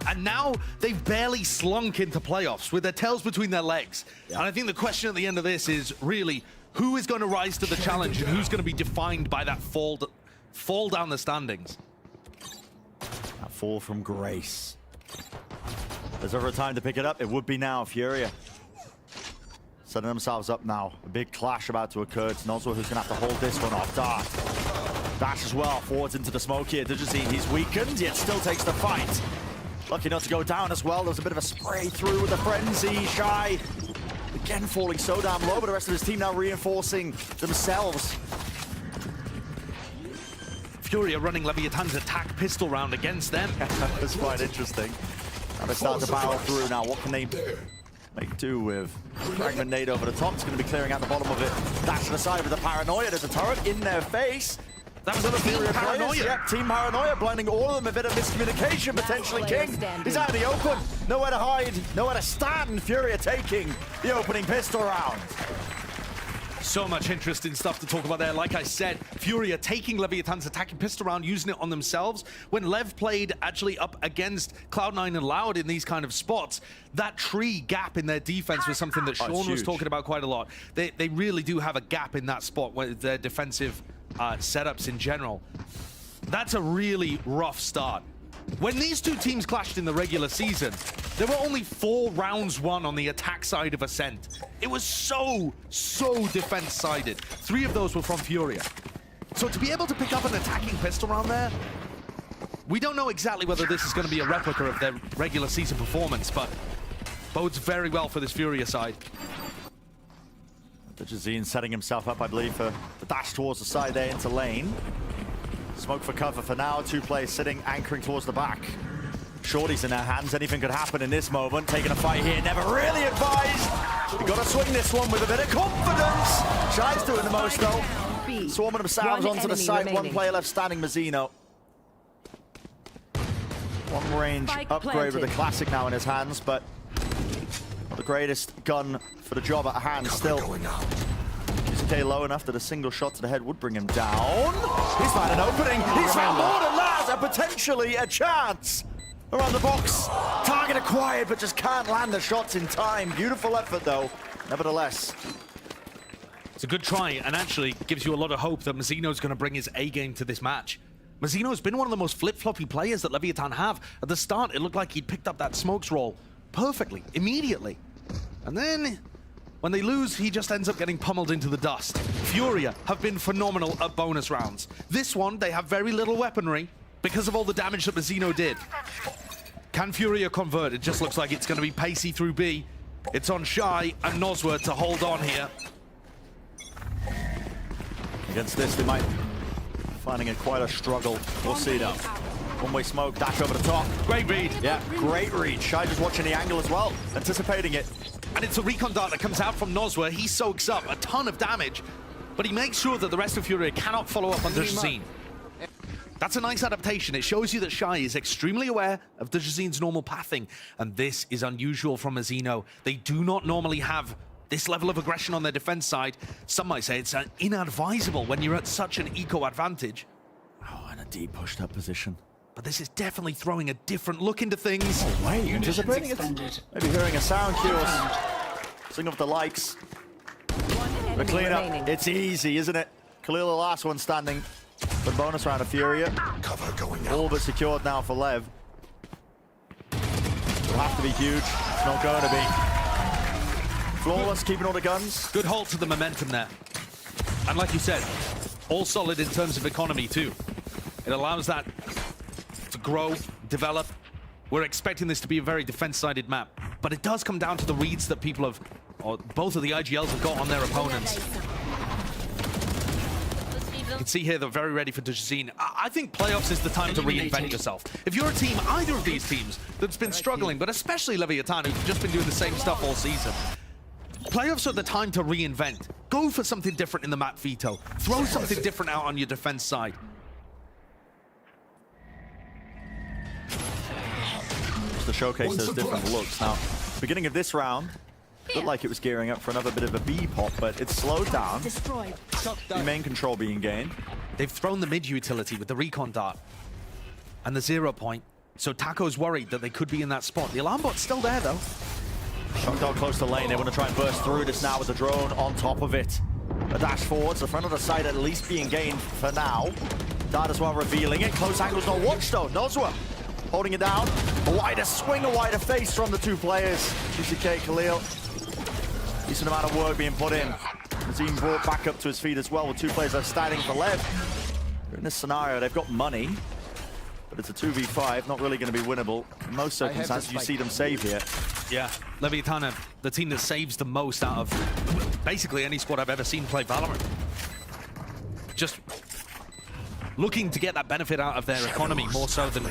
And now they've barely slunk into playoffs with their tails between their legs. Yeah. And I think the question at the end of this is really, who is going to rise to the challenge and who's going to be defined by that fall down the standings? That fall from grace. There's ever a time to pick it up, it would be now. Furia setting themselves up now. A big clash about to occur. It's Nozwa who's going to have to hold this one off. Dart. Dash as well, forwards into the smoke here. Digizine, he's weakened, yet still takes the fight. Lucky not to go down as well. There was a bit of a spray through with the frenzy. Shy, again falling so damn low, but the rest of his team now reinforcing themselves. Furia running Leviatan's attack pistol round against them. That's quite interesting. Now they start to barrel through now. What can they make do with? Fragment nade over the top. It's going to be clearing out the bottom of it. Dash to the side with the paranoia. There's a turret in their face. That was a Furia paranoia. Yep, team paranoia blinding all of them. A bit of miscommunication potentially. King, he's out in the open. Nowhere to hide, nowhere to stand. Furia taking the opening pistol round. So much interesting stuff to talk about there. Like I said, Furia taking Leviatan's attacking pistol round, using it on themselves. When Lev played actually up against Cloud9 and Loud in these kind of spots, that tree gap in their defense was something that Sean was talking about quite a lot. They really do have a gap in that spot with their defensive setups in general. That's a really rough start. When these two teams clashed in the regular season, there were only 4 rounds won on the attack side of Ascent. It was so defense-sided. 3 of those were from Furia. So to be able to pick up an attacking pistol round there, we don't know exactly whether this is going to be a replica of their regular season performance, but bodes very well for this Furia side. Digizine setting himself up, I believe, for the dash towards the side there into lane. Smoke for cover for now. 2 players sitting, anchoring towards the back. Shorty's in their hands. Anything could happen in this moment. Taking a fight here, never really advised. You got to swing this one with a bit of confidence. Shy's doing the most though. Swarming themselves onto the side. Remaining. 1 player left standing, Mazzino. 1 range upgrade with the classic now in his hands, but not the greatest gun for the job at hand still. K low enough that a single shot to the head would bring him down. He's found an opening. He's found more than that, and potentially a chance around the box. Target acquired, but just can't land the shots in time. Beautiful effort, though, nevertheless. It's a good try, and actually gives you a lot of hope that Mazzino's going to bring his A game to this match. Mazzino's been one of the most flip-floppy players that Leviatan have. At the start, it looked like he'd picked up that smokes roll perfectly, immediately. And then when they lose, he just ends up getting pummeled into the dust. Furia have been phenomenal at bonus rounds. This one, they have very little weaponry because of all the damage that Mazzino did. Can Furia convert? It just looks like it's going to be pacey through B. It's on Shy and Nozwa to hold on here. Against this, they might be finding it quite a struggle. We'll see though. One-way smoke, dash over the top. Great read. Yeah, great read. Shy just watching the angle as well, anticipating it. And it's a recon dart that comes out from Nozwa. He soaks up a ton of damage, but he makes sure that the rest of Furia cannot follow up on Digizine. That's a nice adaptation. It shows you that Shy is extremely aware of Digizine's normal pathing, and this is unusual from Mazzino. They do not normally have this level of aggression on their defense side. Some might say it's inadvisable when you're at such an eco advantage. Oh, in a deep pushed up position. But this is definitely throwing a different look into things. Oh, wait, anticipating it. Maybe hearing a sound cue or sing of the likes. The cleanup, it's easy, isn't it? Khalil, the last one standing. The bonus round of Furia. Cover going out. All but secured now for Lev. It'll have to be huge. It's not going to be. Flawless, keeping all the guns. Good halt to the momentum there. And like you said, all solid in terms of economy too. It allows that to grow, develop. We're expecting this to be a very defense-sided map, but it does come down to the reads that people have, or both of the IGLs have got on their opponents. You can see here they're very ready for Digizine. I think playoffs is the time to reinvent yourself. If you're a team, either of these teams, that's been struggling, but especially Leviatan, who's just been doing the same stuff all season, playoffs are the time to reinvent. Go for something different in the map veto. Throw something different out on your defense side. To showcase those different looks. Now, beginning of this round, looked like it was gearing up for another bit of a B pop, but it's slowed down. The main control being gained. They've thrown the mid utility with the recon dart and the 0 point. So Taco's worried that they could be in that spot. The alarm bot's still there, though. Shock dog close to lane. They want to try and burst through this now with the drone on top of it. A dash forwards, the front of the site at least being gained for now. Dart as well revealing it. Close angles, no watch though. Nozwa holding it down. A wider swing, a wider face from the two players. GCK, Khalil. Decent amount of work being put in. Azim brought back up to his feet as well with two players that are standing for LEV. In this scenario, they've got money, but it's a 2v5, not really going to be winnable. In most circumstances, you see them save here. Yeah, Leviatan, the team that saves the most out of basically any squad I've ever seen play Valorant. Just looking to get that benefit out of their economy more so than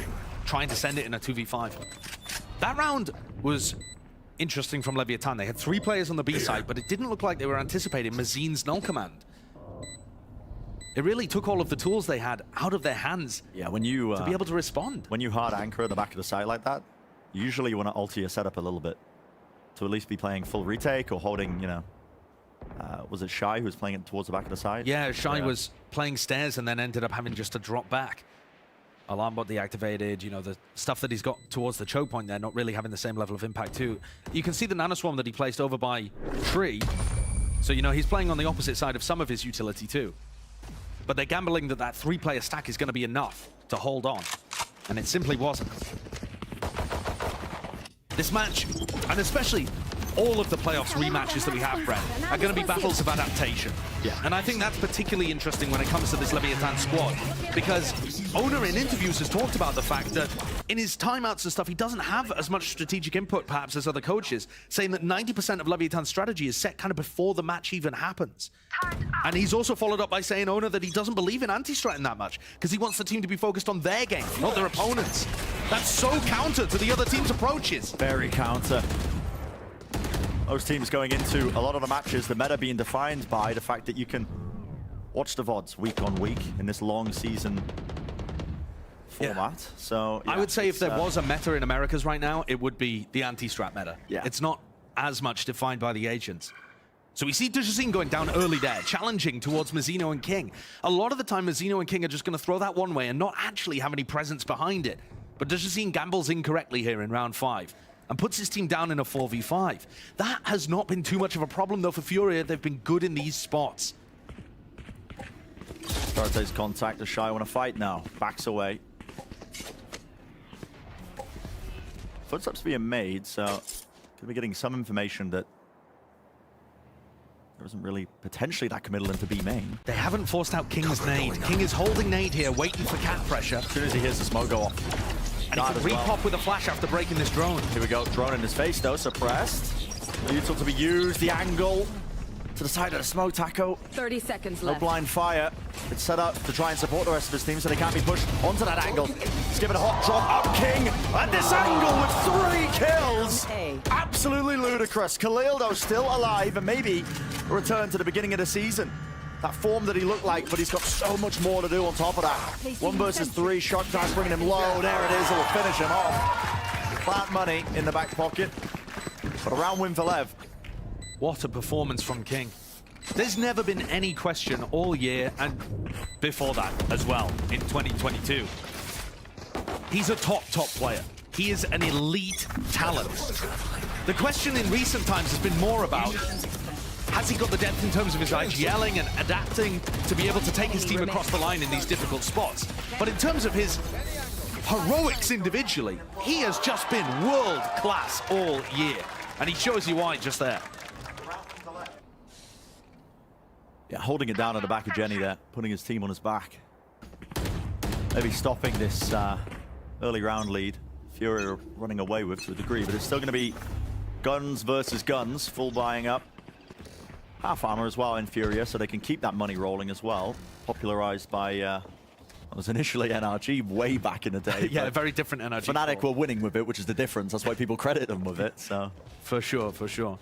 trying to send it in a 2v5. That round was interesting from Leviatan. They had 3 players on the B side, but it didn't look like they were anticipating Mazin's null command. It really took all of the tools they had out of their hands. Yeah, when you to be able to respond. When you hard anchor at the back of the site like that, usually you want to alter your setup a little bit to at least be playing full retake or holding, you know, was it Shy who was playing it towards the back of the site? Yeah, Shy was playing stairs and then ended up having just to drop back. Alarm bot deactivated, you know, the stuff that he's got towards the choke point there, not really having the same level of impact too. You can see the nanoswarm that he placed over by Tree. So, you know, he's playing on the opposite side of some of his utility too. But they're gambling that that 3-player stack is going to be enough to hold on. And it simply wasn't. This match, and especially all of the playoffs rematches that we have, Brett, are going to be battles of adaptation. Yeah. And I think that's particularly interesting when it comes to this Leviatan squad, because Owner in interviews has talked about the fact that in his timeouts and stuff, he doesn't have as much strategic input perhaps as other coaches, saying that 90% of Leviatan's strategy is set kind of before the match even happens. And he's also followed up by saying, Owner, that he doesn't believe in anti-stratting that much because he wants the team to be focused on their game, not their opponents. That's so counter to the other team's approaches. Very counter. Those teams going into a lot of the matches, the meta being defined by the fact that you can watch the VODs week on week in this long season format. Yeah. So yeah, I would say if there was a meta in Americas right now, it would be the anti-strat meta. Yeah. It's not as much defined by the agents. So we see Dujazine going down early there, challenging towards Mazzino and King. A lot of the time, Mazzino and King are just going to throw that one way and not actually have any presence behind it. But Dujazine gambles incorrectly here in round 5 and puts his team down in a 4v5. That has not been too much of a problem, though, for Furia. They've been good in these spots. Karate's contact. The Shy want to fight now. Backs away. Footsteps being made, so going to be getting some information that there isn't really potentially that committal into B main. They haven't forced out King's nade. King is holding nade here, waiting for cat pressure. As soon as he hears the smoke go off. And he can repop with a flash after breaking this drone. Here we go, drone in his face though, suppressed. The util to be used, the angle to the side of the smoke, Taco. 30 seconds no left. Blind fire. It's set up to try and support the rest of his team so they can't be pushed onto that angle. Let's give it a hot drop up King at this angle with 3 kills. Absolutely ludicrous. Khalil though still alive and maybe a return to the beginning of the season. That form that he looked like, but he's got so much more to do on top of that. 1 versus 3, Shock Dash bringing him low. There it is, it'll finish him off. Plant money in the back pocket. But a round win for Lev. What a performance from King. There's never been any question all year and before that as well in 2022. He's a top player. He is an elite talent. The question in recent times has been more about, has he got the depth in terms of his IGLing and adapting to be able to take his team across the line in these difficult spots? But in terms of his heroics individually, he has just been world class all year. And he shows you why just there. Yeah, holding it down at the back of Jenny there, putting his team on his back. Maybe stopping this early round lead. Furia running away with to a degree, but it's still going to be guns versus guns, full buying up. Half armor as well in Furia, so they can keep that money rolling as well. Popularized by, it was initially NRG way back in the day. Yeah, a very different NRG. Fnatic were winning with it, which is the difference. That's why people credit them with it, so. For sure, for sure.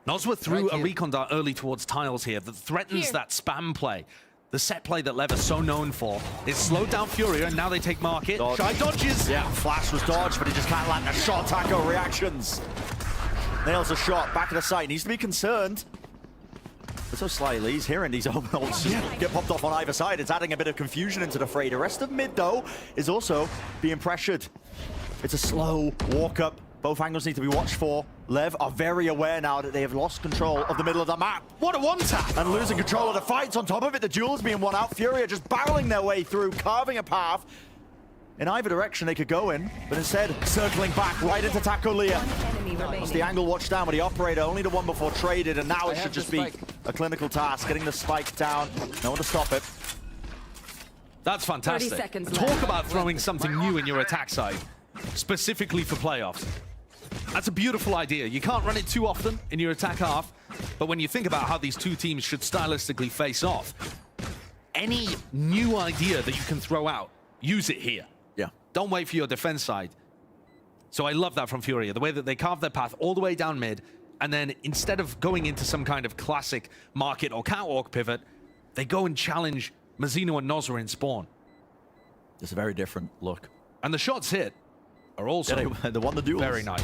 Nozwa threw a recon dart early towards tiles here that threatens that spam play. The set play that Lev is so known for. It's slowed down Furia, and now they take market. Dodge. Shy dodges. Yeah, flash was dodged, but he just can't land a shot. Taco reactions. Nails a shot, back of the site. Needs to be concerned. so slightly. He's hearing these open ults get popped off on either side. It's adding a bit of confusion into the fray. The rest of mid, though, is also being pressured. It's a slow walk up. Both angles need to be watched for. LEV are very aware now that they have lost control of the middle of the map. What a one-tap! And losing control of the fights. On top of it, the duel's being won out. Furia just barreling their way through, carving a path. In either direction they could go in, but instead circling back right into Taco Leah. That's the angle watched down with the operator, only the one before traded, and now it should just be a clinical task, getting the spike down. No one to stop it. That's fantastic. Talk about throwing something new in your attack side, specifically for playoffs. That's a beautiful idea. You can't run it too often in your attack half, but when you think about how these two teams should stylistically face off, any new idea that you can throw out, use it here. Yeah. Don't wait for your defense side. So I love that from Furia, the way that they carve their path all the way down mid, and then instead of going into some kind of classic market or catwalk pivot, they go and challenge Mazzino and Nozra in spawn. It's a very different look. And the shots hit are also the one the duels. Very nice.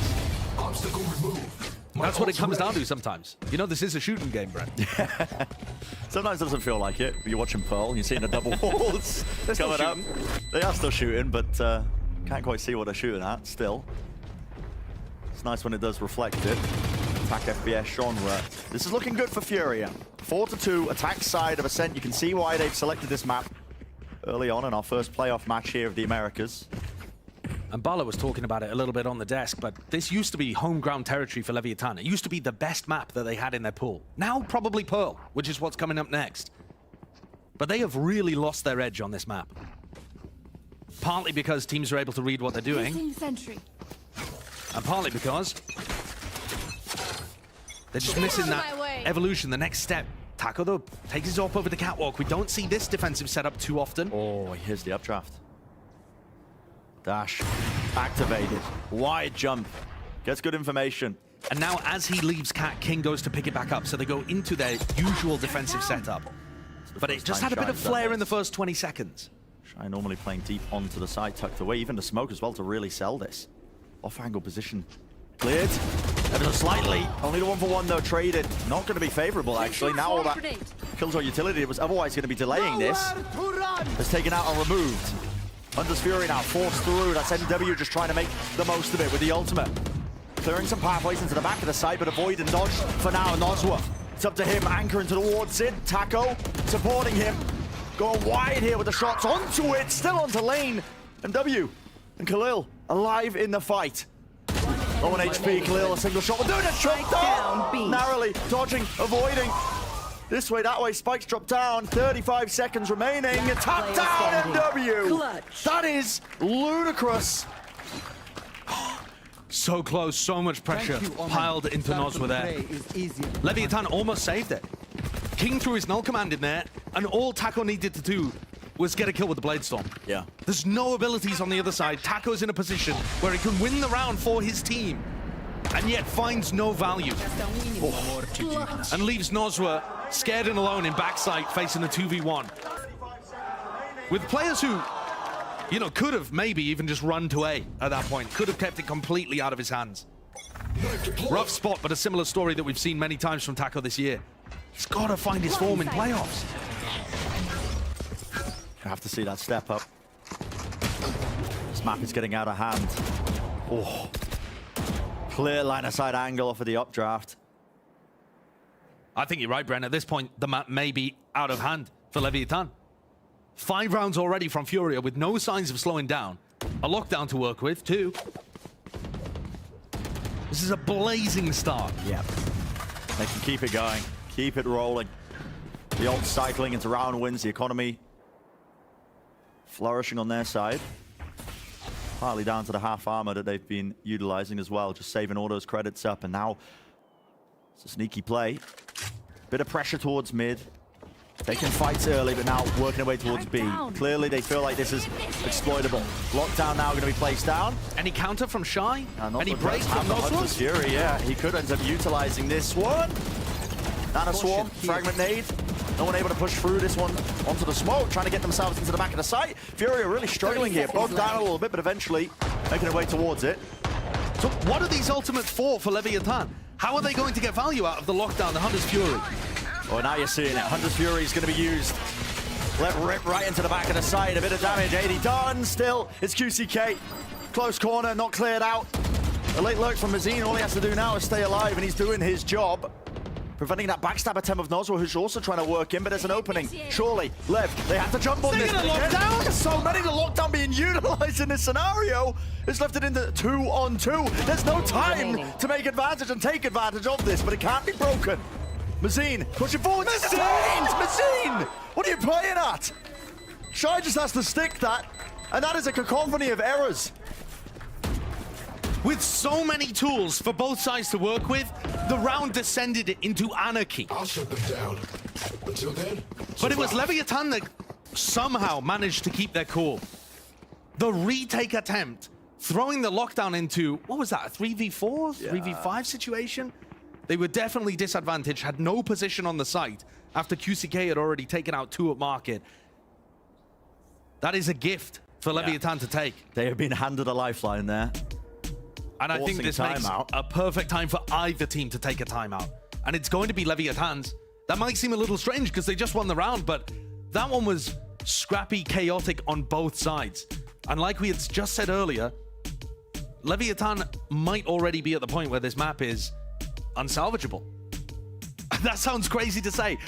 Obstacle removed. That's what it comes down to sometimes. You know, this is a shooting game, Brent. Sometimes it doesn't feel like it. You're watching Pearl, and you're seeing the double walls coming up. They are still shooting, but can't quite see what they're shooting at still. It's nice when it does reflect it. Attack FPS genre. This is looking good for Furia. 4-2, attack side of Ascent. You can see why they've selected this map early on in our first playoff match here of the Americas. And Bala was talking about it a little bit on the desk, but this used to be home ground territory for Leviatan. It used to be the best map that they had in their pool. Now probably Pearl, which is what's coming up next. But they have really lost their edge on this map. Partly because teams are able to read what they're doing. And partly because they're just missing that evolution, the next step. Taco, though, takes his AWP over the catwalk. We don't see this defensive setup too often. Oh, here's the updraft. Dash activated. Wide jump. Gets good information. And now as he leaves Cat, King goes to pick it back up, so they go into their usual defensive setup. But it just had a bit of flair in the first 20 seconds. Shy normally playing deep onto the side, tucked away. Even the smoke as well to really sell this. Off-angle position. Cleared. Ever so slightly. Only the 1-for-1 though traded. Not going to be favorable actually. Now all that Killjoy utility that was otherwise going to be delaying this is taken out and removed. Hunter's Fury now forced through. That's NW just trying to make the most of it with the ultimate. Clearing some pathways into the back of the side, but avoid and dodge for now. Nozwa. It's up to him, anchoring towards it. Taco supporting him. Going wide here with the shots onto it. Still onto lane. NW and Khalil alive in the fight. Low on HP, Khalil, a single shot. We're doing a shot down. Narrowly dodging, avoiding. This way, that way, spikes drop down. 35 seconds remaining. Tap down, NW. That is ludicrous. So close, so much pressure piled into Nozwa there. Leviatan almost saved it. King threw his null command in there, and all Taco needed to do was get a kill with the Blade Storm. Yeah. There's no abilities on the other side. Taco's in a position where he can win the round for his team, and yet finds no value. And leaves Nozwa scared and alone in backside, facing a 2v1. With players who, you know, could have maybe even just run to A at that point. Could have kept it completely out of his hands. Rough spot, but a similar story that we've seen many times from Taco this year. He's got to find his form in playoffs. You have to see that step up. This map is getting out of hand. Oh. Clear line of sight angle off of the updraft. I think you're right, Brent. At this point, the map may be out of hand for Leviatan. 5 rounds already from Furia with no signs of slowing down. A lockdown to work with, too. This is a blazing start. Yeah. They can keep it going. Keep it rolling. The ult cycling into round wins. The economy flourishing on their side. Partly down to the half armor that they've been utilizing as well. Just saving all those credits up. And now it's a sneaky play. Bit of pressure towards mid. They can fight early, but now working their way towards B. Clearly, they feel like this is exploitable. Lockdown now going to be placed down. Any counter from Shy? Any break from Hunter's Fury, yeah. He could end up utilizing this one. Nano Swarm, Fragment Nade. No one able to push through this one onto the smoke, trying to get themselves into the back of the site. Fury are really struggling here. Bogged down a little bit, but eventually making their way towards it. So what are these ultimates for Leviatan? How are they going to get value out of the lockdown, the Hunter's Fury? Oh, now you're seeing it. Hunter's Fury is going to be used. Let rip right into the back of the side. A bit of damage. 80 done. Still, it's QCK. Close corner, not cleared out. A late lurk from Mazine. All he has to do now is stay alive, and he's doing his job. Preventing that backstab attempt of Nozwa, who's also trying to work in, but there's an opening. Surely, Lev, they have to jump on this. They're gonna lock down. There's so many. The lockdown being utilized in this scenario has left it into 2-on-2. There's no time to make advantage and take advantage of this, but it can't be broken. Mazine pushing forward. Mazine! What are you playing at? Shy just has to stick that, and that is a cacophony of errors. With so many tools for both sides to work with, the round descended into anarchy. I'll shut them down. Until then, But it was survive. Leviatan that somehow managed to keep their cool. The retake attempt, throwing the lockdown into, what was that, a 3v4, 3v5 situation? They were definitely disadvantaged, had no position on the site after QCK had already taken out 2 at market. That is a gift for Leviatan to take. They have been handed a lifeline there. And I think Forcing this a makes timeout. a perfect time for either team to take a timeout. And it's going to be Leviatan's. That might seem a little strange because they just won the round, but that one was scrappy, chaotic on both sides. And like we had just said earlier, Leviatan might already be at the point where this map is unsalvageable. That sounds crazy to say,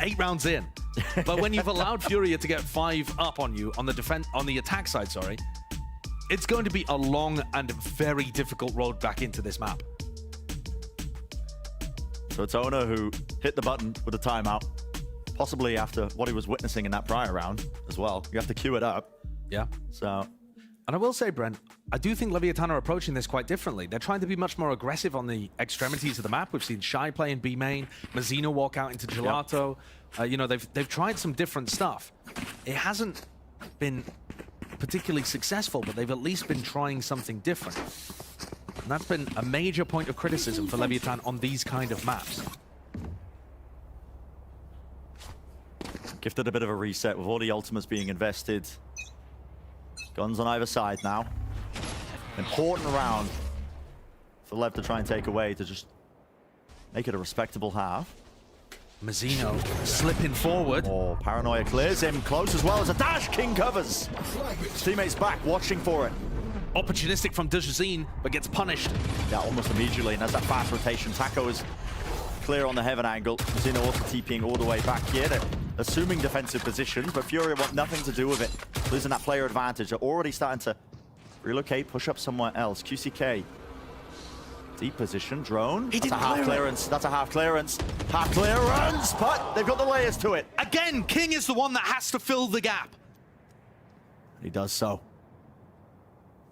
8 rounds in. But when you've allowed Furia to get 5 up on you on the attack side, sorry, it's going to be a long and very difficult road back into this map. So it's Ona who hit the button with a timeout, possibly after what he was witnessing in that prior round as well. You have to queue it up. Yeah. So, And I will say, Brent, I do think Leviatan are approaching this quite differently. They're trying to be much more aggressive on the extremities of the map. We've seen Shy play in B main, Mazino walk out into Gelato. You know, they've tried some different stuff. It hasn't been particularly successful, but they've at least been trying something different. And that's been a major point of criticism for Leviatan on these kind of maps. gifted a bit of a reset with all the ultimates being invested. Guns on either side now. Important round for Lev to try and take away to just make it a respectable half. Mazino slipping forward. Oh, Paranoia clears him close as well as a dash. King covers. His teammates back, watching for it. Opportunistic from Dujazine, but gets punished. Yeah, almost immediately, and has that fast rotation. Taco is clear on the heaven angle. Mazino also TPing all the way back here. They're assuming defensive positions, but Furia want nothing to do with it. Losing that player advantage. They're already starting to relocate, push up somewhere else. QCK. Deep position, drone. That's a half clearance. That's a half clearance. Half clearance, but they've got the layers to it. Again, King is the one that has to fill the gap. He does so.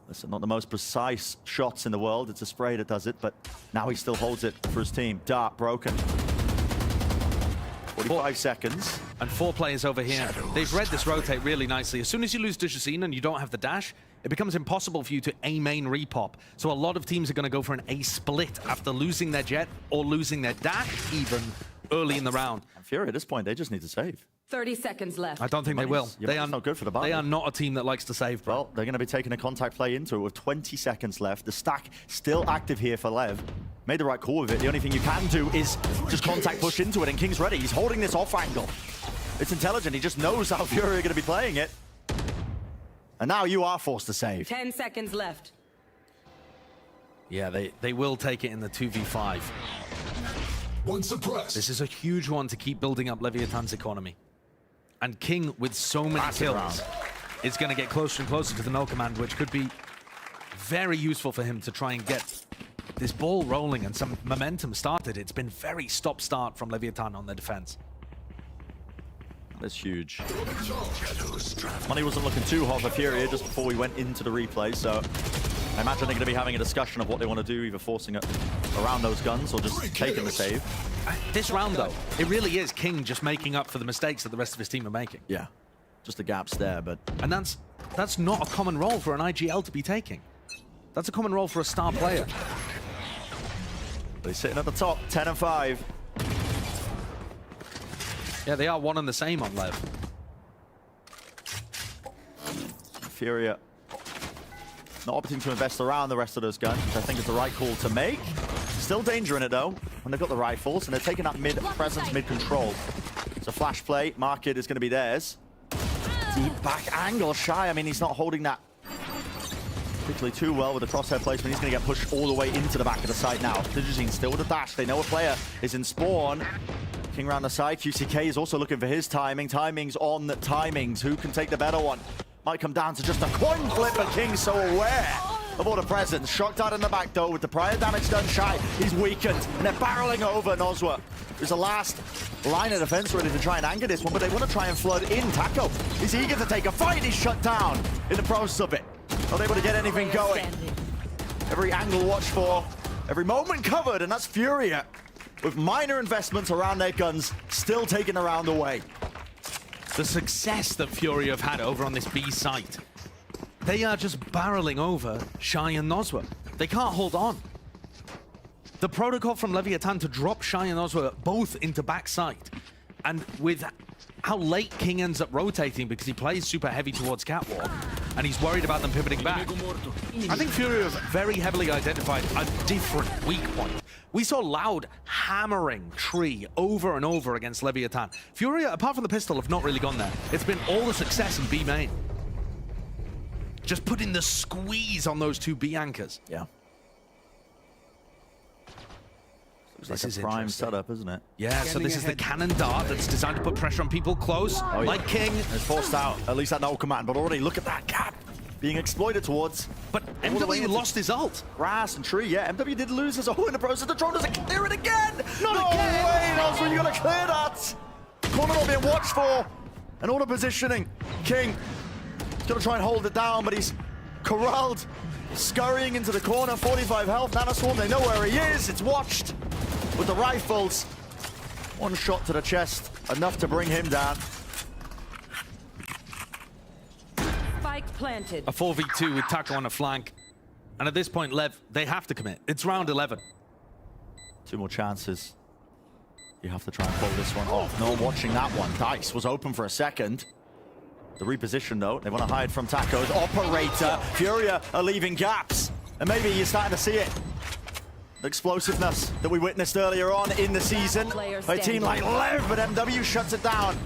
Listen, not the most precise shots in the world. It's a spray that does it, but now he still holds it for his team. Dart broken. 45 seconds. And 4 players over here. They've read this rotate really nicely. As soon as you lose Dujazine and you don't have the dash, it becomes impossible for you to A main repop. So a lot of teams are going to go for an A split after losing their jet or losing their dash even early in the round. And Fury at this point, they just need to save. 30 seconds left. I don't think they will. They are not good for the bottom. They are not a team that likes to save, bro. Well, they're going to be taking a contact play into it with 20 seconds left. The stack still active here for Lev. Made the right call with it. The only thing you can do is just contact push into it, and King's ready. He's holding this off angle. It's intelligent. He just knows how Fury are going to be playing it. And now you are forced to save. 10 seconds left. Yeah, they will take it in the 2v5. One suppressed. This is a huge one to keep building up Leviatan's economy. And King, with so many kills, is going to get closer and closer to the null command, which could be very useful for him to try and get this ball rolling and some momentum started. It's been very stop-start from Leviatan on the defense. That's huge. Money wasn't looking too hot for Furia just before we went into the replay, so I imagine they're going to be having a discussion of what they want to do, either forcing it around those guns or just taking the save. This round, though, it really is King just making up for the mistakes that the rest of his team are making. Yeah, just the gaps there, but... And that's not a common role for an IGL to be taking. That's a common role for a star player. But he's sitting at the top, 10 and 5. Yeah, they are one and the same on Lev. Furia not opting to invest around the rest of those guns, which I think is the right call to make. Still danger in it, though. when they've got the rifles, and they're taking that mid-presence, mid-control. So flash play, market is going to be theirs. Deep back angle, Shy. I mean, he's not holding that particularly too well with the crosshair placement. He's going to get pushed all the way into the back of the site now. Digizine still with the dash. They know a player is in spawn. King around the side. QCK is also looking for his timing. Timings on the timings. Who can take the better one? Might come down to just a coin flip, but King's so aware of all the presence. Shocked out in the back door with the prior damage done. Shy, he's weakened, and they're barreling over Noswa. There's a last line of defense ready to try and anchor this one, but they want to try and flood in. Taco, he's eager to take a fight. He's shut down in the process of it. Not able to get anything going. Every angle watched for, every moment covered, and that's Furia with minor investments around their guns, still taking the round away. The success that Furia have had over on this B site, they are just barreling over Shy and Noswa. They can't hold on. The protocol from Leviatan to drop Shy and Noswa both into backside, and with how late King ends up rotating because he plays super heavy towards Catwalk, and he's worried about them pivoting back. I think Furia have very heavily identified a different weak point. We saw Loud hammering Tree over and over against Leviatan. Furia, apart from the pistol, have not really gone there. It's been all the success in B main. Just putting the squeeze on those two B anchors. Yeah. This like is a prime interesting. setup, isn't it? Yeah, so this is the cannon dart that's designed to put pressure on people close, like King. It's forced out, at least at no command, but already look at that gap being exploited towards. But MW lost his ult. Grass and Tree, yeah. MW did lose his ult in the process. The drone doesn't clear it again. Not no again. way, Noswa, you gotta clear that. Corner not being watched for. And all the positioning. King is gonna try and hold it down, but he's corralled, scurrying into the corner. 45 health. Nanoswarm, they know where he is. It's watched with the rifles. One shot to the chest, enough to bring him down. Spike planted. A 4v2 with Taco on a flank. And at this point, Lev, they have to commit. It's round 11. 2 more chances. You have to try and pull this one off. No one watching that one. Dice was open for a second. The reposition, though, they want to hide from Taco's operator. Furia are leaving gaps. And maybe you're starting to see it. The explosiveness that we witnessed earlier on in the season by a team like LEV, but MW shuts it down.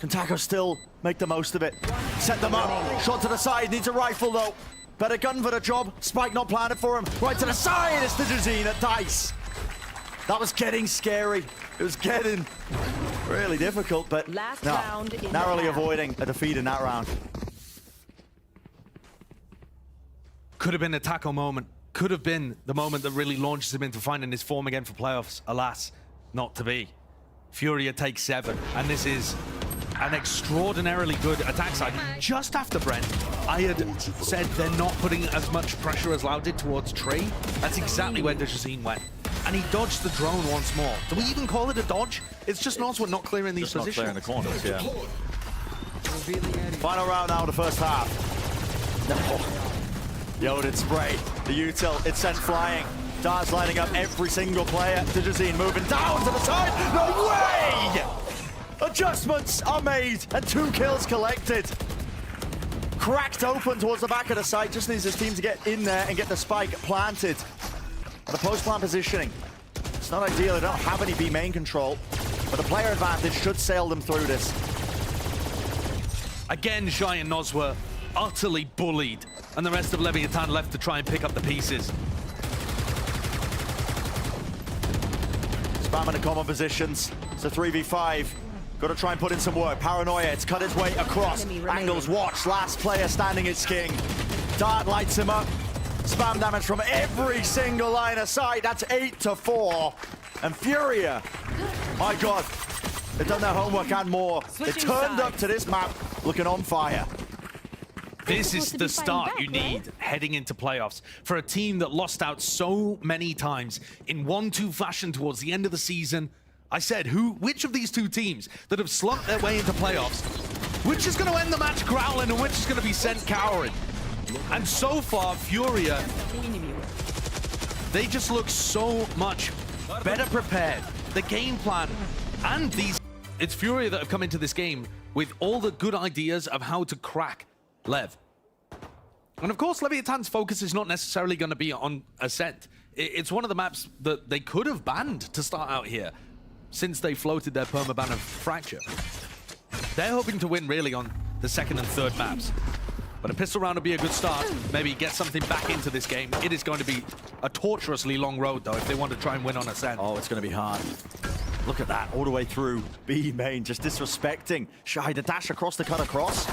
Can Taco still make the most of it? Set them up. Shot to the side. Needs a rifle, though. Better gun for the job. Spike not planted for him. Right to the side. It's Digizine at Dice. That was getting scary. It was getting really difficult, but Last no, round in narrowly the half. avoiding a defeat in that round. Could have been a Taco moment. Could have been the moment that really launches him into finding his form again for playoffs. Alas, not to be. Furia takes 7, and this is an extraordinarily good attack side. Just after Brent, I had said they're not putting as much pressure as Loud did towards Tree. That's exactly where Digizine went. And he dodged the drone once more. Do we even call it a dodge? It's just Noswa not clearing these Just not clearing positions. the corners, yeah. Final round now, the first half. No. Yodin spray. The util, it's sent flying. Darts lining up every single player. Digizine moving down to the side. No way! Adjustments are made and 2 kills collected. Cracked open towards the back of the site. Just needs his team to get in there and get the spike planted. The post-plant positioning. It's not ideal. They don't have any B main control, but the player advantage should sail them through this. Again, Shy and Noswa utterly bullied, and the rest of Leviatan left to try and pick up the pieces. Spamming the common positions. It's a 3v5. Got to try and put in some work. Paranoia, it's cut its way across. Angles watch. Last player standing is King. Dart lights him up. Spam damage from every single line of sight. That's 8-4. And Furia, my God, they've done their homework and more. They turned up to this map looking on fire. This is the start you need heading into playoffs for a team that lost out so many times in 1-2 fashion towards the end of the season. I said, which of these 2 teams that have slumped their way into playoffs, which is going to end the match growling and which is going to be sent cowering? And so far, Furia, they just look so much better prepared. The game plan and it's Furia that have come into this game with all the good ideas of how to crack LEV. And of course, Leviatan's focus is not necessarily going to be on Ascent. It's one of the maps that they could have banned to start out here, since they floated their permaban of Fracture. They're hoping to win really on the second and third maps. But a pistol round would be a good start. Maybe get something back into this game. It is going to be a torturously long road, though, if they want to try and win on Ascent. Oh, it's going to be hard. Look at that, all the way through. B main, just disrespecting. Shy, the dash across the cut across.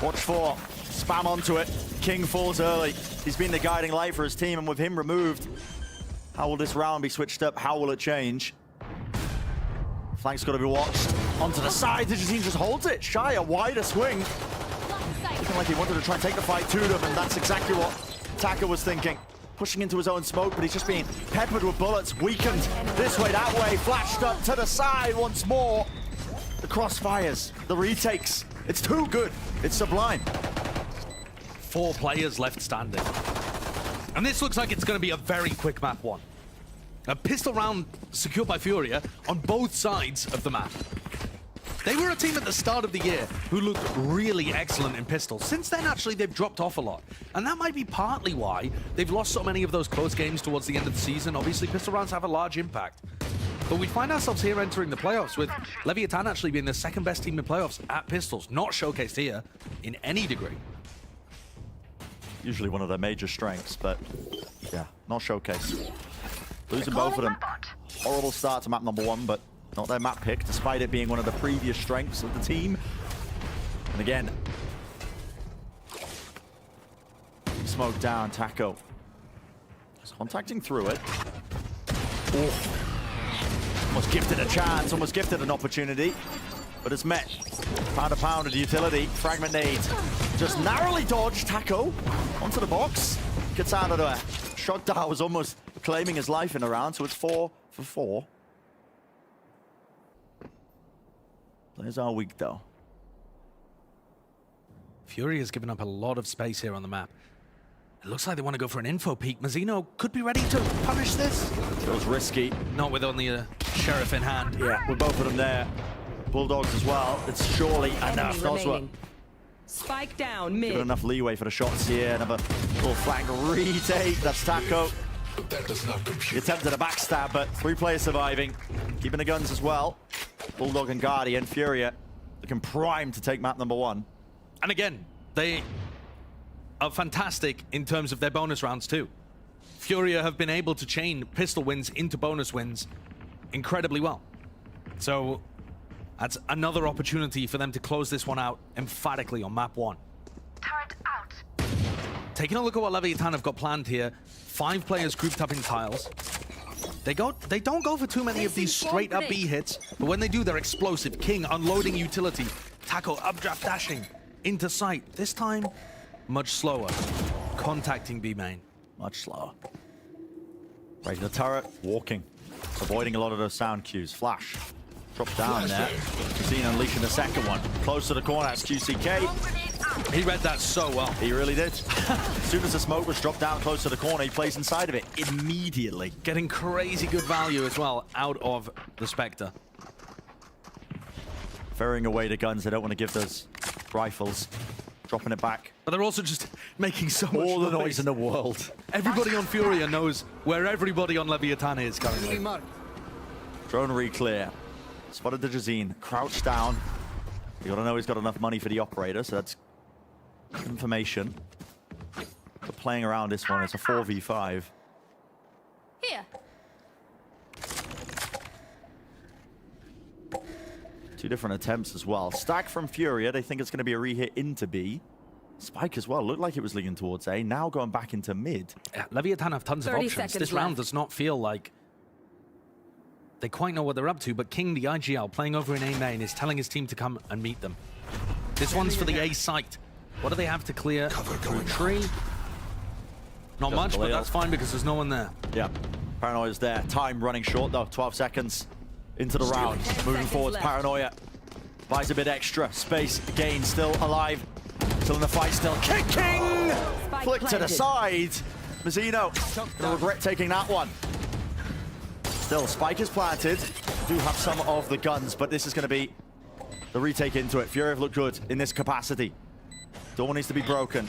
Watch for, spam onto it. King falls early. He's been the guiding light for his team, and with him removed, how will this round be switched up? How will it change? Flank's got to be watched. Onto the side, Leviatan just holds it. Shy, a wider swing. Looking like he wanted to try and take the fight to them, and that's exactly what Taka was thinking. Pushing into his own smoke, but he's just being peppered with bullets, weakened this way, that way, flashed up to the side once more. The crossfires, the retakes, it's too good. It's sublime. 4 players left standing. And this looks like it's going to be a very quick map 1. A pistol round secured by Furia on both sides of the map. They were a team at the start of the year who looked really excellent in pistols. Since then, actually, they've dropped off a lot. And that might be partly why they've lost so many of those close games towards the end of the season. Obviously, pistol rounds have a large impact. But we find ourselves here entering the playoffs with Leviatan actually being the second best team in playoffs at pistols, not showcased here in any degree. Usually one of their major strengths, but yeah, not showcased. Losing both of them. Horrible start to map number 1, but not their map pick, despite it being one of the previous strengths of the team. And again, smoke down, Taco. He's contacting through it. Oh. Almost gifted a chance, almost gifted an opportunity, but it's met. Pound a pound of utility, fragment nade. Just narrowly dodged, Taco onto the box. Gets out of there. Shot Shotdar was almost claiming his life in a round, so it's 4 for 4. Players are weak, though. Fury has given up a lot of space here on the map. It looks like they want to go for an info peek. Mazzino could be ready to punish this. Feels risky. Not with only a sheriff in hand. Yeah, with both of them there. Bulldogs as well. It's surely enough. Noswa Spike down mid. given enough leeway for the shots here. Another little flank retake. That's Taco. But that does not He compute. attempted a backstab, but 3 players surviving. Keeping the guns as well. Bulldog and Guardian. Furia looking primed to take map number 1. And again, they are fantastic in terms of their bonus rounds too. Furia have been able to chain pistol wins into bonus wins incredibly well. So that's another opportunity for them to close this one out emphatically on map 1. Turret out. Taking a look at what Leviatan have got planned here, 5 players grouped up in tiles. They don't go for too many of these straight up B hits, but when they do, they're explosive. King unloading utility, Taco updraft dashing into sight. This time, much slower. Contacting B main. Much slower. Breaking the turret, walking. Avoiding a lot of those sound cues. Flash. Drop down there. Seen unleashing the second one. Close to the corner, that's QCK. He read that so well. He really did. As soon as the smoke was dropped down close to the corner, he plays inside of it immediately. Getting crazy good value as well out of the Spectre. Ferrying away the guns, they don't want to give those rifles. Dropping it back. But they're also just making so much All the noise in the world. Everybody on Furia knows where everybody on Leviatan is currently. Drone re-clear. Spotted the Leviatan. Crouched down. You gotta know he's got enough money for the operator, so that's information. But playing around this one, it's a 4v5. Here. 2 different attempts as well. Stack from Furia. They think it's going to be a re-hit into B. Spike as well. Looked like it was leaning towards A. Now going back into mid. Yeah, Leviatan have tons of 30 options. This seconds round left. does not feel like they quite know what they're up to, but King, the IGL, playing over in A main, is telling his team to come and meet them. This one's for the A site. What do they have to clear? From a tree? Not much, but that's fine because there's no one there. Yeah. Paranoia's there. Time running short though. 12 seconds into the round. Moving forwards, left. Paranoia buys a bit extra. Space gain, still alive. Still in the fight, still kicking! Flick to the planted. side. Mazzino gonna regret taking that one. Still, Spike is planted. Do have some of the guns, but this is gonna be the retake into it. Fury have looked good in this capacity. Door needs to be broken.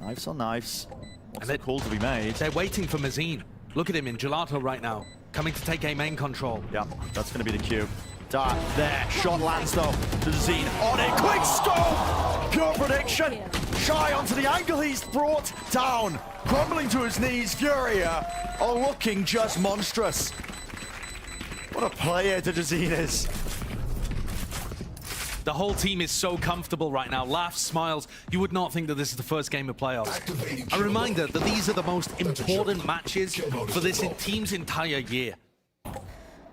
Knives on knives. What's And the call to be made? They're waiting for Mazine. Look at him in Gelato right now, coming to take A main control. Yeah, that's going to be the cue. Dart there. Shot lands though to Zine. On it. Quick scope! Pure prediction. Shy onto the angle. He's brought down. Crumbling to his knees. Furia are looking just monstrous. What a player Zine is. The whole team is so comfortable right now. Laughs, smiles. You would not think that this is the first game of playoffs. A reminder that these are the most important matches for this team's entire year.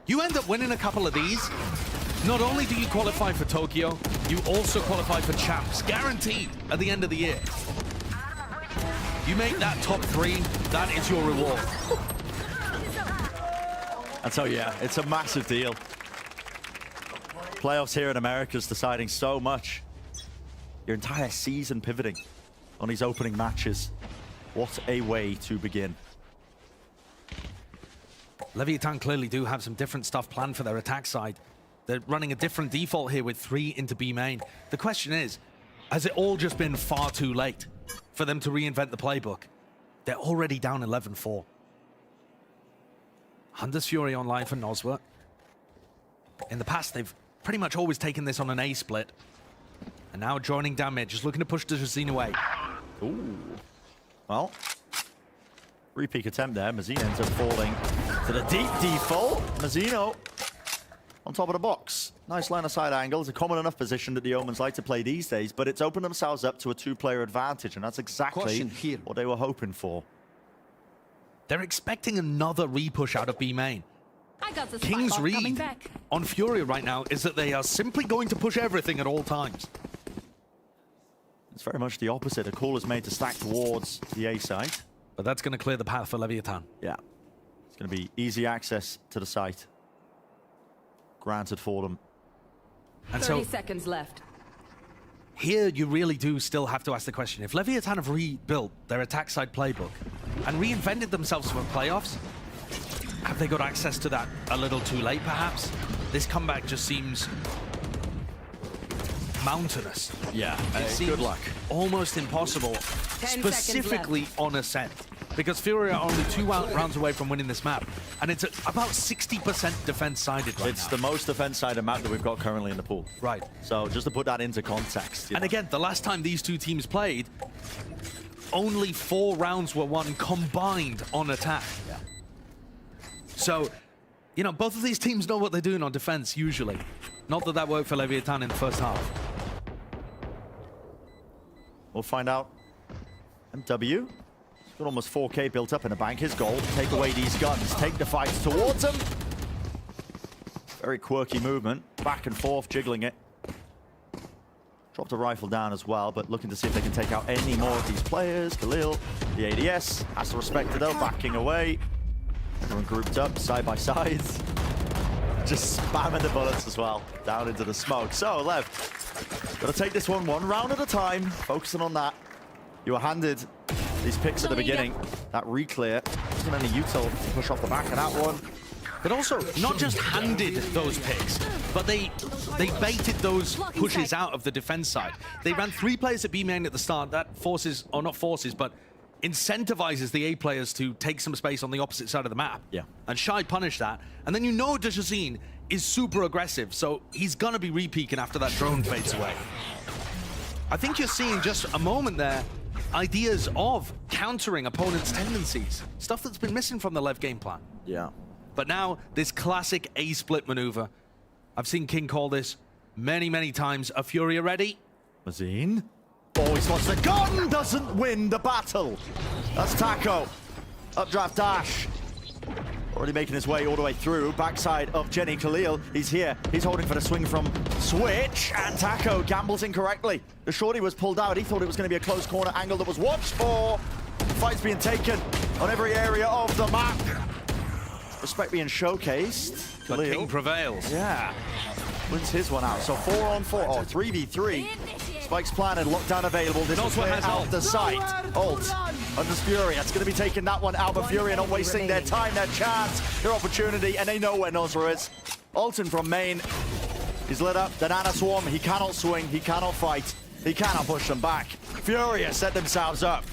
You end up winning a couple of these. Not only do you qualify for Tokyo, you also qualify for champs, guaranteed at the end of the year. You make that top 3, that is your reward. And so yeah, it's a massive deal. Playoffs here in America is deciding so much. Your entire season pivoting on these opening matches. What a way to begin. Leviatan clearly do have some different stuff planned for their attack side. They're running a different default here with 3 into B main. The question is, has it all just been far too late for them to reinvent the playbook? They're already down 11-4. Hunter's Fury online for Noswa. In the past, they've pretty much always taken this on an A split. And now joining down mid, just looking to push Dejazine away. Ooh. Well, re-peek attempt there. Mazino ends up falling to the deep default. Mazino on top of the box. Nice line of sight angle. It's a common enough position that the Omens like to play these days, but it's opened themselves up to a 2-player advantage, and that's exactly what they were hoping for. They're expecting another repush out of B main. I got the King's spike ball coming read back. on Furia right now is that they are simply going to push everything at all times. It's very much the opposite. A call is made to stack towards the A site. But that's going to clear the path for Leviatan. Yeah. It's going to be easy access to the site. Granted for them. And 30 so seconds left. here you really do still have to ask the question, if Leviatan have rebuilt their attack side playbook and reinvented themselves for playoffs, have they got access to that a little too late perhaps? This comeback just seems mountainous. Yeah, It seems good luck. almost impossible, 10 seconds specifically on Ascent. Because Furia are only 2 rounds away from winning this map, and it's about 60% defense-sided right It's now. the most defense-sided map that we've got currently in the pool. Right. So just to put that into context. And again, the last time these two teams played, only 4 rounds were won combined on attack. Yeah. So, you know, both of these teams know what they're doing on defense, usually. Not that that worked for Leviatan in the first half. We'll find out. MW. He's got almost 4K built up in the bank. His goal, take away these guns, take the fights towards him. Very quirky movement. Back and forth, jiggling it. Dropped a rifle down as well, but looking to see if they can take out any more of these players. Khalil, the ADS, has to respect it though, backing away. Everyone grouped up, side by side. Just spamming the bullets as well, down into the smoke. So, Lev, gotta take this one round at a time, focusing on that. You were handed these picks at the beginning. That re-clear, wasn't any util to push off the back of that one. But also, not just handed those picks, but they baited those pushes out of the defense side. They ran 3 players at B main at the start. That forces, or not forces, but incentivizes the A players to take some space on the opposite side of the map. Yeah. And Shy punished that. And then you know Dejazine is super aggressive, so he's gonna be re-peeking after that drone fades away. I think you're seeing just a moment there, ideas of countering opponents' tendencies. Stuff that's been missing from the LEV game plan. Yeah. But now, this classic A-split maneuver. I've seen King call this many, many times. A Furia ready? Mazine. Oh, he slots the gun, doesn't win the battle. That's Taco. Updraft dash. Already making his way all the way through. Backside of Jenny Khalil. He's here. He's holding for the swing from Switch. And Taco gambles incorrectly. The shorty was pulled out. He thought it was going to be a close corner angle that was watched for. Fight's being taken on every area of the map. Respect being showcased. But Khalil. King prevails. Yeah. Wins his one out. So 4-on-4, or 3v3. Spike's planted, lockdown available. This is Noswa has out ult. the site. Ult. Under Furia. It's going to be taking that one out, but Furia not wasting their time, their chance, their opportunity, and they know where Nosra is. Ultin from main. He's lit up. The Nana Swarm. He cannot swing. He cannot fight. He cannot push them back. Furia set themselves up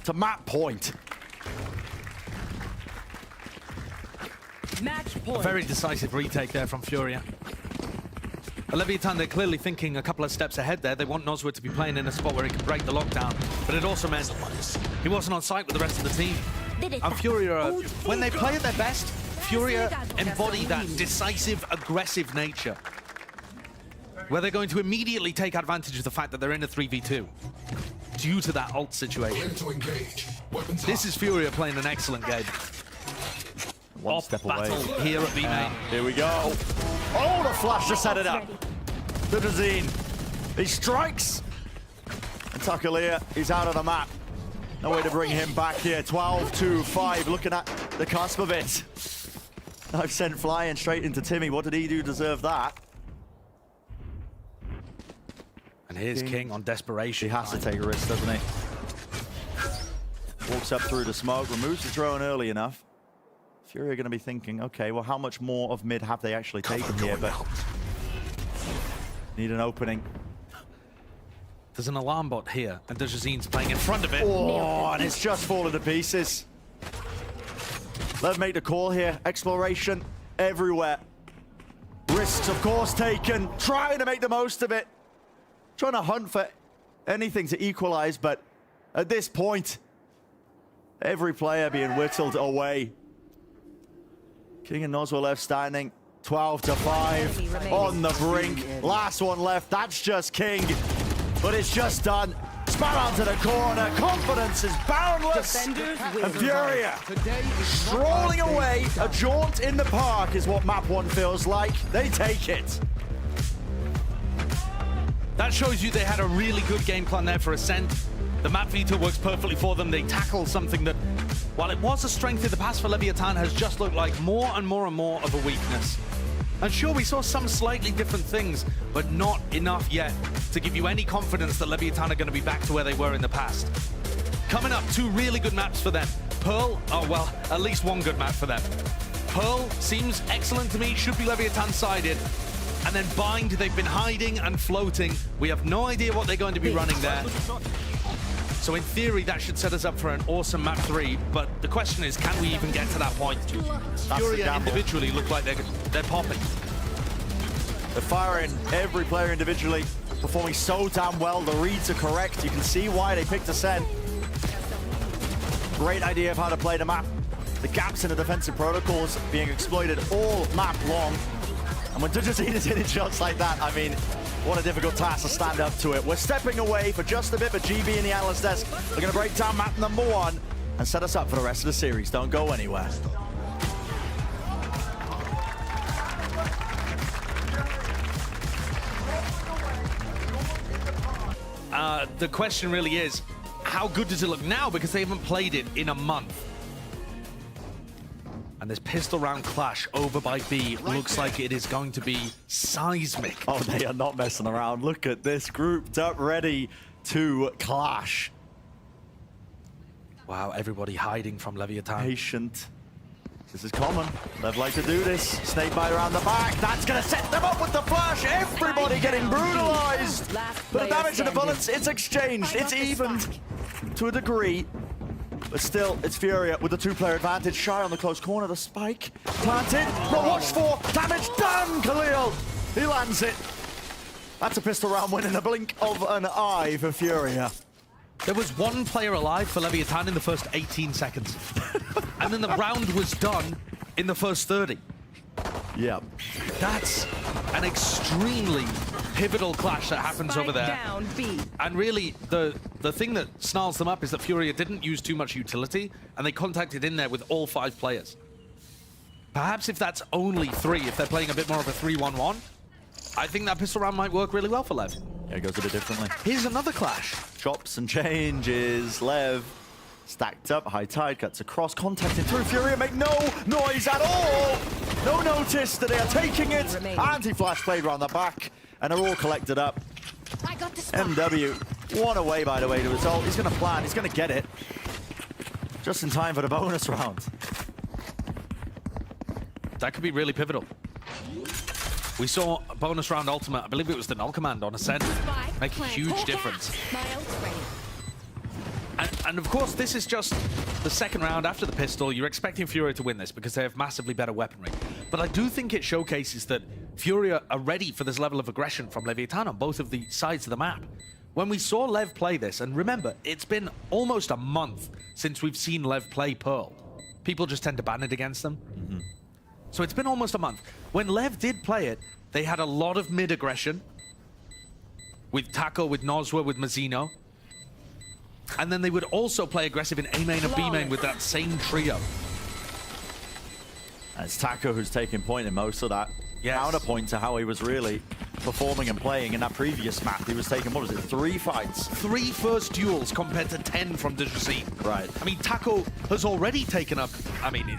to map point. Match point. Very decisive retake there from Furia. Leviatan, they're clearly thinking a couple of steps ahead there. They want Nosworth to be playing in a spot where he can break the lockdown. But it also meant he wasn't on site with the rest of the team. And Furia, when they play at their best, Furia embody that decisive, aggressive nature, where they're going to immediately take advantage of the fact that they're in a 3v2 due to that ult situation. Ready to engage. Weapons This hot. is Furia playing an excellent game. One Off step away. battle here at B main. Here we go. Oh, the flash to set it up. To Dazine. He strikes. And Takalia is out of the map. No way to bring him back here. 12-5. Looking at the cusp of it. I've sent flying straight into Timmy. What did he do to deserve that? And here's King on desperation. He has to take a risk, doesn't he? Walks up through the smoke, removes the drone early enough. Fury are going to be thinking, okay, well, how much more of mid have they actually taken here? But need an opening. There's an alarm bot here, and Dejazine's playing in front of it. Oh, and it's just fallen to pieces. Let's make the call here. Exploration everywhere. Risks, of course, taken. Trying to make the most of it. Trying to hunt for anything to equalize, but at this point, every player being whittled away. King and Nosworth left standing. 12-5 on the brink. Last one left. That's just King. But it's just done. Spam onto the corner. Confidence is boundless. Defenders And win. Furia strolling away. A jaunt in the park is what map 1 feels like. They take it. That shows you they had a really good game plan there for Ascent. The map veto works perfectly for them. They tackle something that, while it was a strength in the past for Leviatan, has just looked like more and more and more of a weakness. And sure, we saw some slightly different things, but not enough yet to give you any confidence that Leviatan are going to be back to where they were in the past. Coming up, 2 really good maps for them. Pearl, oh well, at least 1 good map for them. Pearl seems excellent to me, should be Leviatan-sided. And then Bind, they've been hiding and floating. We have no idea what they're going to be running there. So in theory, that should set us up for an awesome map 3. But the question is, can we even get to that point? Furia individually look like they're popping. They're firing every player individually, performing so damn well. The reads are correct. You can see why they picked Ascent. Great idea of how to play the map. The gaps in the defensive protocols being exploited all map long. And when Dujazine is hitting shots like that, I mean, what a difficult task to stand up to it. We're stepping away for just a bit, but GB and the analyst desk are going to break down map number 1 and set us up for the rest of the series. Don't go anywhere. The question really is, how good does it look now? Because they haven't played it in a month. And this pistol round clash over by B looks like it is going to be seismic. Oh, they are not messing around. Look at this, grouped up, ready to clash. Wow, everybody hiding from Leviatan. Patient. This is common. They'd like to do this. Snake bite around the back. That's going to set them up with the flash. Everybody getting brutalized. But the damage to the bullets, it's exchanged. It's evened to a degree. But still, it's Furia with the 2-player advantage. Shy on the close corner. The spike planted. But watch for damage done. Khalil, he lands it. That's a pistol round win in a blink of an eye for Furia. There was 1 player alive for Leviatan in the first 18 seconds. And then the round was done in the first 30. Yeah. That's an extremely pivotal clash that happens over there. Down B. And really, the thing that snarls them up is that Furia didn't use too much utility, and they contacted in there with all 5 players. Perhaps if that's only 3, if they're playing a bit more of a 3-1-1, I think that pistol round might work really well for Lev. Yeah, it goes a bit differently. Here's another clash. Chops and changes. Lev stacked up. High tide cuts across. Contacting through. Furia make no noise at all. No notice that they are taking it. Anti-flash played around the back. And they're all collected up. I got the spot. MW, 1 away, by the way, to result. He's going to plan. He's going to get it. Just in time for the bonus round. That could be really pivotal. We saw a bonus round ultimate, I believe it was the null command on Ascent, make a huge difference. My ult's ready. And And of course, this is just the second round after the pistol. You're expecting Furia to win this because they have massively better weaponry. But I do think it showcases that Furia are ready for this level of aggression from Leviatan on both of the sides of the map. When we saw Lev play this, and remember, it's been almost a month since we've seen Lev play Pearl. People just tend to ban it against them. So it's been almost a month. When Lev did play it, they had a lot of mid-aggression with Taco, with Nozwa, with Mazzino. And then they would also play aggressive in A main and B main with that same trio. And it's Taco who's taking point in most of that. Yes. Counterpoint to how he was really performing and playing in that previous map. He was taking, what was it, 3 fights? 3 first duels compared to 10 from Dejacine. Right. I mean, Taco has already taken up, I mean,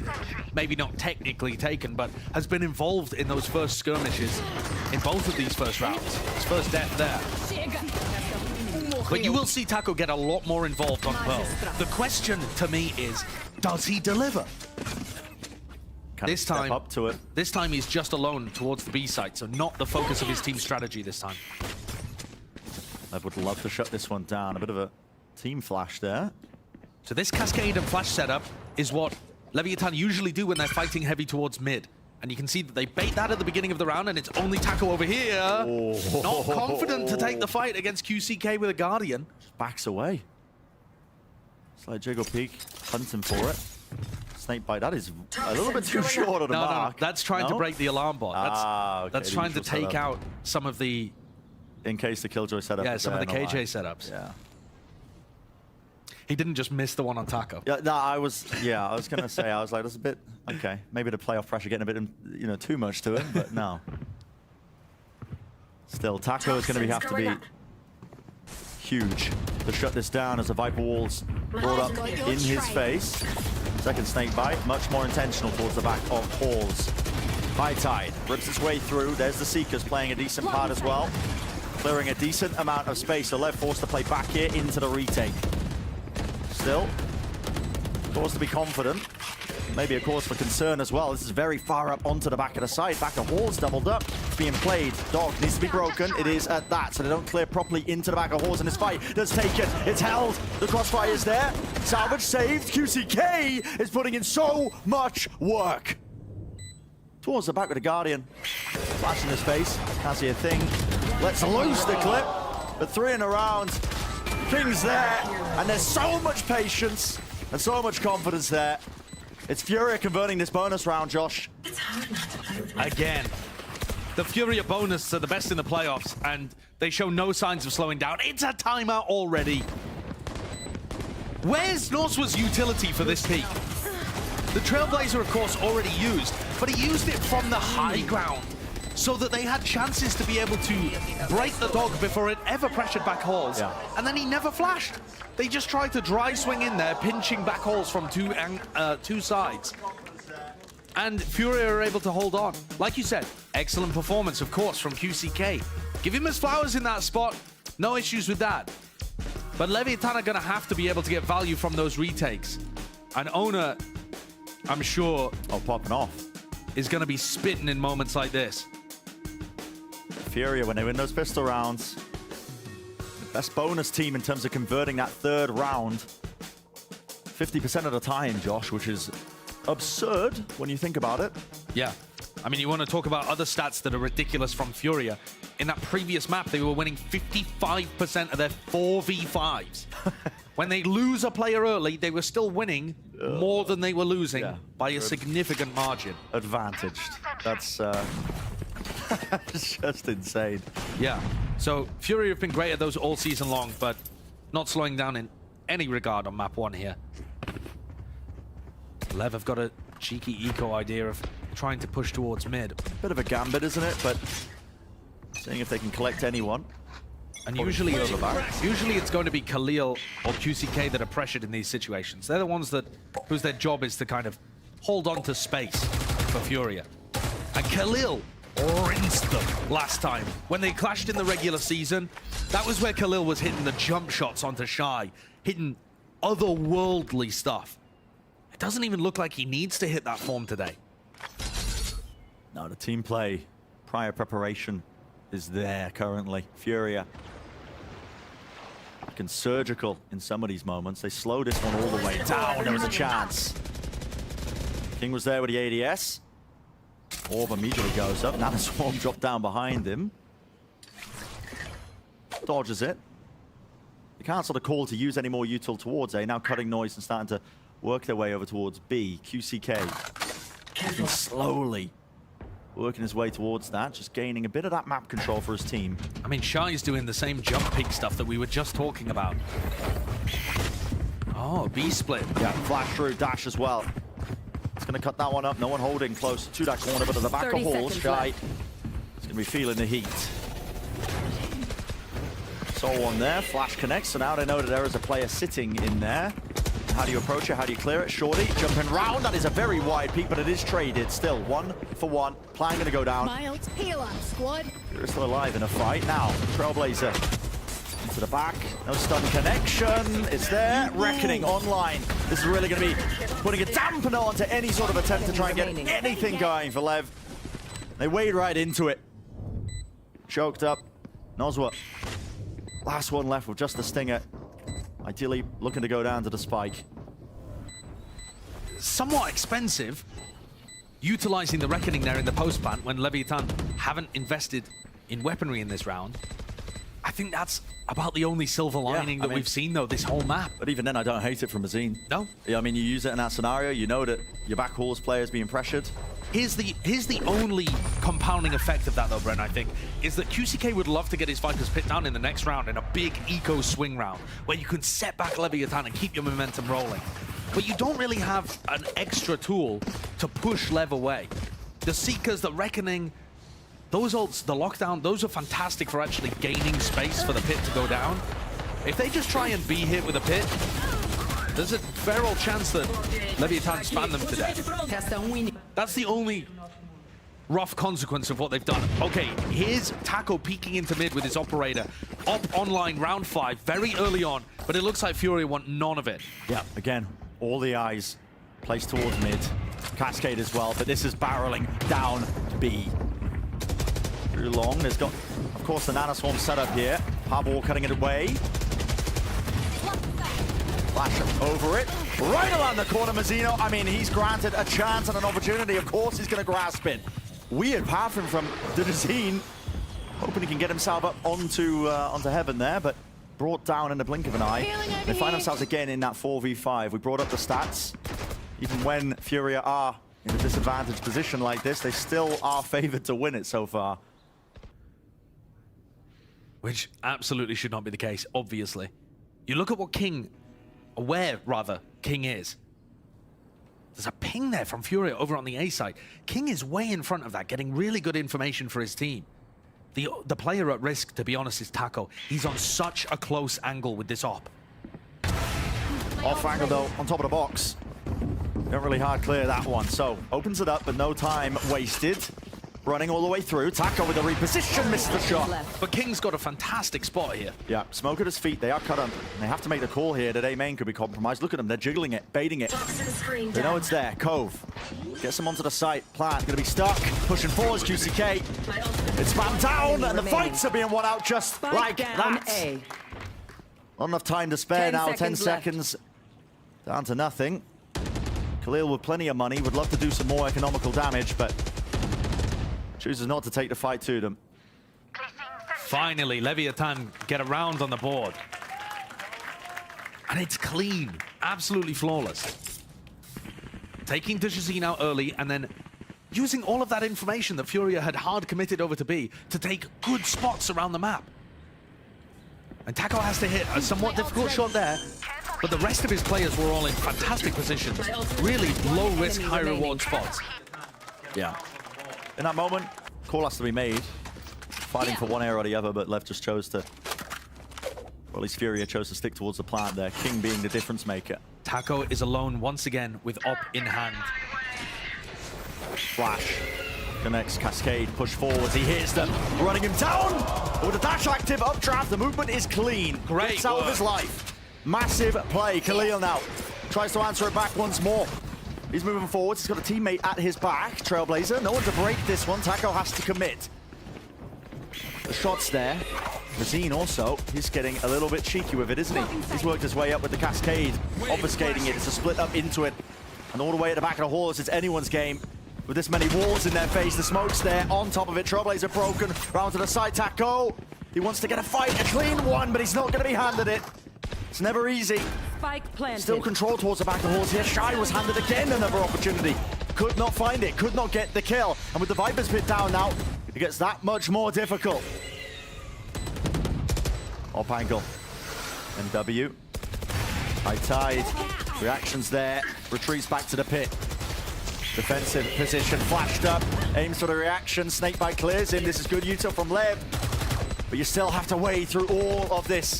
maybe not technically taken, but has been involved in those first skirmishes in both of these first rounds. His first death there. But you will see Taco get a lot more involved on Pearl. The question to me is, does he deliver? Can This step time, up to it. This time he's just alone towards the B site, so not the focus of his team strategy this time. I would love to shut this one down. A bit of a team flash there. So this cascade and flash setup is what Leviatan usually do when they're fighting heavy towards mid. And you can see that they bait that at the beginning of the round, and it's only Taco over here. Oh. Not confident to take the fight against QCK with a Guardian. Backs away. It's like Jiggle Peak hunting for it. Snake bite, that is a little bit too short of the mark. That's trying to break the alarm bot. Okay, That's the trying to usual take setup. out some of the... In case the Killjoy setup. Yeah, is some of the there, KJ setups. Yeah. He didn't just miss the one on Taco. Yeah, no, I was gonna say, I was like, that's a bit, okay, maybe the playoff pressure getting a bit, you know, too much to him, but no. Still, Taco is gonna have to be huge to shut this down as the Viper Wall's brought up in his face. Second snake bite, much more intentional towards the back of Halls. High Tide rips its way through. There's the Seekers playing a decent part as well. Clearing a decent amount of space. So Lev forced to play back here into the retake. Still, cause to be confident. Maybe a cause for concern as well. This is very far up onto the back of the side. Back of Halls doubled up. Being played. Dog needs to be broken. It is at that. So they don't clear properly into the back of Halls in this fight. Does take it. It's held. The crossfire is there. Salvage saved. QCK is putting in so much work. Towards the back with the Guardian. Flash in his face. Can't see a thing. Let's loose the clip. But 3 in a round. King's there. And there's so much patience and so much confidence there. It's Furia converting this bonus round, Josh. Again. The Furia bonus are the best in the playoffs, and they show no signs of slowing down. It's a timeout already. Where's Nozwa's utility for this peak? The Trailblazer, of course, already used, but he used it from the high ground so that they had chances to be able to break the dog before it ever pressured back Halls. Yeah. And then he never flashed. They just tried to dry swing in there, pinching back Halls from two sides. And Furia are able to hold on. Like you said, excellent performance, of course, from QCK. Give him his flowers in that spot. No issues with that. But Leviatan are going to have to be able to get value from those retakes. And Owner, I'm sure, Popping off. is going to be spitting in moments like this. Furia, when they win those pistol rounds, the best bonus team in terms of converting that third round 50% of the time, Josh, which is absurd when you think about it. Yeah. I mean, you want to talk about other stats that are ridiculous from Furia. In that previous map, they were winning 55% of their 4v5s. When they lose a player early, they were still winning more than they were losing by a significant margin. Advantaged. That's just insane. Yeah. So Fury have been great at those all season long, but not slowing down in any regard on map 1 here. Lev have got a cheeky eco idea of trying to push towards mid. Bit of a gambit, isn't it? But seeing if they can collect anyone. And usually it's going to be Khalil or QCK that are pressured in these situations. They're the ones that whose their job is to kind of hold on to space for Furia. And Khalil rinsed them last time. When they clashed in the regular season, that was where Khalil was hitting the jump shots onto Shy, hitting otherworldly stuff. It doesn't even look like he needs to hit that form today. No, the team play, prior preparation is there currently. Furia Looking surgical in some of these moments. They slow this one all the way down. There was a chance. King was there with the ADS. Orb immediately goes up. Now the swarm dropped down behind him. Dodges it. They can't sort of call to use any more util towards A. Now cutting noise and starting to work their way over towards B. QCK. Slowly working his way towards that, just gaining a bit of that map control for his team. I mean, Shai's doing the same jump peak stuff that we were just talking about. Oh, B split. Yeah, flash through, dash as well. It's going to cut that one up. No one holding close to that corner, but at the back of Hall, Shai is going to be feeling the heat. So one there, flash connects, so now they know that there is a player sitting in there. How do you approach it? How do you clear it? Shorty, jumping round. That is a very wide peak, but it is traded still. 1 for 1. Plan going to go down. Miles, heal up, squad. You're still alive in a fight. Now, Trailblazer into the back. No stun connection. It's there. Reckoning online. This is really going to be putting a dampener onto any sort of attempt to try and get anything going for Lev. They wade right into it. Choked up. Nozwa. Last one left with just the stinger. Ideally looking to go down to the spike. Somewhat expensive, utilizing the Reckoning there in the post plant when Leviatan haven't invested in weaponry in this round. I think that's about the only silver lining that we've seen, though, this whole map. But even then, I don't hate it from Azine. No. Yeah, I mean, you use it in that scenario, you know that your back hall's players being pressured. Here's the only compounding effect of that, though, Brent, I think, is that QCK would love to get his Viper's pit down in the next round in a big eco swing round, where you can set back Leviatan and keep your momentum rolling. But you don't really have an extra tool to push Lev away. The Seekers, the Reckoning, those ults, the lockdown, those are fantastic for actually gaining space for the pit to go down. If they just try and be hit with a pit, there's a fair old chance that Leviatan spam them to death. That's the only rough consequence of what they've done. Okay, here's Taco peeking into mid with his operator. Op online round 5, very early on, but it looks like Furia want none of it. Yeah, again, all the eyes placed towards mid. Cascade as well, but this is barreling down B. Too long. There's got, of course, the Nanoswarm set up here. Harbor cutting it away. Flash over it. Right around the corner, Mazzino. I mean, he's granted a chance and an opportunity. Of course, he's going to grasp it. Weird pathing from Dudazine. Hoping he can get himself up onto heaven there, but brought down in the blink of an eye. They find themselves again in that 4v5. We brought up the stats. Even when Furia are in a disadvantaged position like this, they still are favored to win it so far. Which absolutely should not be the case, obviously. You look at what King, or where, rather, King is. There's a ping there from Furia over on the A side. King is way in front of that, getting really good information for his team. The player at risk, to be honest, is Taco. He's on such a close angle with this op. Off angle, though, on top of the box. Don't really hard clear that one, so opens it up, but no time wasted. Running all the way through. Taco with a reposition, missed the shot. But King's got a fantastic spot here. Yeah, smoke at his feet. They are cut on. They have to make the call here that A main could be compromised. Look at them. They're jiggling it, baiting it. They know it's there. Cove gets them onto the site. Plant going to be stuck. Pushing forwards. QCK. It's spammed down, and the fights are being won out just like that. Not enough time to spare now. 10 seconds. Down to nothing. Khalil with plenty of money. Would love to do some more economical damage, but chooses not to take the fight to them. Finally, Leviatan get around on the board. And it's clean. Absolutely flawless. Taking Dujazine out early and then using all of that information that Furia had hard committed over to B to take good spots around the map. And Taco has to hit a somewhat difficult shot there, but the rest of his players were all in fantastic positions. Really low-risk, high-reward spots. Yeah. In that moment, call has to be made. Fighting for one area or the other, but Lev just chose to, or at least Furia chose to stick towards the plant there. King being the difference maker. Taco is alone once again with op in hand. Flash connects, Cascade, push forwards, he hits them, running him down. With the dash active, updraft, the movement is clean. Great Gets out of his life. Massive play. Khalil now tries to answer it back once more. He's moving forwards. He's got a teammate at his back. Trailblazer. No one to break this one. Taco has to commit. The shot's there. Mazine also, he's getting a little bit cheeky with it, isn't he? He's worked his way up with the cascade, obfuscating it. It's a split up into it. And all the way at the back of the hall, it's anyone's game. With this many walls in their face, the smoke's there, on top of it, Trailblazer broken, round to the side, Taco. He wants to get a fight, a clean one, but he's not going to be handed it. It's never easy. Spike planted. Still control towards the back of the halls here. Shy was handed again another opportunity. Could not find it, could not get the kill. And with the Viper's pit down now, it gets that much more difficult. Op angle. MW. High tide. Reactions there. Retreats back to the pit. Defensive position flashed up. Aims for the reaction. Snakebite clears him. This is good util from LEV. But you still have to wade through all of this.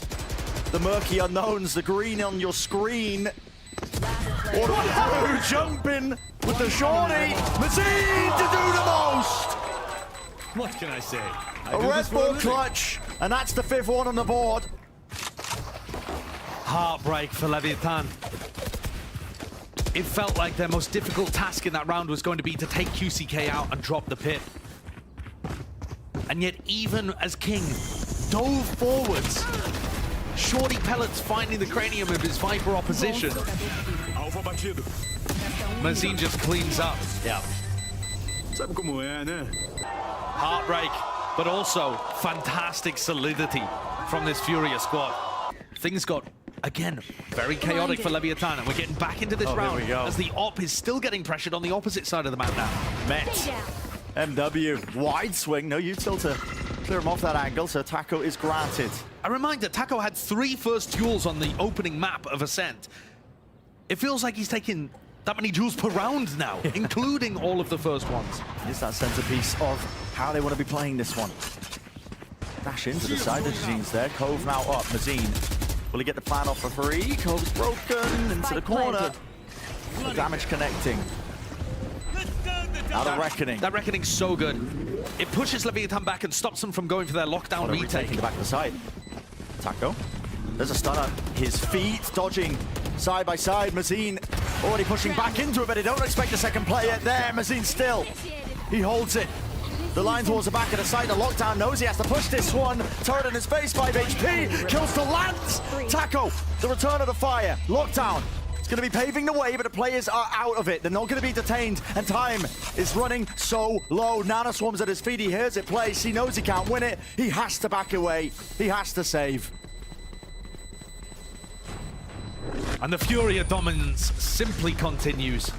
The murky unknowns, the green on your screen. Oh, jumping with the shorty. Mazine to do the most. What can I say? A Red Bull clutch, and that's the 5th one on the board. Heartbreak for Leviatan. It felt like their most difficult task in that round was going to be to take QCK out and drop the pit. And yet, even as King dove forwards, Shorty Pellets finding the cranium of his Viper opposition. Mazine just cleans up. Yeah. Sabe como é, né? Heartbreak, but also fantastic solidity from this Furia squad. Things got, again, very chaotic for Leviatan, and we're getting back into this round we go. as the op is still getting pressured on the opposite side of the map now. Met. MW, wide swing, no util to clear him off that angle, so Taco is granted. A reminder, Taco had 3 first duels on the opening map of Ascent. It feels like he's taking that many duels per round now, including all of the first ones. It's that centerpiece of how they want to be playing this one. Dash into the side, Mazine's there. Cove now up, Mazine. Will he get the plan off for free? Cove's broken into the corner. The damage connecting. Now the Reckoning. That Reckoning's so good. It pushes Leviatan back and stops them from going for their lockdown retake. Retaking the back of the side. Taco. There's a stunner. His feet dodging side by side. Mazine already pushing back into it, but they don't expect a second player there. Mazine still. He holds it. The line towards the back of the side. The lockdown knows he has to push this one. Turret in his face, 5 HP. Kills to Lance. Taco. The return of the fire. Lockdown. It's going to be paving the way, but the players are out of it. They're not going to be detained, and time is running so low. Nana Swarm's at his feet. He hears it place. He knows he can't win it. He has to back away. He has to save. And the Furia dominance simply continues.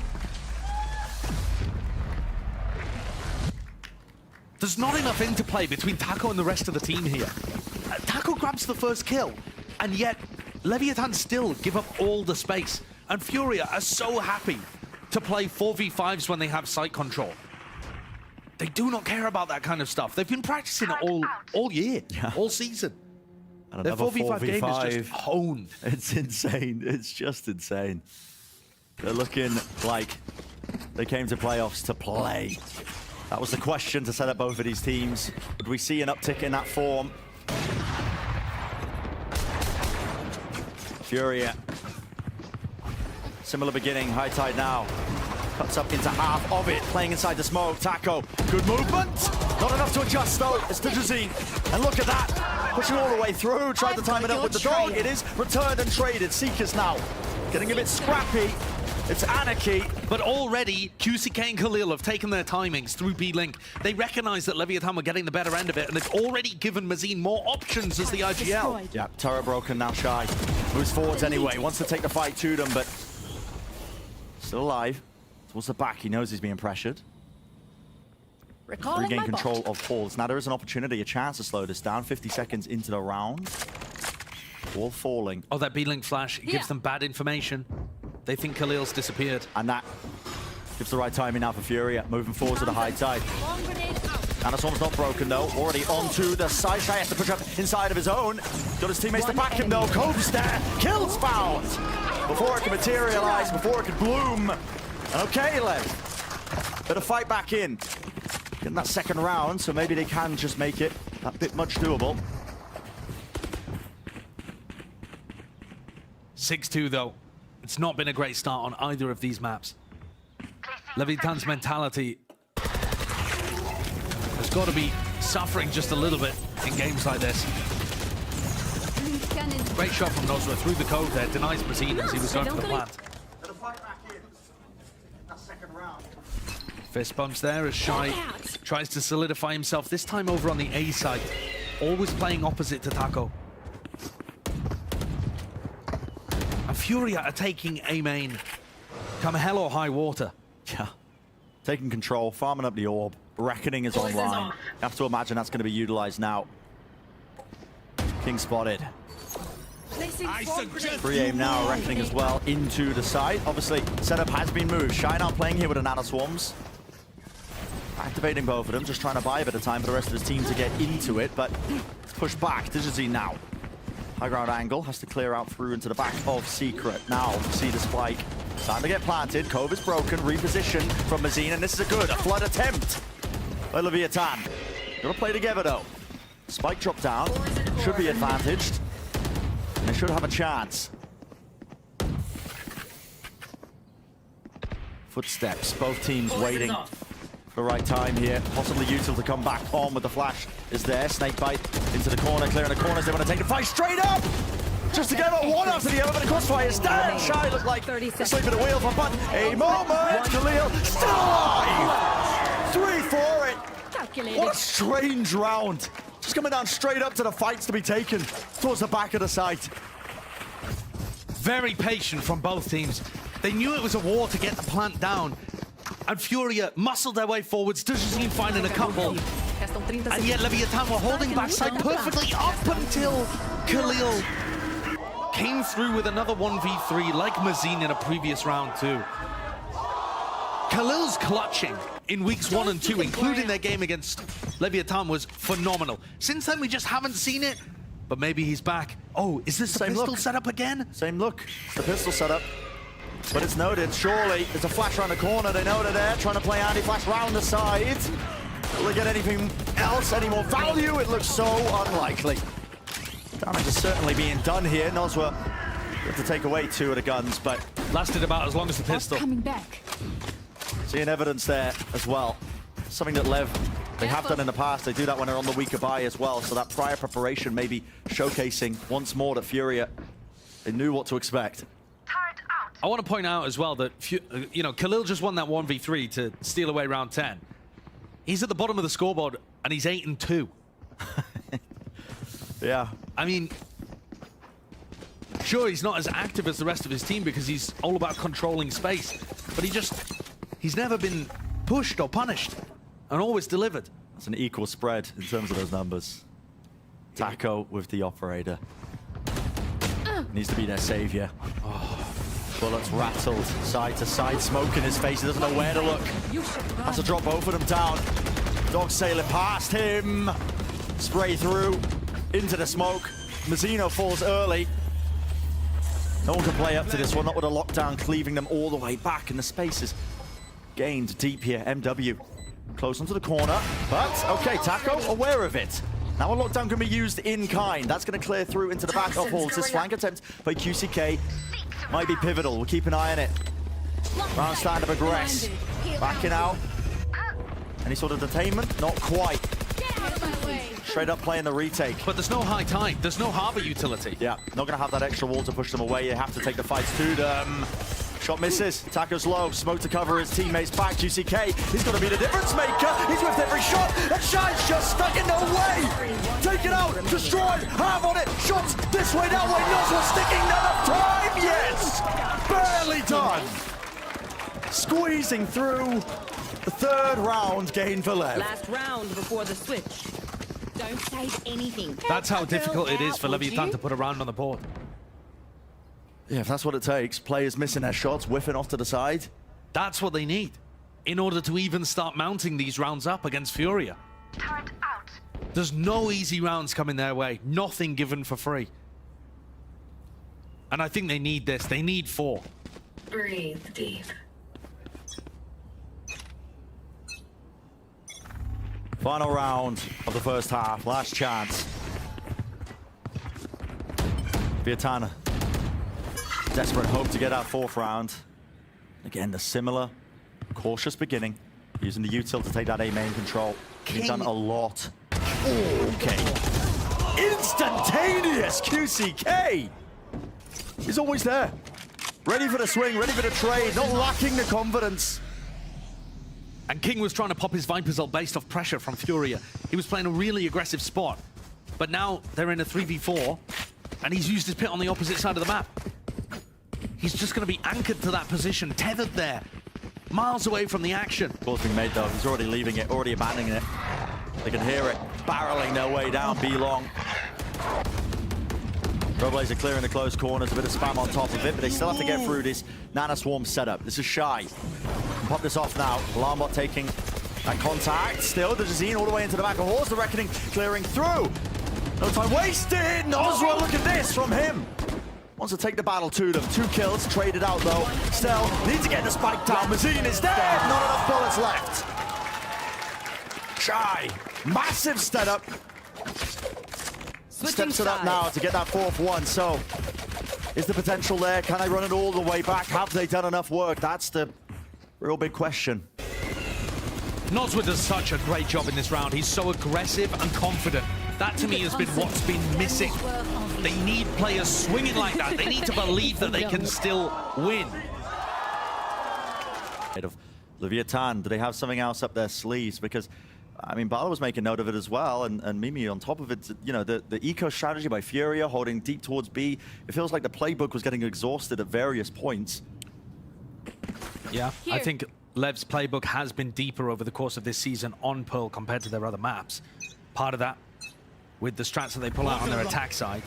There's not enough interplay between Taco and the rest of the team here. Taco grabs the first kill, and yet Leviatan still give up all the space. And Furia are so happy to play 4v5s when they have site control. They do not care about that kind of stuff. They've been practicing it all year, all season. And Their another 4v5 game is just honed. It's insane. It's just insane. They're looking like they came to playoffs to play. That was the question to set up both of these teams. Would we see an uptick in that form? Furia. Similar beginning, high tide now. Cuts up into half of it, playing inside the smoke. Taco, good movement. Not enough to adjust though, it's to Jazine. And look at that, pushing all the way through. Tried to time it up with the dog. It is returned and traded. Seekers now getting a bit scrappy. It's anarchy. But already, QCK and Khalil have taken their timings through B-Link. They recognize that Leviatan were getting the better end of it, and they've already given Mazine more options as the IGL. Yeah, turret broken, now Shy. Moves forwards anyway, wants to take the fight to them, but still alive. Towards the back, he knows he's being pressured. Regain control of halls. Now there is an opportunity, a chance to slow this down. 50 seconds into the round. Wall falling. Oh, that B-Link flash, it gives them bad information. They think Khalil's disappeared. And that gives the right timing now for Furia, moving forward to the high tide. Anasom's not broken though, already onto the side. Shy has to push up inside of his own. Got his teammates to back him though. Cove's there, kills found. Before it can materialize, before it can bloom. And okay, LEV. Better fight back in. Getting that second round, so maybe they can just make it that bit much doable. 6-2 though. It's not been a great start on either of these maps. Leviatan's mentality has got to be suffering just a little bit in games like this. Great shot from Nozra through the code there. Denies Mazine as he was going for the plant. Fist bumps there as Shy tries to solidify himself, this time over on the A side. Always playing opposite to Taco. And Furia are taking A main. Come hell or high water. Yeah. Taking control, farming up the orb. Reckoning is online. You have to imagine that's going to be utilized now. King spotted. Free aim now, Reckoning as well into the side. Obviously, setup has been moved. Shy now playing here with the Nano Swarms. Activating both of them, just trying to buy a bit of time for the rest of his team to get into it, but it's pushed back. Digity now. High ground angle, has to clear out through into the back of Secret. Now, see the spike. Time to get planted. Cove is broken. Reposition from Mazine, and this is a flood attempt by Leviatan. Gotta play together though. Spike drop down. Should be advantaged. And they should have a chance. Footsteps. Both teams waiting for the right time here. Possibly Util to come back on with the flash. Is there. Snakebite into the corner. Clearing the corners. They want to take the fight straight up. Just to get on one after the other, but the crossfire is down. Shy looked like asleep at the wheel for Bun. A moment. Khalil still alive. 3 for it. What a strange round. Just coming down straight up to the fights to be taken towards the back of the site. Very patient from both teams. They knew it was a war to get the plant down. And Furia muscled their way forwards. Digitine finding a couple. And yet Leviatan were holding backside perfectly up until Khalil came through with another 1v3 like Mazine in a previous round too. Khalil's clutching in weeks 1 and 2, including their game against Leviatan, was phenomenal. Since then, we just haven't seen it, but maybe he's back. Oh, is this the pistol setup again? Same look. It's the pistol setup. But it's noted, surely, there's a flash around the corner. They know they're there, trying to play anti-flash round the side. Will they get anything else, any more value? It looks so unlikely. Damage is certainly being done here. Nozra have to take away 2 of the guns, but lasted about as long as the pistol. Coming back. Seeing evidence there as well. Something that LEV, they have done in the past. They do that when they're on the weaker buy as well. So that prior preparation maybe showcasing once more that Furia, they knew what to expect. Turret out. I want to point out as well that, you know, Khalil just won that 1v3 to steal away round 10. He's at the bottom of the scoreboard and he's 8 and 2. Yeah. I mean, sure, he's not as active as the rest of his team because he's all about controlling space, but he's never been pushed or punished and always delivered. It's an equal spread in terms of those numbers. Taco with the operator. Needs to be their savior. Oh, bullets rattled side to side, smoke in his face. He doesn't know where to look. Has to drop both of them down. Dog sailing past him. Spray through into the smoke. Mazzino falls early. No one can play up to this one, not with a lockdown cleaving them all the way back, and the space is gained deep here. MW close onto the corner, but okay, Taco aware of it. Now a lockdown can be used in kind. That's going to clear through into the back of Halls. This flank attempt by QCK might be pivotal. We'll keep an eye on it. Round stand of aggress. Backing out. Any sort of detainment? Not quite. Straight up playing the retake. But there's no high tide. There's no harbor utility. Yeah, not going to have that extra wall to push them away. You have to take the fights to them. Shot misses. Taco's low. Smoke to cover his teammates back. GCK, he's going to be the difference maker. He's with every shot. And Shine's just stuck in the way. Take it out. Destroyed. Have on it. Shots this way, that way. Nozzle sticking. Not enough time. Yes. Barely done. Squeezing through. The 3rd round gain for LEV. Last round before the switch. Don't save anything. That's how difficult it is for Leviatan to put a round on the board. Yeah, if that's what it takes. Players missing their shots, whiffing off to the side. That's what they need in order to even start mounting these rounds up against Furia. Turret out. There's no easy rounds coming their way. Nothing given for free. And I think they need this. They need 4. Breathe deep. Final round of the first half. Last chance. Vietana. Desperate hope to get our 4th round. Again, the similar cautious beginning. Using the util to take that A main control. He's done a lot. Okay. Instantaneous QCK! He's always there. Ready for the swing, ready for the trade, not lacking the confidence. And King was trying to pop his Viper's ult based off pressure from Furia. He was playing a really aggressive spot. But now they're in a 3v4, and he's used his pit on the opposite side of the map. He's just going to be anchored to that position, tethered there, miles away from the action. Ball's being made though, he's already leaving it, already abandoning it. They can hear it, barreling their way down B long. Trailblazer clearing the close corners, a bit of spam on top of it, but they still have to get through this Nana Swarm setup. This is Shy. Can pop this off now. Alarmbot taking that contact. Still, the Jazeen all the way into the back of Horse. The Reckoning clearing through. No time wasted. Noswell, look at this from him. Wants to take the battle to them. 2 kills, traded out though. Still, needs to get the spike down. Mazine is dead. Not enough bullets left. Shy. Massive setup. Steps it up now to get that 4th one. So, is the potential there? Can they run it all the way back? Have they done enough work? That's the real big question. Noswell does such a great job in this round. He's so aggressive and confident. That to me has been what's been missing. They need players swinging like that. They need to believe that they can still win. Leviatan, do they have something else up their sleeves? Because, I mean, Bala was making note of it as well, and Mimi on top of it, you know, the eco strategy by Furia holding deep towards B, it feels like the playbook was getting exhausted at various points. Yeah, I think LEV's playbook has been deeper over the course of this season on Pearl compared to their other maps. Part of that with the strats that they pull out on their attack side.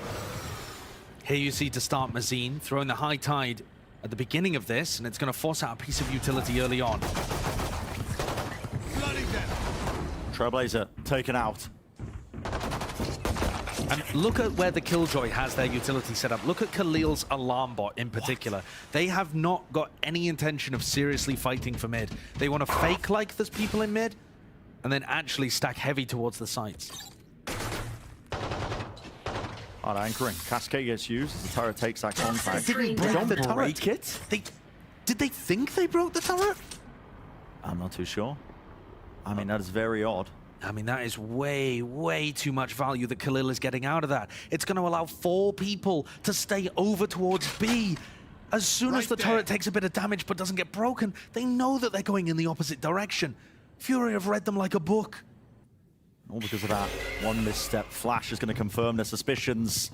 Here you see to start Mazine throwing the high tide at the beginning of this, and it's going to force out a piece of utility early on. Trailblazer taken out. And look at where the Killjoy has their utility set up. Look at Khalil's alarm bot in particular. They have not got any intention of seriously fighting for mid. They want to fake like there's people in mid, and then actually stack heavy towards the sites. Hard anchoring. Cascade gets used as the turret takes that contact. Didn't break it? Did they think they broke the turret? I'm not too sure. I mean, that is very odd. I mean, that is way, way too much value that Khalil is getting out of that. It's going to allow 4 people to stay over towards B. As soon as the turret takes a bit of damage but doesn't get broken, they know that they're going in the opposite direction. Fury have read them like a book. All because of that one misstep. Flash is going to confirm their suspicions.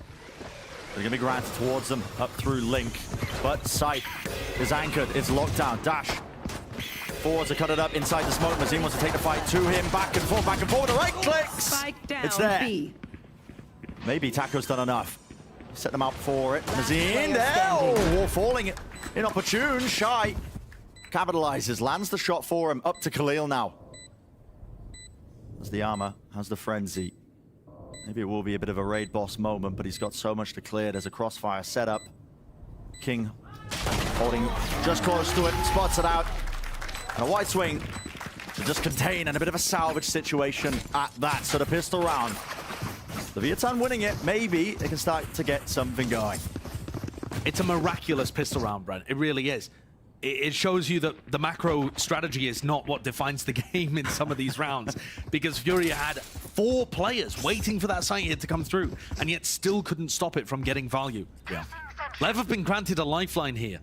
They're going to be granted towards them up through Link. But Sight is anchored. It's locked down. Dash. Forwards are cut it up inside the smoke. Mazine wants to take the fight to him. Back and forth, back and forth. The right clicks. Spike down, It's there. B. Maybe Taco's done enough. Set them up for it. Mazine there. Oh, wall falling inopportune. Shy capitalizes. Lands the shot for him. Up to Khalil now. Has the armor, has the frenzy. Maybe it will be a bit of a raid boss moment, but he's got so much to clear. There's a crossfire setup. King holding just close to it, spots it out. And a wide swing to just contain, and a bit of a salvage situation at that. So the pistol round. Leviatan winning it. Maybe they can start to get something going. It's a miraculous pistol round, Brent. It really is. It shows you that the macro strategy is not what defines the game in some of these rounds, because Furia had 4 players waiting for that site hit to come through, and yet still couldn't stop it from getting value. Yeah. LEV have been granted a lifeline here.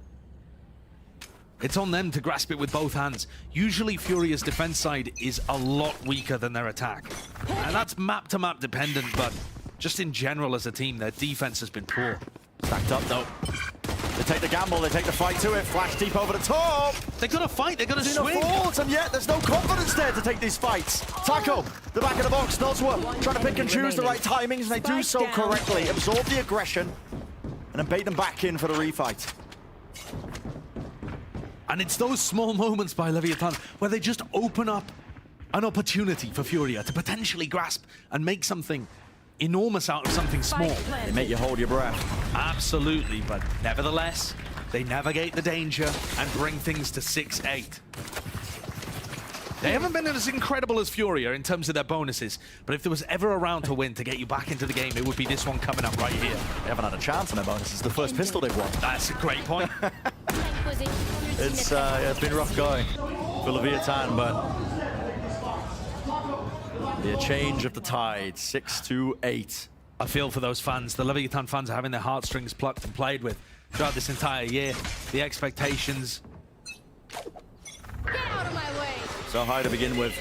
It's on them to grasp it with both hands. Usually Furia's defense side is a lot weaker than their attack, and that's map to map dependent, but just in general as a team, their defense has been poor. Stacked up though. They take the gamble, they take the fight to it. Flash deep over the top. They're gonna fight, they're gonna swing. Falls, and yet there's no confidence there to take these fights. Taco, the back of the box, Noswell trying to pick and choose the right timings, and they do so correctly. Absorb the aggression, and then bait them back in for the refight. And it's those small moments by Leviatan where they just open up an opportunity for Furia to potentially grasp and make something enormous out of something small. They make you hold your breath. Absolutely, but nevertheless, they navigate the danger and bring things to 6-8. They haven't been as incredible as Furia in terms of their bonuses, but if there was ever a round to win to get you back into the game, it would be this one coming up right here. They haven't had a chance on their bonuses. The first pistol they've won. That's a great point. It's been rough going for Leviatan, but the change of the tide, 6-8. I feel for those fans. The Leviatan fans are having their heartstrings plucked and played with throughout this entire year. The expectations. Get out of my way. So high to begin with.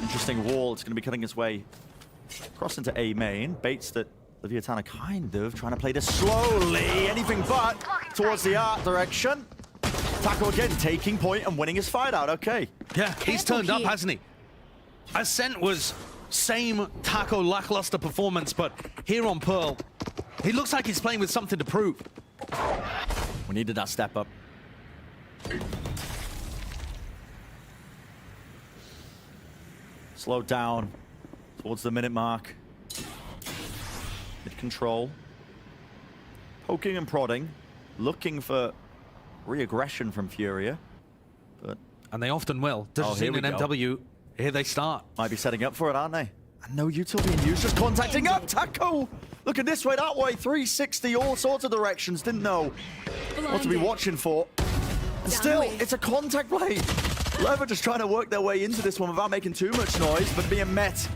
Interesting wall. It's going to be cutting its way across into A main. Baits that Leviatan are kind of trying to play this slowly. Anything but towards the art direction. Taco again taking point and winning his fight out. Okay. Yeah, he's turned up, here. hasn't he? Ascent was same Taco lackluster performance, but here on Pearl, he looks like he's playing with something to prove. We needed that step up. Slow down towards the minute mark. Mid control. Poking and prodding. Looking for re-aggression from Furia. But And they often will. Oh, here Dajazine we and go. MW, here they start. might be setting up for it, aren't they? And no Utopian use, just contacting up. Taco! Looking this way, that way, 360, all sorts of directions. Didn't know what to be watching for. And still, it's a contact play. LEV are just trying to work their way into this one without making too much noise, but being met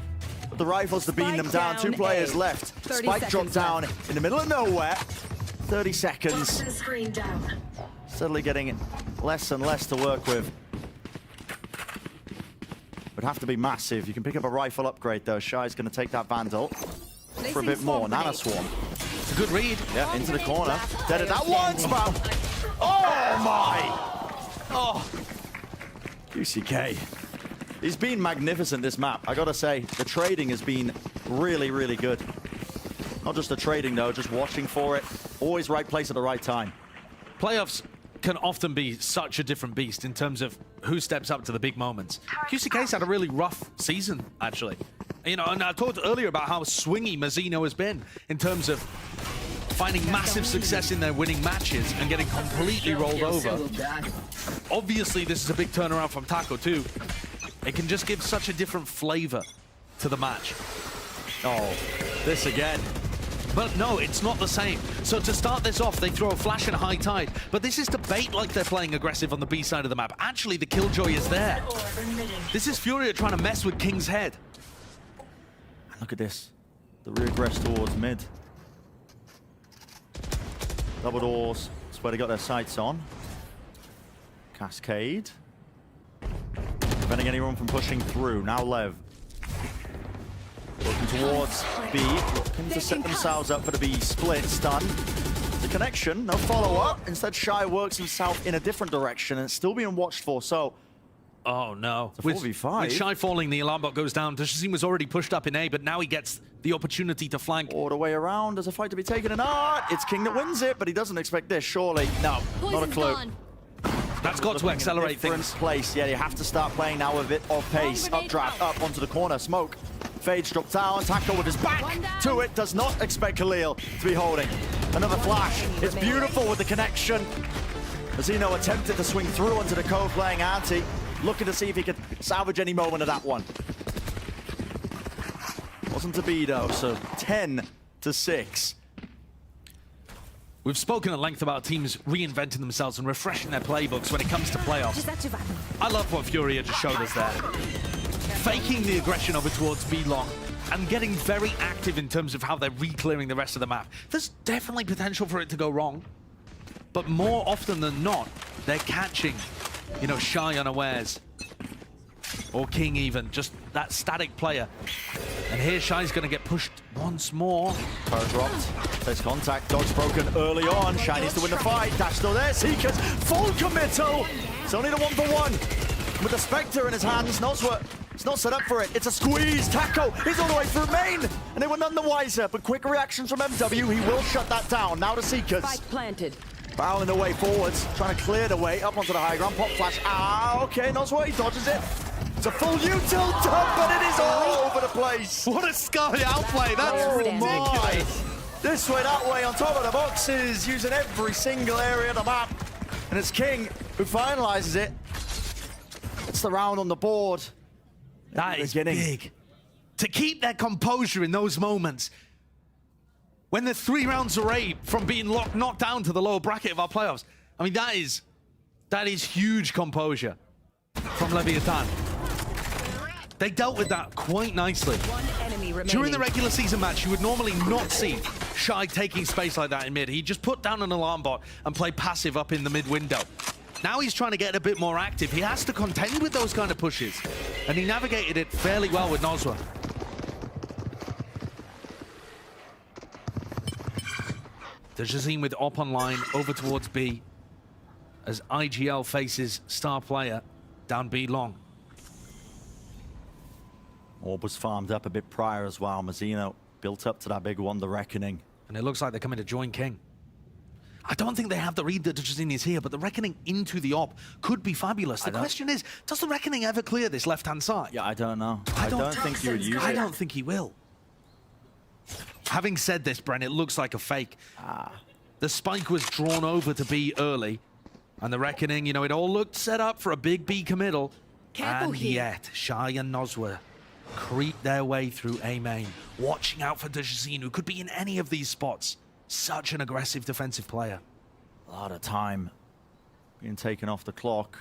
with the rifles to beam them down. 2 players left. 30 Spike dropped seconds down in the middle of nowhere. 30 Box seconds. and screen down. Steadily getting less and less to work with. Would have to be massive. You can pick up a rifle upgrade though. Shy's going to take that Vandal for a bit more. Nana Swarm. It's a good read. Yeah, into the corner. Dead at that one, spam. Oh my! Oh. UCK. He's been magnificent this map. I gotta say, the trading has been really, really good. Not just the trading though, just watching for it. Always right place at the right time. Playoffs can often be such a different beast in terms of who steps up to the big moments. QCK's had a really rough season, actually. You know, and I talked earlier about how swingy Mazzino has been in terms of finding massive success in their winning matches and getting completely rolled over. Obviously, this is a big turnaround from Taco, too. It can just give such a different flavor to the match. Oh, this again. But no, it's not the same. So to start this off, they throw a flash and a high tide. But this is to bait like they're playing aggressive on the B side of the map. Actually, the killjoy is there. This is Furia trying to mess with King's head. And look at this. The regress towards mid. Double doors. That's where they got their sights on. Cascade. Preventing anyone from pushing through. Now Lev. Looking towards B. Looking to set themselves up for the B split. Stun. The connection. No follow-up. Instead, Shy works himself in a different direction and it's still being watched for. So, Oh no. It's a 4v5. With Shy falling, the alarm bot goes down. Dajazine was already pushed up in A, but now he gets the opportunity to flank. all the way around. There's a fight to be taken. And it's King that wins it, but he doesn't expect this, surely. No, not a clue. That's got to accelerate Different things. place. Yeah, you have to start playing now with a bit of pace. Updraft, up onto the corner. Smoke. Fades drop down. Taco with his back to it. Does not expect Khalil to be holding. Another flash. It's beautiful with the connection. Mazzino attempted to swing through onto the cove playing Auntie. Looking to see if he could salvage any moment of that one. Wasn't to be though, so 10-6. We've spoken at length about teams reinventing themselves and refreshing their playbooks when it comes to playoffs. I love what Furia just showed us there. Faking the aggression over towards B long and getting very active in terms of how they're re-clearing the rest of the map. There's definitely potential for it to go wrong, but more often than not, they're catching, you know, Shy unawares. Or King even, just that static player. And here Shy's gonna get pushed once more. Turret dropped. There's contact. Dodge broken early on. Shy needs to win the fight. Dash still there. Seekers. Full committal. It's only the 1-for-1. With the Spectre in his hands. It's not set up for it. It's a squeeze. Taco. He's all the way through main. And they were none the wiser. But quick reactions from MW. He will shut that down. Now the Seekers. Spike planted. Barreling the way forwards. Trying to clear the way up onto the high ground. Pop flash. Ah, okay. Nosway. He dodges it. It's a full util dump, but it is all over the place. What a Sky outplay, that's Oh ridiculous. my. This way, that way, on top of the boxes, using every single area of the map. And it's King who finalizes it. It's the round on the board. That is Beginning. big. To keep their composure in those moments, when they're 3 rounds away from being knocked down to the lower bracket of our playoffs. I mean, that is huge composure from Leviatan. They dealt with that quite nicely. One enemy remaining. During the regular season match, you would normally not see Shy taking space like that in mid. He just put down an alarm bot and play passive up in the mid window. Now he's trying to get a bit more active. He has to contend with those kind of pushes. And he navigated it fairly well with Nozwa. Dejazine with Op online over towards B as IGL faces star player down B long. Orb was farmed up a bit prior as well. Mazzino built up to that big one, the Reckoning. And it looks like they're coming to join King. I don't think they have the read that Dejazine is here, but the Reckoning into the Op could be fabulous. The question is, does the Reckoning ever clear this left-hand side? Yeah, I don't know. I don't think he would use it. I don't think he will. Having said this, Bren, it looks like a fake. The spike was drawn over to B early, and the Reckoning, you know, it all looked set up for a big B committal. Careful And here. yet, Shy and Nozwa creep their way through A main, watching out for Dejazine, who could be in any of these spots. Such an aggressive defensive player. A lot of time being taken off the clock.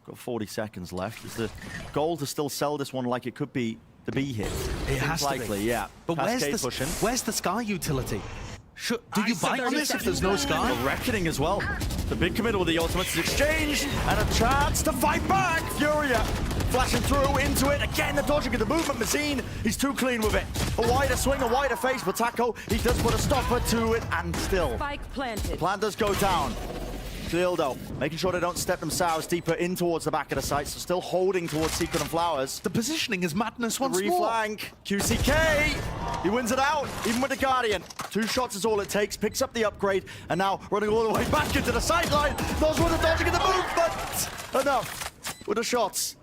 Got 40 seconds left. Is the goal to still sell this one like it could be the B hit? It has to likely, be. yeah. But Cascade pushing. where's the Sky utility? Do you bite on this if there's no Sky? The Reckoning as well. The big committal with the ultimates is exchanged, and a chance to fight back. Furia flashing through into it. Again, the dodging of the movement. Mazzine, he's too clean with it. A wider swing, a wider face, but Taco, he does put a stopper to it, and still. Spike planted. Plan does go down. Dildo, making sure they don't step themselves deeper in towards the back of the site, so still holding towards Secret and Flowers. The positioning is madness once more. Reflank, QCK, he wins it out, even with the Guardian. 2 shots is all it takes, picks up the upgrade, and now running all the way back into the sideline. Those were the dodging of the move, but enough with the shots.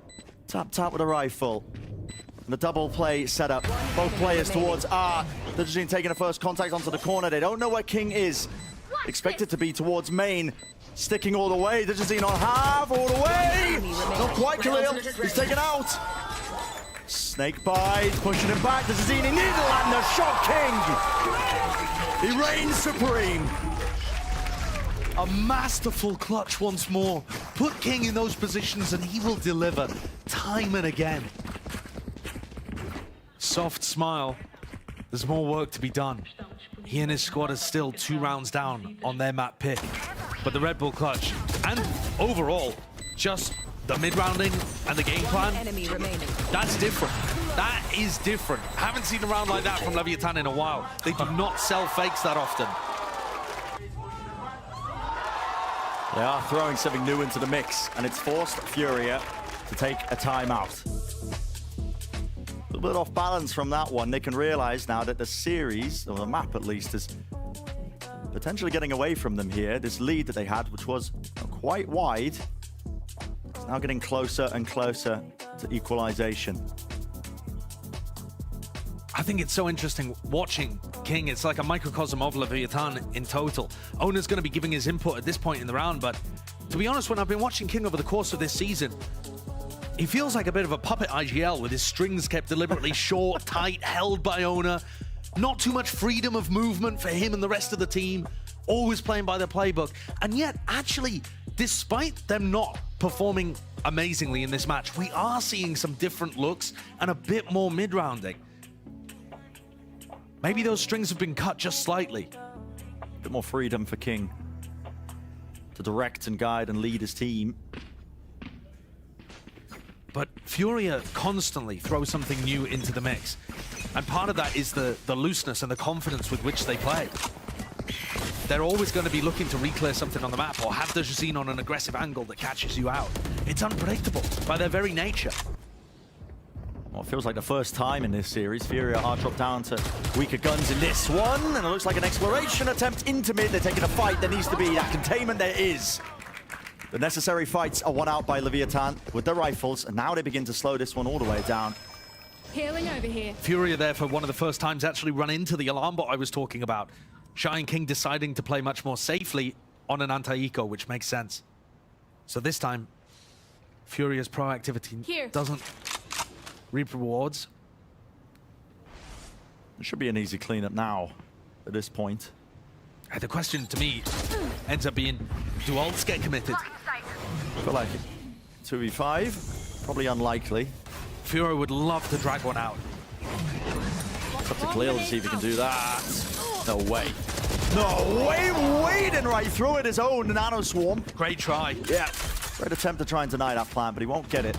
Tap, tap with a rifle. And the double play setup. Both players towards R. They're just taking a first contact onto the corner. They don't know where King is. Expected to be towards main. Sticking all the way. They're just on half all the way. Not quite Khalil. He's taken out. Snake bite, pushing him back. This is Zini Nederlander, shot King. He reigns supreme. A masterful clutch once more. Put King in those positions and he will deliver time and again. Soft smile. There's more work to be done. He and his squad are still 2 rounds down on their map pick. But the Red Bull clutch, and overall, just the mid-rounding and the game plan, Enemy remaining. that's different. That is different. Haven't seen a round like that from Leviatan in a while. They do not sell fakes that often. They are throwing something new into the mix, and it's forced Furia to take a timeout. A little bit off balance from that one. They can realize now that the series, or the map at least, is potentially getting away from them here. This lead that they had, which was quite wide, is now getting closer and closer to equalization. I think it's so interesting watching King. It's like a microcosm of Leviatan in total. Owner's going to be giving his input at this point in the round, but to be honest, when I've been watching King over the course of this season, he feels like a bit of a puppet IGL with his strings kept deliberately short, tight, held by Owner. Not too much freedom of movement for him and the rest of the team. Always playing by the playbook. And yet, actually, despite them not performing amazingly in this match, we are seeing some different looks and a bit more mid-rounding. Maybe those strings have been cut just slightly. A bit more freedom for King to direct and guide and lead his team. But Furia constantly throws something new into the mix. And part of that is the looseness and the confidence with which they play. They're always going to be looking to reclear something on the map or have Dejazine on an aggressive angle that catches you out. It's unpredictable by their very nature. Well, it feels like the first time in this series. Furia are dropped down to weaker guns in this one. And it looks like an exploration attempt into mid. They're taking a fight. There needs to be that containment. There is. The necessary fights are won out by Leviatan with their rifles. And now they begin to slow this one all the way down. Healing over here. Furia there for one of the first times actually run into the alarm bot I was talking about. Shy and King deciding to play much more safely on an anti-eco, which makes sense. So this time, Furia's proactivity Here. doesn't reap rewards. It should be an easy cleanup now at this point. The question to me ends up being, do ults get committed? I feel like 2v5, probably unlikely. Furia would love to drag one out. It's up to Khalil to see if he can do that. No way. No way, wading right through it, his own nano swarm. Great try. Yeah, great attempt to try and deny that plan, but he won't get it.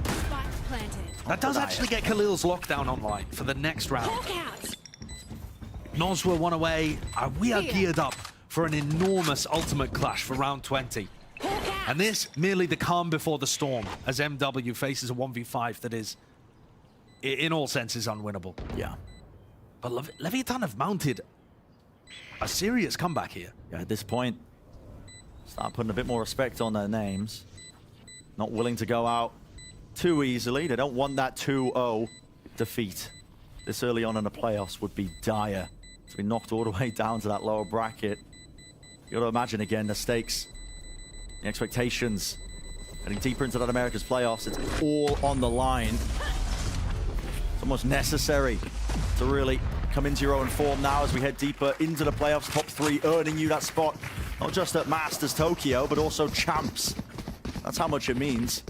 Spike planted. That does actually get Khalil's lockdown online for the next round. Hawk out. Noswa one away. We are geared up for an enormous ultimate clash for round 20. Hawk out. And this merely the calm before the storm as MW faces a 1v5 that is, in all senses, unwinnable. Yeah. But Leviatan have mounted a serious comeback here. Yeah, at this point, start putting a bit more respect on their names. Not willing to go out too easily. They don't want that 2-0 defeat. This early on in the playoffs would be dire. To be knocked all the way down to that lower bracket. You got to imagine again the stakes, the expectations. Getting deeper into that America's playoffs, it's all on the line. It's almost necessary to really come into your own form now as we head deeper into the playoffs. Top 3 earning you that spot, not just at Masters Tokyo, but also champs. That's how much it means.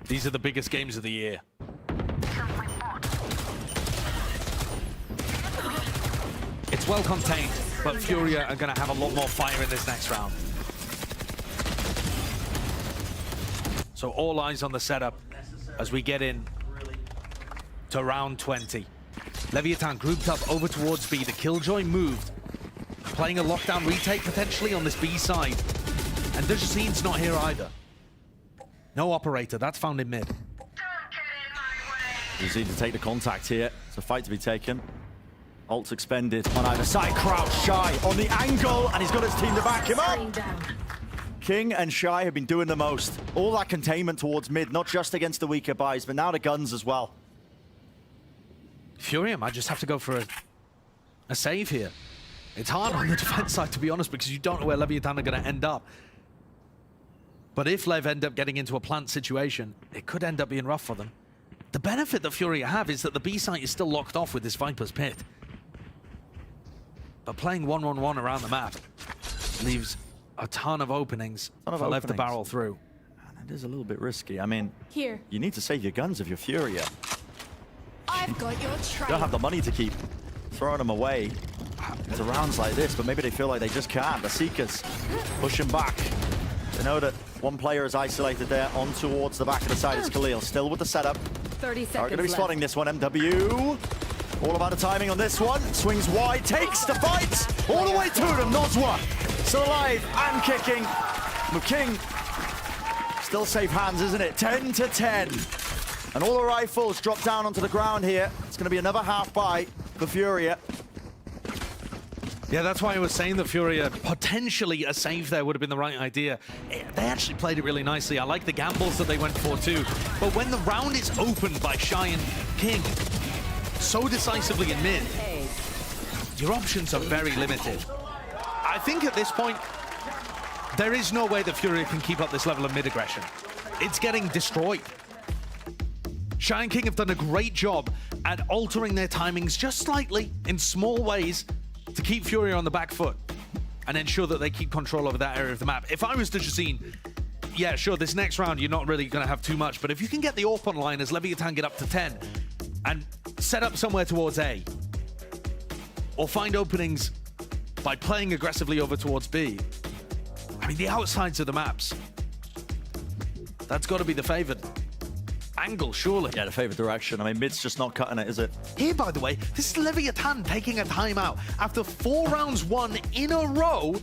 These are the biggest games of the year. It's well contained, but Furia are going to have a lot more fire in this next round. So all eyes on the setup as we get in to round 20. Leviatan grouped up over towards B. The Killjoy moved, playing a lockdown retake potentially on this B side. And Dujasine's not here either. No operator, that's found in mid. You just need to take the contact here. It's a fight to be taken. Ults expended on either side. Crouch, Shy on the angle, and he's got his team to back him up. Screen down. King and Shy have been doing the most. All that containment towards mid, not just against the weaker buys, but now the guns as well. Furia might just have to go for a save here. It's hard on the defense side, to be honest, because you don't know where Leviatan are going to end up. But if Lev end up getting into a plant situation, it could end up being rough for them. The benefit that Furia have is that the B site is still locked off with this Viper's Pit. But playing 1-1-1 around the map leaves a ton of openings for Lev to barrel through. And it is a little bit risky. I mean, Here. you need to save your guns if you're Furia. I've got your You trail. don't have the money to keep throwing them away into rounds like this, but maybe they feel like they just can't. The Seekers pushing back. They know that one player is isolated there on towards the back of the side. It's Khalil, still with the setup. 30 Are seconds going to be left. spotting this one, MW. All about the timing on this one. Swings wide, takes the fight all the way to them. Noswa still alive and kicking. King still safe hands, isn't it? 10-10. And all the rifles drop down onto the ground here. It's going to be another half buy for Furia. Yeah, that's why I was saying that Furia, potentially a save there would have been the right idea. They actually played it really nicely. I like the gambles that they went for too. But when the round is opened by Shy and King so decisively in mid, your options are very limited. I think at this point, there is no way that Furia can keep up this level of mid aggression. It's getting destroyed. Shy and King have done a great job at altering their timings just slightly in small ways to keep Furia on the back foot and ensure that they keep control over that area of the map. If I was Dujasine, yeah, sure, this next round you're not really going to have too much, but if you can get the AWP online as Leviatan get up to 10 and set up somewhere towards A, or find openings by playing aggressively over towards B, I mean, the outsides of the maps, that's got to be the favored angle, surely. Yeah, the favorite direction. I mean, mid's just not cutting it, is it? Here, by the way, this is Leviatan taking a timeout after 4 rounds won in a row.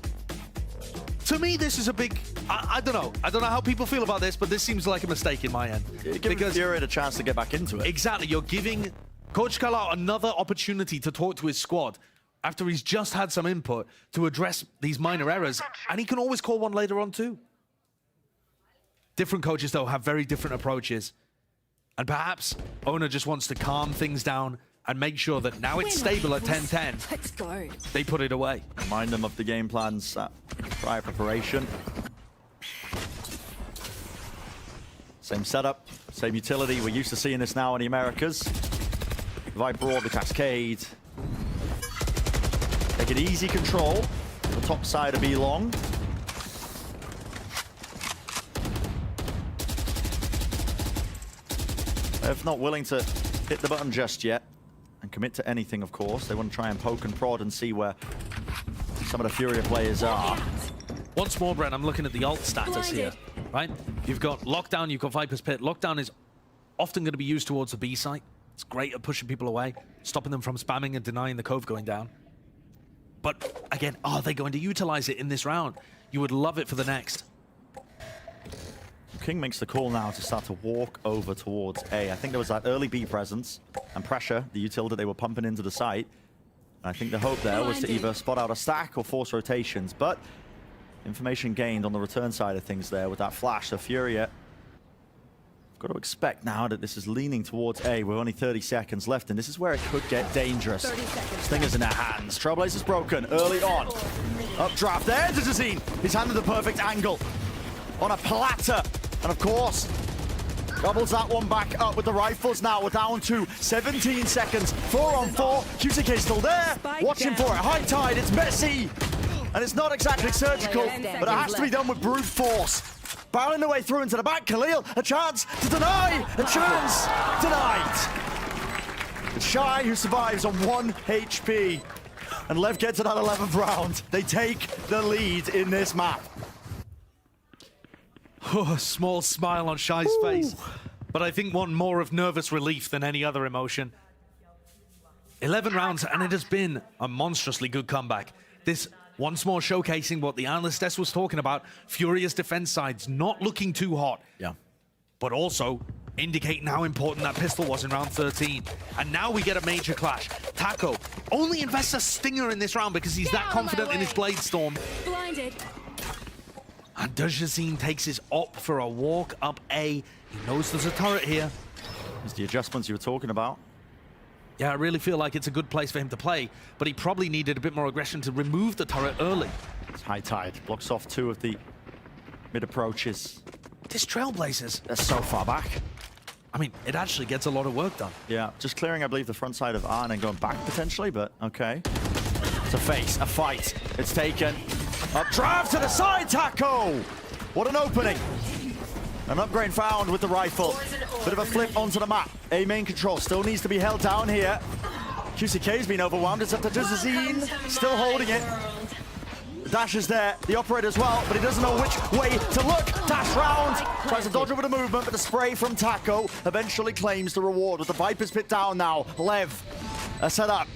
To me, this is a big... I don't know. I don't know how people feel about this, but this seems like a mistake in my end. You're giving Furia a chance to get back into it. Exactly. You're giving Coach Kalau another opportunity to talk to his squad after he's just had some input to address these minor errors, and he can always call one later on too. Different coaches, though, have very different approaches. And perhaps Owner just wants to calm things down and make sure that now it's stable at 10-10, Let's go. they put it away. Remind them of the game plans, prior preparation. Same setup, same utility. We're used to seeing this now in the Americas. Viper or the Cascade. Take it easy control. The top side of B long. If not willing to hit the button just yet and commit to anything, of course. They want to try and poke and prod and see where some of the Furia players are. Once more, Brent, I'm looking at the ult status here, right? You've got Lockdown, you've got Viper's Pit. Lockdown is often going to be used towards the B site. It's great at pushing people away, stopping them from spamming and denying the cove going down. But again, are they going to utilize it in this round? You would love it for the next. King makes the call now to start to walk over towards A. I think there was that early B presence and pressure, the utility that they were pumping into the site. And I think the hope there was to either spot out a stack or force rotations, but information gained on the return side of things there with that flash. So Furia, got to expect now that this is leaning towards A with only 30 seconds left, and this is where it could get dangerous. Stingers in their hands. Trailblazer's broken early on. Updraft there to Jazeen. He's handed the perfect angle on a platter. And of course, doubles that one back up with the rifles now. We're down to 17 seconds. 4 on 4. QCK still there. Watching for it. High tide. It's messy. And it's not exactly surgical, but it has to be done with brute force. Barreling their way through into the back. Khalil, a chance to deny. A chance denied. It's Shy who survives on 1 HP. And Lev gets to that 11th round. They take the lead in this map. Oh, a small smile on Shy's face. But I think one more of nervous relief than any other emotion. 11 rounds, and it has been a monstrously good comeback. This once more showcasing what the analyst desk was talking about. Furia's defense side's not looking too hot. Yeah. But also indicating how important that pistol was in round 13. And now we get a major clash. Taco only invests a stinger in this round because he's that confident in his Blade Storm. Blinded. And Dajazine takes his op for a walk up A. He knows there's a turret here. There's the adjustments you were talking about. Yeah, I really feel like it's a good place for him to play, but he probably needed a bit more aggression to remove the turret early. It's high tide. Blocks off 2 of the mid approaches. This Trailblazers, They're so far back. I mean, it actually gets a lot of work done. Yeah, just clearing, I believe, the front side of R and then going back potentially, but okay. It's a face, a fight. It's taken. Updraft to the side, Taco! What an opening. An upgrade found with the rifle. Bit of a flip onto the map. A main control still needs to be held down here. QCK's been overwhelmed. It's up to Jazazine. Still holding it. The dash is there. The operator as well, but he doesn't know which way to look. Dash round. Tries to dodge it with a movement, but the spray from Taco eventually claims the reward with the Viper's Pit down now. Lev, a setup.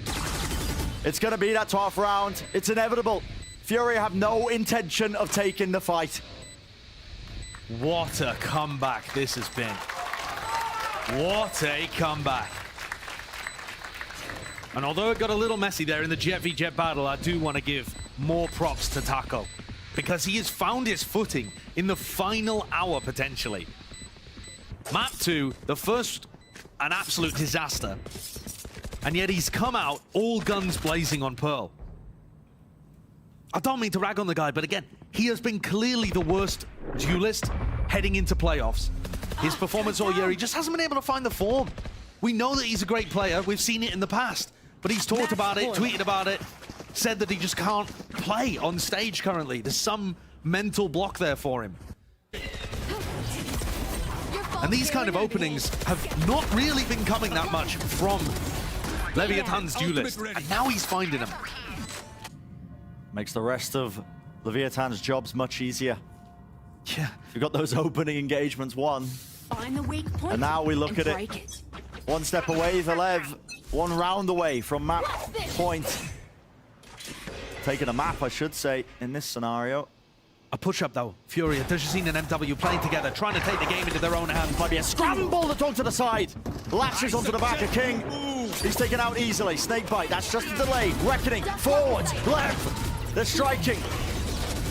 It's going to be that 12th round. It's inevitable. Furia have no intention of taking the fight. What a comeback this has been. What a comeback. And although it got a little messy there in the Jet v Jet battle, I do want to give more props to Taco because he has found his footing in the final hour potentially. Map 2, the first, an absolute disaster. And yet he's come out all guns blazing on Pearl. I don't mean to rag on the guy, but again, he has been clearly the worst duelist heading into playoffs. His performance all year, he just hasn't been able to find the form. We know that he's a great player. We've seen it in the past, but he's talked about it, tweeted about it, said that he just can't play on stage currently. There's some mental block there for him. And these kind of openings have not really been coming that much from Leviatan's duelist, and now he's finding them. Makes the rest of Leviatan's jobs much easier. Yeah. We've got those opening engagements won. Find the weak point. And now we look at break it. 1 step away for Lev. 1 round away from map point. Taking a map, I should say, in this scenario. A push-up, though. Furia, Dajazine and MW playing together, trying to take the game into their own hands. Might be a scramble to talk to the side. Lashes onto the back of King. He's taken out easily. Snakebite, that's just a delay. Reckoning, forwards, left. They're striking.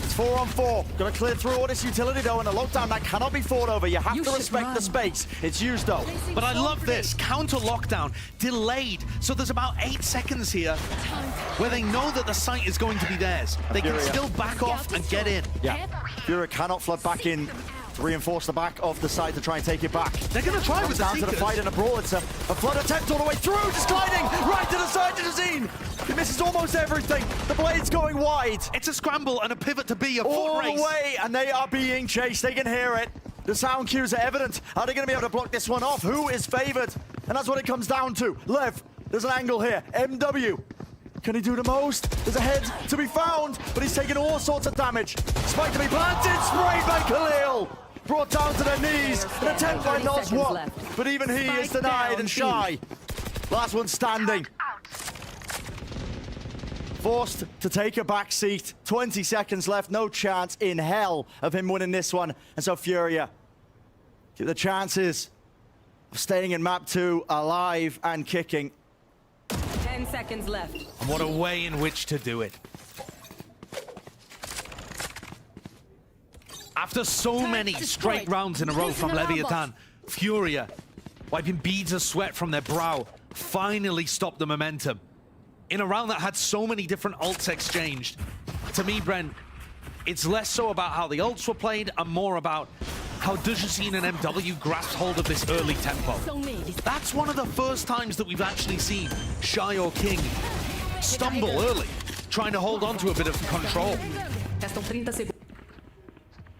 It's 4 on 4. Gonna clear through all this utility, though, and a lockdown that cannot be fought over. You have to respect the space. It's used, though. But I love this. Counter lockdown, delayed. So there's about 8 seconds here where they know that the site is going to be theirs. They can still back off and get in. Yeah. Furia cannot flood back in to reinforce the back of the side to try and take it back. They're going to try with the down to the fight and a brawl. It's a flood attempt all the way through. Just gliding right to the side to Jazeen. He misses almost everything. The blade's going wide. It's a scramble and a pivot to B, a All foot race. the way, and they are being chased. They can hear it. The sound cues are evident. Are they going to be able to block this one off? Who is favored? And that's what it comes down to. Lev, there's an angle here. MW. Can he do the most? There's a head to be found, but he's taking all sorts of damage. Spike to be planted, sprayed by Khalil. Brought down to their knees. An attempt by 30 seconds Nozwa. left. But even he is Spike denied down and B. shy. Last one standing. Forced to take a back seat. 20 seconds left. No chance in hell of him winning this one. And so Furia, the chances of staying in map 2 alive and kicking. 10 seconds left. And what a way in which to do it. After so many straight rounds in a row from Leviatan, Furia, wiping beads of sweat from their brow, finally stopped the momentum. In a round that had so many different ults exchanged, to me, Brent, it's less so about how the ults were played and more about how Dujacine and MW grasped hold of this early tempo. That's one of the first times that we've actually seen Shy or King stumble early, trying to hold on to a bit of control. Restam 30 segundos.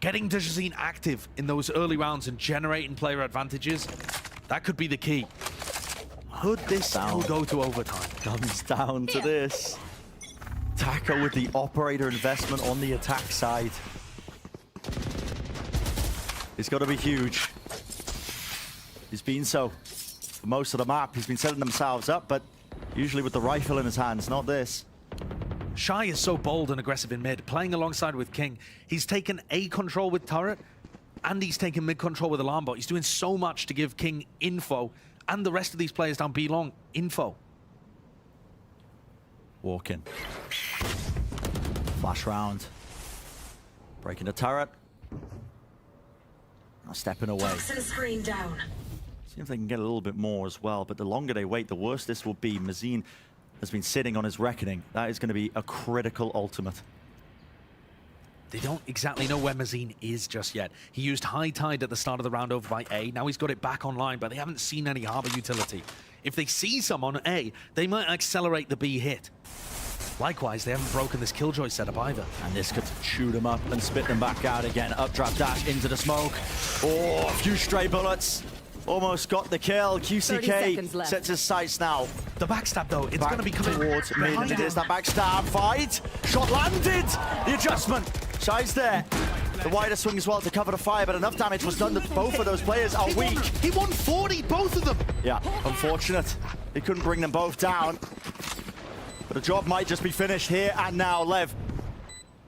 Getting Dujacine active in those early rounds and generating player advantages, that could be the key. Could this still go to overtime? Comes down to this. Taco with the operator investment on the attack side. It's got to be huge. He's been so for most of the map. He's been setting themselves up, but usually with the rifle in his hands, not this. Shy is so bold and aggressive in mid, playing alongside with King. He's taken A control with turret, and he's taken mid control with alarm bot. He's doing so much to give King info, and the rest of these players down B long info. Walking. Flash round. Breaking the turret. Now stepping away. Toxin screen down. See if they can get a little bit more as well, but the longer they wait, the worse this will be. Mazine has been sitting on his reckoning. That is going to be a critical ultimate. They don't exactly know where Mazine is just yet. He used High Tide at the start of the round over by A. Now he's got it back online, but they haven't seen any Harbor utility. If they see some on A, they might accelerate the B hit. Likewise, they haven't broken this Killjoy setup either. And this could shoot them up and spit them back out again. Updraft dash into the smoke. Oh, a few stray bullets. Almost got the kill. 30 seconds QCK left. sets his sights now. The backstab, though, it's going to be coming towards mid, and behind it him. is that backstab fight. Shot landed. The adjustment. Shy's there. The wider swing as well to cover the fire, but enough damage was done that both of those players are weak. He won 40, both of them. Yeah, unfortunate. He couldn't bring them both down. But the job might just be finished here and now. Lev.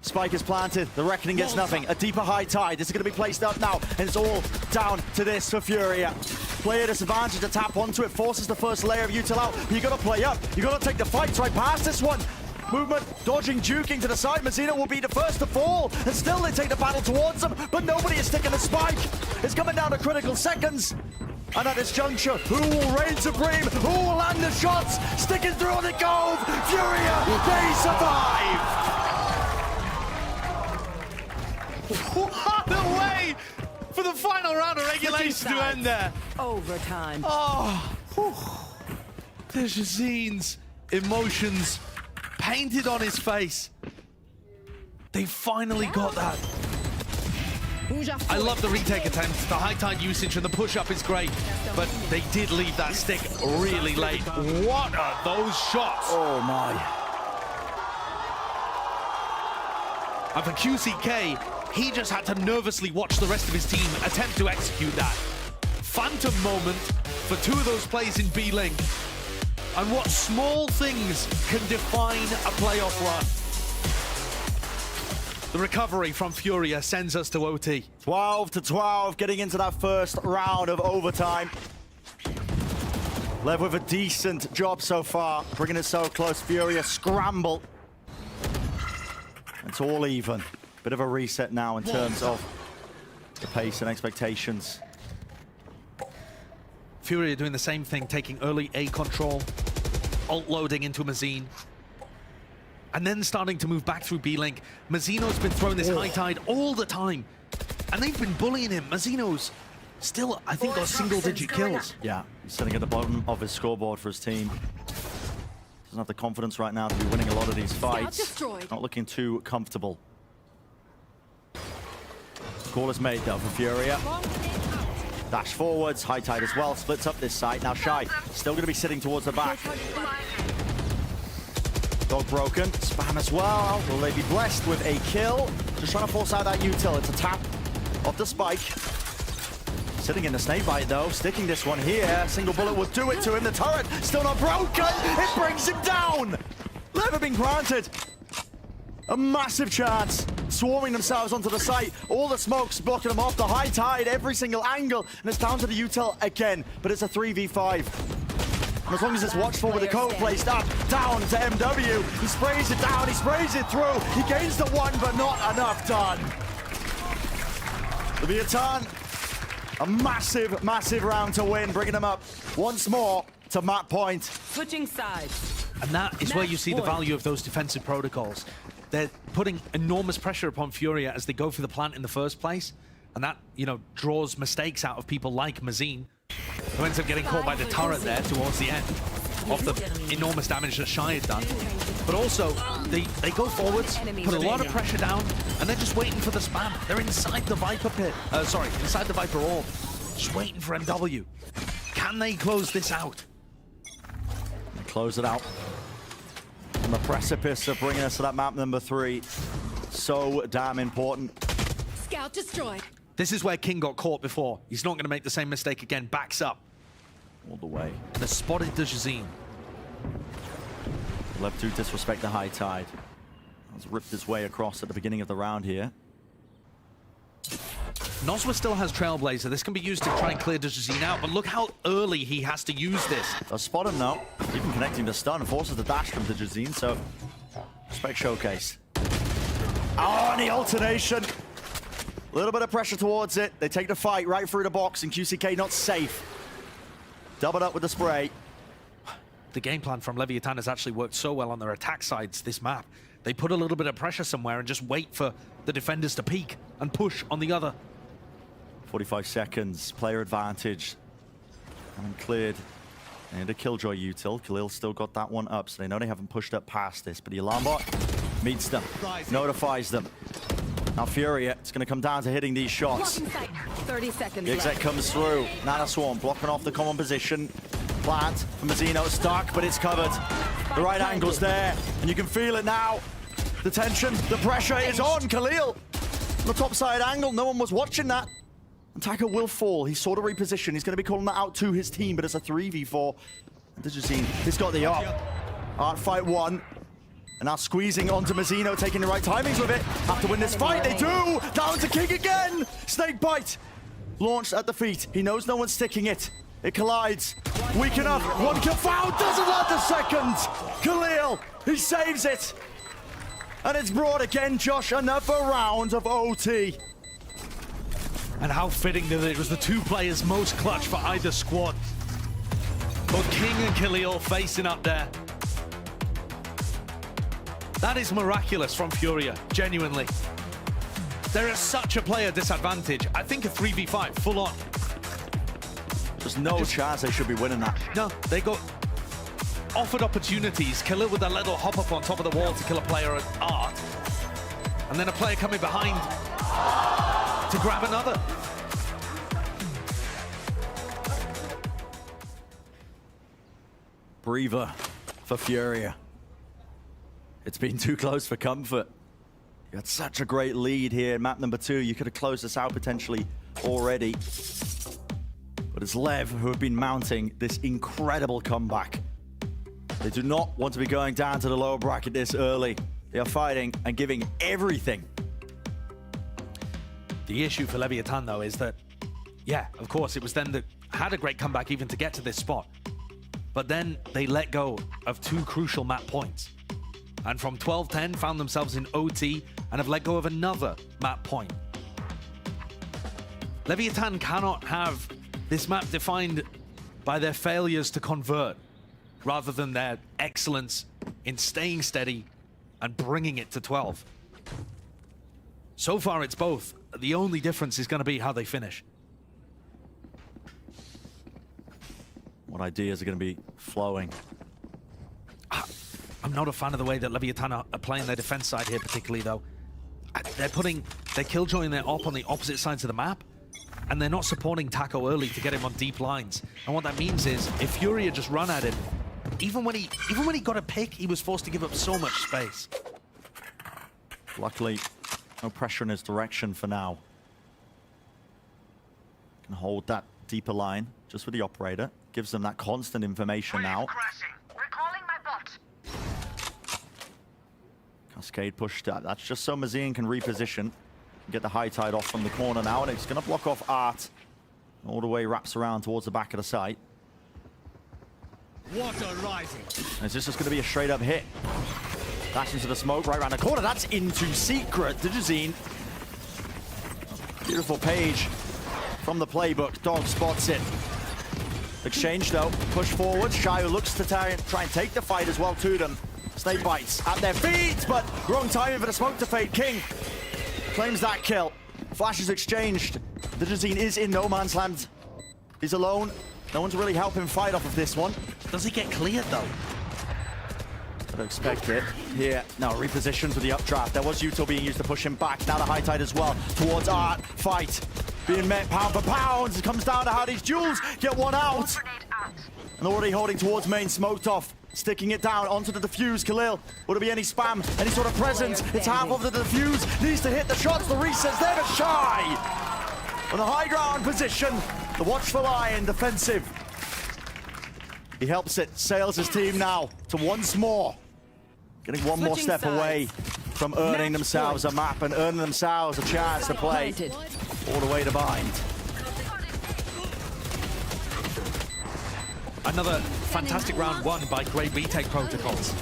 Spike is planted. The Reckoning gets nothing. A deeper High Tide. This is going to be placed up now. And it's all down to this for Furia. Player disadvantage to tap onto it. Forces the first layer of util out. But you got to play up. You got to take the fights right past this one. Movement, dodging, juking to the side. Mazino will be the first to fall. And still they take the battle towards them. But nobody is sticking the spike. It's coming down to critical seconds. And at this juncture, who will reign supreme? Who will land the shots? Sticking through on the Cove. Furia, they survive. What a way for the final round of regulation to end there. Overtime. Oh, there's Jazine's emotions painted on his face. They finally got that. I love the retake attempts. The High Tide usage and the push-up is great, but they did leave that stick really late. What are those shots? Oh my. And for QCK, he just had to nervously watch the rest of his team attempt to execute that. Phantom moment for two of those plays in B-Link. And what small things can define a playoff run. The recovery from Furia sends us to OT. 12-12, getting into that first round of overtime. Lev with a decent job so far, bringing it so close. Furia scramble. It's all even. Bit of a reset now in terms of the pace and expectations. Furia doing the same thing, taking early A control, ult loading into Mazine, and then starting to move back through B-Link. Mazino's been throwing this High Tide all the time, and they've been bullying him. Mazino's still, I think, got single-digit kills. Yeah, he's sitting at the bottom of his scoreboard for his team. Doesn't have the confidence right now to be winning a lot of these fights. destroyed. Not looking too comfortable. Call is made though for Furia. Dash forwards, high tide as well, splits up this side. Now Shy, still gonna be sitting towards the back. Dog broken, spam as well. Will they be blessed with a kill? Just trying to force out that util. It's a tap of the spike. Sitting in the snake bite though, sticking this one here. Single bullet will do it to him. The turret still not broken. It brings him down. Never been granted. A massive chance. Swarming themselves onto the site. All the smokes blocking them off. The high tide, every single angle. And it's down to the util again. But it's a 3v5. And as long as it's watchful with the code placed up, down to MW. He sprays it down, he sprays it through. He gains the one, but not enough done. Leviatan, a massive, massive round to win, bringing them up once more to map point. Switching sides. And that is where you see the value of those defensive protocols. They're putting enormous pressure upon Furia as they go for the plant in the first place. And that, you know, draws mistakes out of people like Mazine, who ends up getting caught by the turret there towards the end of the enormous damage that Shy had done. But also, they go forwards, put a lot of pressure down, and they're just waiting for the spam. They're inside the Viper pit. Inside the Viper orb. Just waiting for MW. Can they close this out? They close it out. On the precipice of bringing us to that map number 3. So damn important. Scout destroyed. This is where King got caught before. He's not going to make the same mistake again. Backs up. All the way. The spotted Dejazine. LEV to disrespect the high tide. Has ripped his way across at the beginning of the round here. Nozwa still has Trailblazer. This can be used to try and clear Dejazine out, but look how early he has to use this. They'll spot him though. Even connecting the stun. Forces the dash from Dejazine, so respect showcase. Oh, and the alternation. A little bit of pressure towards it. They take the fight right through the box, and QCK not safe. Doubled up with the spray. The game plan from Leviatan has actually worked so well on their attack sides this map. They put a little bit of pressure somewhere and just wait for the defenders to peek and push on the other. 45 seconds, player advantage. And cleared. And a Killjoy util. Khalil still got that one up, so they know they haven't pushed up past this. But the alarm bot meets them, notifies them. Now Furia, it's going to come down to hitting these shots. 30 seconds The exec left. comes through. Nana Swarm blocking off the common position. Plant from Mazzino, stuck, but it's covered. The right angle's there, and you can feel it now. The tension, the pressure is on. Khalil on the top side angle. No one was watching that. Attacker will fall. He's sort of repositioned. He's going to be calling that out to his team, but it's a 3v4. And Dejazine, he's got the up. Art fight 1. And now squeezing onto Mazzino, taking the right timings with it. Have to win this fight, they do! Down to King again! Snake bite! Launched at the feet. He knows no one's sticking it. It collides. Weak enough. One kill found, doesn't land the second! Khalil, he saves it! And it's brought again, Josh, another round of OT. And how fitting that it was the two players most clutch for either squad. Both King and Khalil facing up there. That is miraculous from Furia, genuinely. There is such a player disadvantage. I think a 3v5, full on. There's no chance they should be winning that. No, they got offered opportunities. Khalil with a little hop up on top of the wall to kill a player at Art. And then a player coming behind to grab another. Breather for Furia. It's been too close for comfort. You had such a great lead here in map number 2. You could have closed this out potentially already. But it's LEV who have been mounting this incredible comeback. They do not want to be going down to the lower bracket this early. They are fighting and giving everything. The issue for Leviatan, though, is that, yeah, of course, it was them that had a great comeback even to get to this spot. But then they let go of 2 crucial map points. And from 12-10 found themselves in OT and have let go of another map point. Leviatan cannot have this map defined by their failures to convert, rather than their excellence in staying steady and bringing it to 12. So far it's both. The only difference is going to be how they finish. What ideas are going to be flowing? I'm not a fan of the way that Leviatan are playing their defense side here particularly, though. their killjoy and their op on the opposite sides of the map, and they're not supporting Taco early to get him on deep lines. And what that means is, if Furia just run at him, even when he got a pick, he was forced to give up so much space. Luckily, no pressure in his direction for now. Can hold that deeper line just with the operator. Gives them that constant information now. Recalling my bot. Cascade pushed up. That's just so Mazine can reposition. Get the high tide off from the corner now, and it's going to block off Art. All the way wraps around towards the back of the site. Water rising. Is this just going to be a straight up hit? Dash into the smoke right around the corner. That's into secret. Digizine. Beautiful page from the playbook. Dog spots it. Exchange though. Push forward. Shio looks to try and take the fight as well to them. Snake bites at their feet, but wrong timing for the smoke to fade. King claims that kill. Flash is exchanged. Digizine is in no man's land. He's alone. No one to really help him fight off of this one. Does he get cleared though? I don't expect it. Here, now repositioned with the updraft. There was Util being used to push him back. Now the high tide as well towards Art. Fight being met pound for pound. It comes down to how these duels get one out. And already holding towards main, smoked off. Sticking it down onto the defuse. Khalil, would there be any spam? Any sort of presence? It's half of the defuse. Needs to hit the shots. The resets there, but Shy on the high ground position. The watchful eye and defensive. He helps it. Sails his team now to once more. Getting one more step away from earning themselves a map and earning themselves a chance to play all the way to bind. Another fantastic round won by great retake protocols.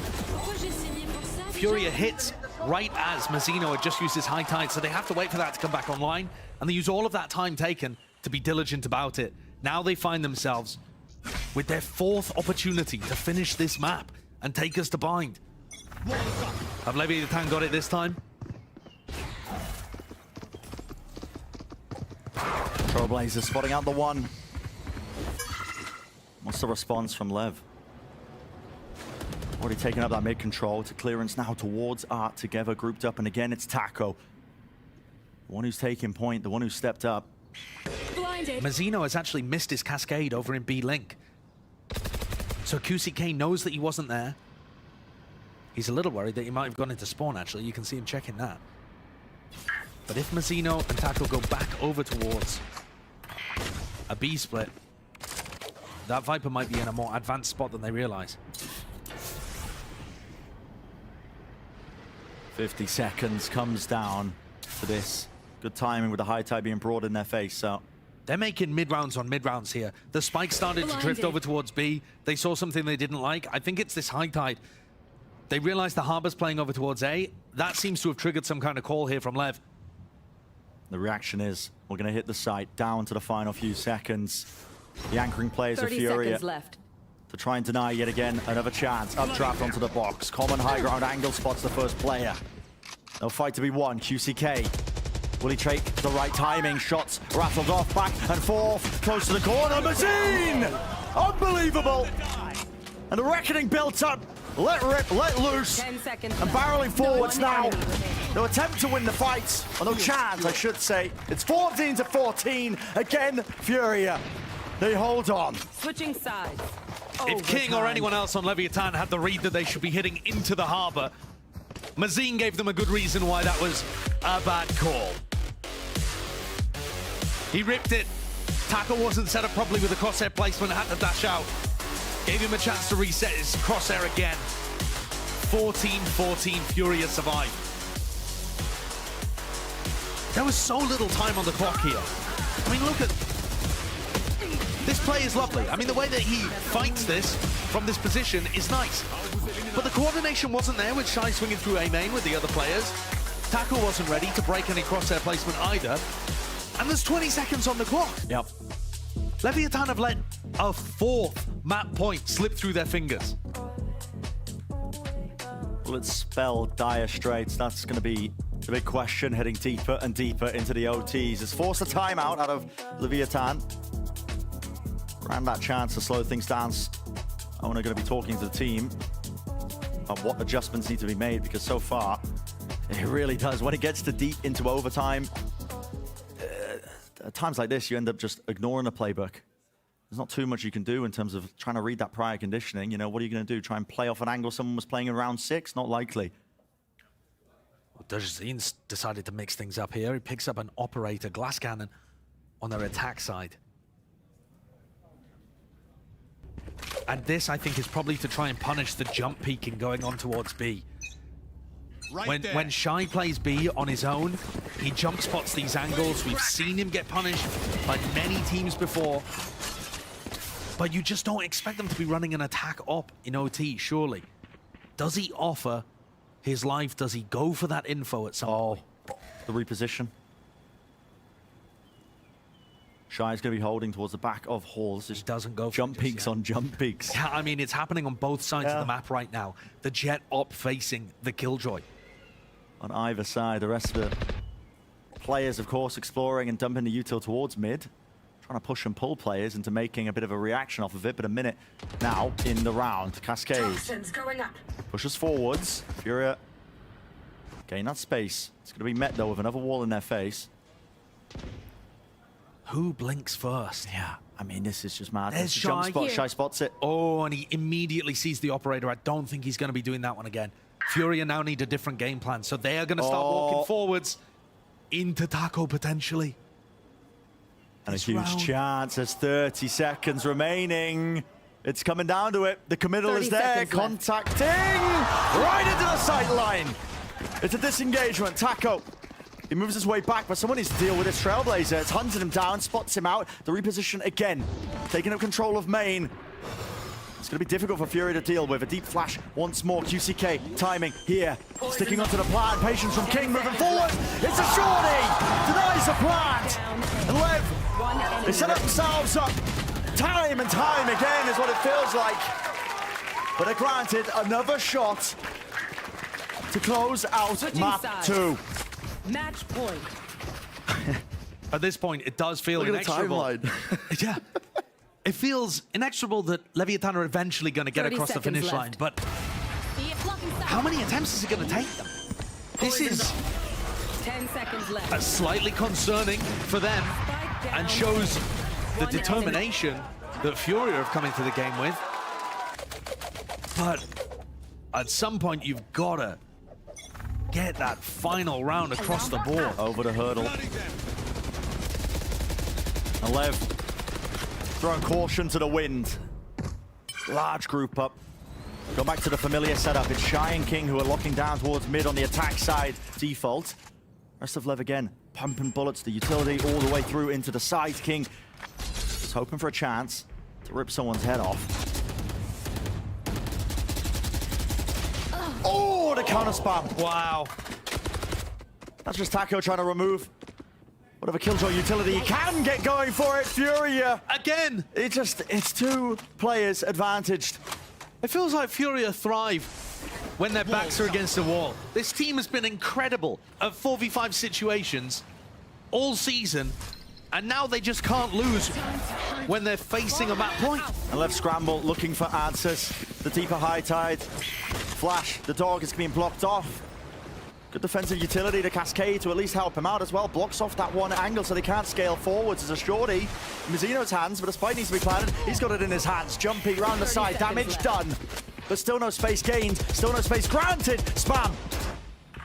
Furia hits right as Mazzino had just used his high tide, so they have to wait for that to come back online, and they use all of that time taken to be diligent about it. Now they find themselves with their fourth opportunity to finish this map and take us to bind. Have Leviatan got it this time? Trailblazers spotting out the one. What's the response from Lev? Already taken up that mid control to clearance now towards Art together, grouped up, and again it's Taco. The one who's taking point, the one who stepped up. Blinded. Mazzino has actually missed his cascade over in B-Link. So QCK knows that he wasn't there. He's a little worried that he might have gone into spawn, actually. You can see him checking that. But if Mazzino and Taco go back over towards a B split, that Viper might be in a more advanced spot than they realize. 50 seconds comes down to this. Good timing with the high tide being brought in their face, so. They're making mid-rounds on mid-rounds here. The spike started to drift over towards B. They saw something they didn't like. I think it's this high tide. They realized the Harbor's playing over towards A. That seems to have triggered some kind of call here from Lev. The reaction is, we're going to hit the site down to the final few seconds. The anchoring players of 30 Furia seconds left. to try and deny yet again another chance. Updraft onto the box. Common high ground angle spots the first player. No fight to be won. QCK. Will he take the right timing? Shots rattled off, back and forth. Close to the corner. Mazine! Unbelievable! And the reckoning built up. Let rip, let loose. 10 seconds. And barreling forwards now. No attempt to win the fight. Or no chance, I should say. It's 14 to 14. Again, Furia. They hold on. Switching sides. If King or anyone else on Leviatan had the read that they should be hitting into the Harbor, Mazine gave them a good reason why that was a bad call. He ripped it. Tackle wasn't set up properly with the crosshair placement, had to dash out. Gave him a chance to reset his crosshair again. 14-14, Furia survived. There was so little time on the clock here. I mean, look at... This play is lovely. I mean, the way that he fights this from this position is nice. But the coordination wasn't there with Shy swinging through A main with the other players. Tackle wasn't ready to break any crosshair placement either. And there's 20 seconds on the clock. Yep. Leviatan have let a fourth map point slip through their fingers. Will it spell dire straits? That's going to be the big question, heading deeper and deeper into the OTs. It's forced a timeout out of Leviatan. Ran that chance to slow things down. I'm going to be talking to the team about what adjustments need to be made, because so far It really does. When it gets to deep into overtime, at times like this, you end up just ignoring the playbook. There's not too much you can do in terms of trying to read that prior conditioning. You know, what are you going to do? Try and play off an angle someone was playing in round 6? Not likely. Well, Dajzin's decided to mix things up here. He picks up an operator glass cannon on their attack side. And this, I think, is probably to try and punish the jump peeking going on towards B. When Shy plays B on his own, he jump spots these angles. We've seen him get punished by many teams before. But you just don't expect them to be running an attack op in OT, surely. Does he offer his life? Does he go for that info at some point? The reposition. Shy's going to be holding towards the back of Hall. This is doesn't go for jump peaks on jump peaks. Yeah, I mean, it's happening on both sides of the map right now. The Jet op facing the Killjoy. On either side, the rest of the players, of course, exploring and dumping the util towards mid. Trying to push and pull players into making a bit of a reaction off of it, but a minute now in the round. Cascade Toxins going up. pushes forwards. Furia gain that space. It's going to be met, though, with another wall in their face. Who blinks first? Yeah, I mean, this is just mad. There's Jump Shy. spot. Shy spots it. Oh, and he immediately sees the operator. I don't think he's going to be doing that one again. Furia now need a different game plan, so they are going to start walking forwards into Taco, potentially. And This a huge round. chance. There's 30 seconds remaining. It's coming down to it. The committal 30 is there. seconds left. Contacting right into the sight line. It's a disengagement. Taco. He moves his way back, but someone needs to deal with this Trailblazer. It's hunted him down, spots him out. The reposition again. Taking up control of main. It's going to be difficult for Fury to deal with. A deep flash once more. QCK timing here. Sticking onto the plant. Patience from King moving forward. It's a shorty. Denies the plant. And Lev, they set up themselves up. Time and time again is what it feels like. But they're granted another shot to close out Switching map sides. 2. Match point. At this point, it does feel Look at the inexorable. timeline. Yeah. It feels inexorable that Leviatan are eventually going to get 30 across the seconds finish line, left. but how many attempts is it going to take them? This is 10 seconds a left. slightly concerning for them and shows the One determination that Furia have come into the game with. But at some point, you've got to get that final round across the board. Over the hurdle. And Lev throwing caution to the wind. Large group up. Go back to the familiar setup. It's Shy and King who are locking down towards mid on the attack side. Default. Rest of Lev again. Pumping bullets, the utility all the way through into the side. King is hoping for a chance to rip someone's head off. Oh, the counter spam. Wow. That's just Taco trying to remove whatever Killjoy utility he can get going for it. Furia. Again, It's two players advantaged. it feels like Furia thrive when their backs are against the wall. This team has been incredible at 4v5 situations all season, and now they just can't lose when they're facing a map point. And Left scramble looking for answers. The deeper high tide. Flash, the dog is being blocked off. Good defensive utility to Cascade to at least help him out as well. Blocks off that one angle so they can't scale forwards. As a shorty in Mizzino's hands, but a spike needs to be planted. He's got it in his hands. Jumpy round the side. Damage done. But still no space gained. Still no space granted. Spam.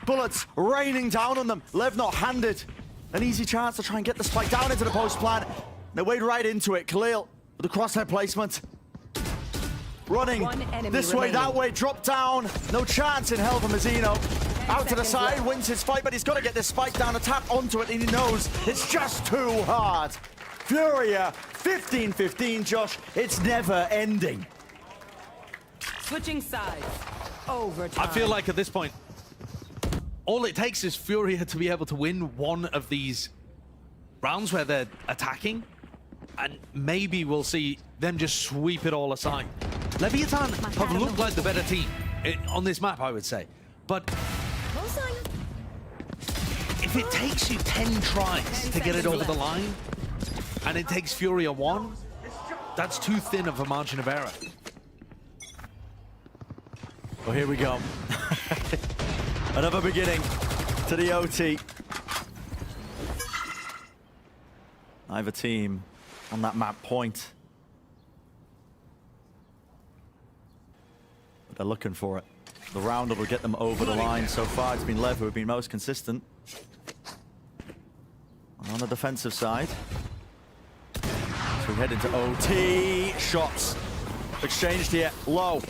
Bullets raining down on them. Lev not handed an easy chance to try and get the spike down into the post plant. They wade right into it. Khalil with the crosshair placement. Running One enemy this way, remaining. that way. Drop down. No chance in hell for Mizzino. Out to the seconds side, left. wins his fight, but he's got to get this spike down and tap onto it, and he knows it's just too hard. Furia, 15-15, Josh. It's never ending. Switching sides. Overtime. I feel like at this point, all it takes is Furia to be able to win one of these rounds where they're attacking, and maybe we'll see them just sweep it all aside. Leviatan have looked like the better team on this map, I would say. But if it takes you 10 tries to get it over the line, and it takes Furia 1, that's too thin of a margin of error. Well, here we go. Another beginning to the OT. Either team on that map point. But they're looking for it. The round will get them over the line. So far, it's been LEV who have been most consistent. On the defensive side. So we head into OT. Shots exchanged here. Low.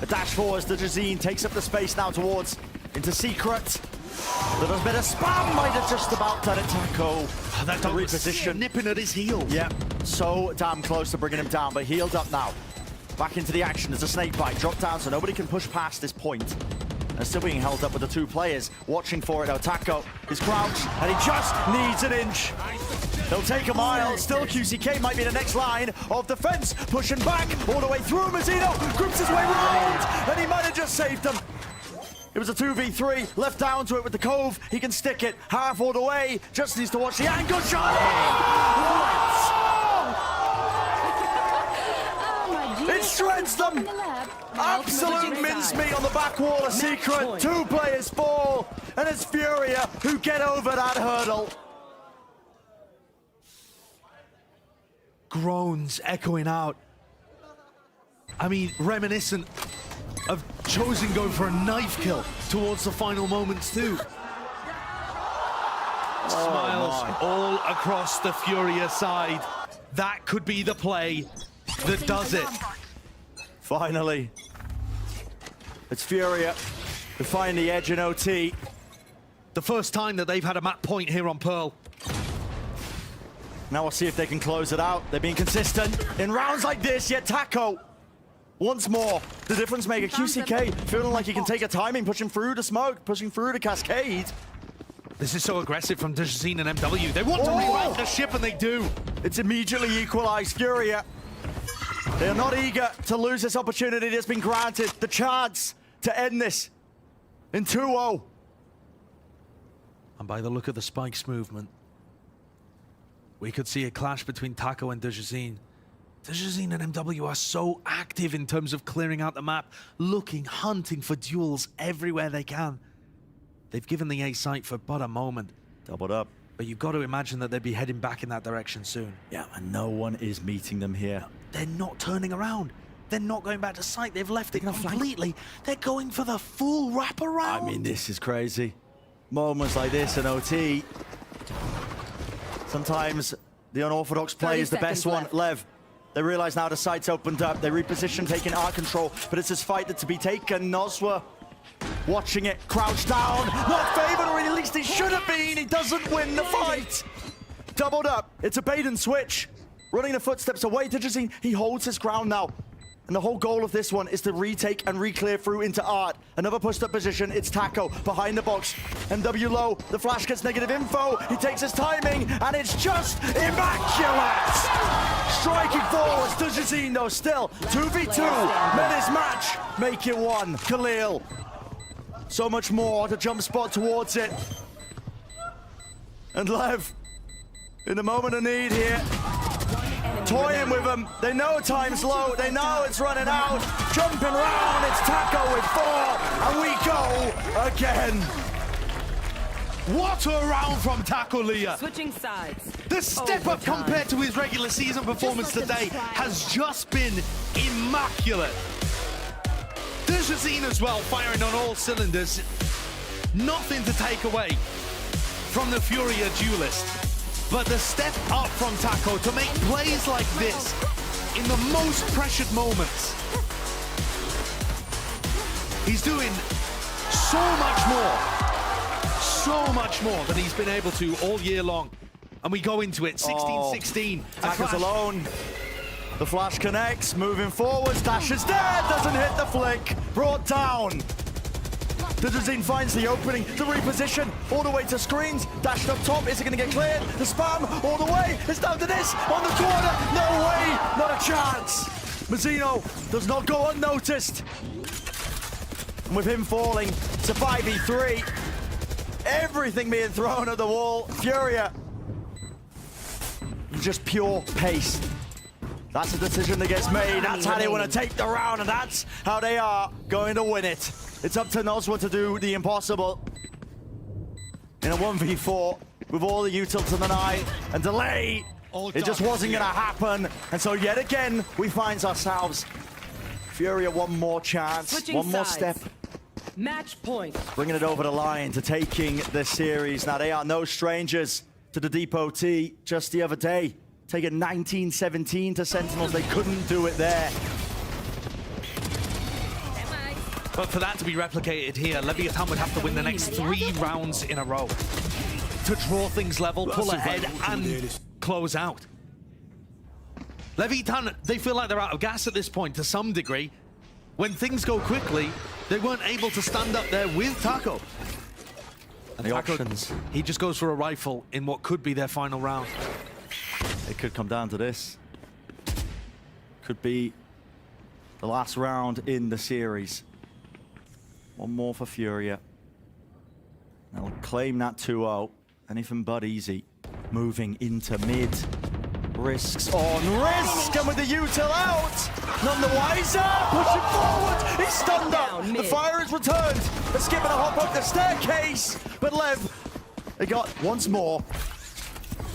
A dash forwards to Jazine. Takes up the space now towards into Secret. Little bit of spam might have just about done it. Taco. That dog was reposition. nipping at his heel. Yeah, so damn close to bringing him down, but healed up now. Back into the action. There's a snake bite. Drop down so nobody can push past this point. And still being held up with the two players. Watching for it now. Taco is crouched, and he just needs an inch. He'll take a mile. Still QCK might be the next line of defense. Pushing back all the way through. Mazzino groups his way round, and he might have just saved them. It was a 2v3, left down to it with the Cove. He can stick it half all the way. Just needs to watch the angle shot. It shreds them. Absolute mincemeat on the back wall of Secret. Two players fall, and it's Furia who get over that hurdle. Groans echoing out. I mean, reminiscent of Chosen going for a knife kill towards the final moments too. Smiles all across the Furia side. That could be the play that does it. Finally, it's Furia who find the edge in OT. The first time that they've had a map point here on Pearl. Now we'll see if they can close it out. They're being consistent in rounds like this, yet Taco once more, the difference maker. QCK feeling like he can take a timing, pushing through the smoke, pushing through the cascade. This is so aggressive from Dejazine and MW. They want to reroute the ship, and they do. It's immediately equalized. Furia, they are not eager to lose this opportunity that's been granted. The chance to end this in 2-0. And by the look of the Spikes movement, we could see a clash between Taco and Dejazine. Dejazine and MW are so active in terms of clearing out the map, looking, hunting for duels everywhere they can. They've given the A site for but a moment. Doubled up. But you've got to imagine that they'd be heading back in that direction soon. Yeah, and no one is meeting them here. They're not turning around. They're not going back to site. They've left it completely. They're going for the full wraparound. I mean, this is crazy. Moments like this in OT. Sometimes the unorthodox play is the best one. LEV. They realize now the site's opened up. They reposition, taking our control. But it's this fight that's to be taken. Noswa watching it, crouched down. Not favored, or at least he should have been. He doesn't win the fight. Doubled up. It's a bait and switch. Running the footsteps away to Jazine. He holds his ground now. And the whole goal of this one is to retake and re-clear through into Art. Another pushed up position. It's Taco behind the box. MW low. The flash gets negative info. He takes his timing, and it's just immaculate. Striking forwards to Jazine though. Still 2v2. Menace match. Make it one. Khalil. So much more to jump spot towards it. And LEV in the moment of need here. Toying with them. They know time's low. They know it's running out. Jumping round. It's Taco with 4. And we go again. What a round from Taco Leah. Switching sides. The step up compared to his regular season performance today has just been immaculate. Dejazine as well, firing on all cylinders. Nothing to take away from the Furia duelist. But the step up from Taco to make plays like this in the most pressured moments. He's doing so much more than he's been able to all year long. And we go into it, 16-16. Taco's alone. The flash connects, moving forwards. Dash is dead, doesn't hit the flick. Brought down. Dejazine finds the opening, the reposition, all the way to screens. Dashed up top, is it going to get cleared? The spam, all the way, it's down to this, on the corner. No way, not a chance. Mazzino does not go unnoticed. And with him falling, it's a 5v3. Everything being thrown at the wall. Furia. Just pure pace. That's a decision that gets made. That's how they want to take the round, and that's how they are going to win it. It's up to Noswa to do the impossible. in a 1v4 with all the utils in the night and delay. It just wasn't going to happen. And so yet again, we find ourselves Furia one more chance, Switching one more sides. step, Match point. bringing it over the line to taking the series. Now, they are no strangers to the deep OT just the other day. Taking 19-17 to Sentinels. They couldn't do it there. But for that to be replicated here, Leviatan would have to win the next 3 rounds in a row to draw things level, pull ahead, and close out. Leviatan, they feel like they're out of gas at this point to some degree. When things go quickly, they weren't able to stand up there with Taco. And The Taco, options. he just goes for a rifle in what could be their final round. It could come down to this. Could be the last round in the series. One more for Furia. They'll claim that 2-0. Anything but easy. Moving into mid. Risks on risk, and with the util out, none the wiser. Pushing forward, he's stunned Down up. mid. The fire is returned. They're skipping a hop up the staircase, but Lev, they got once more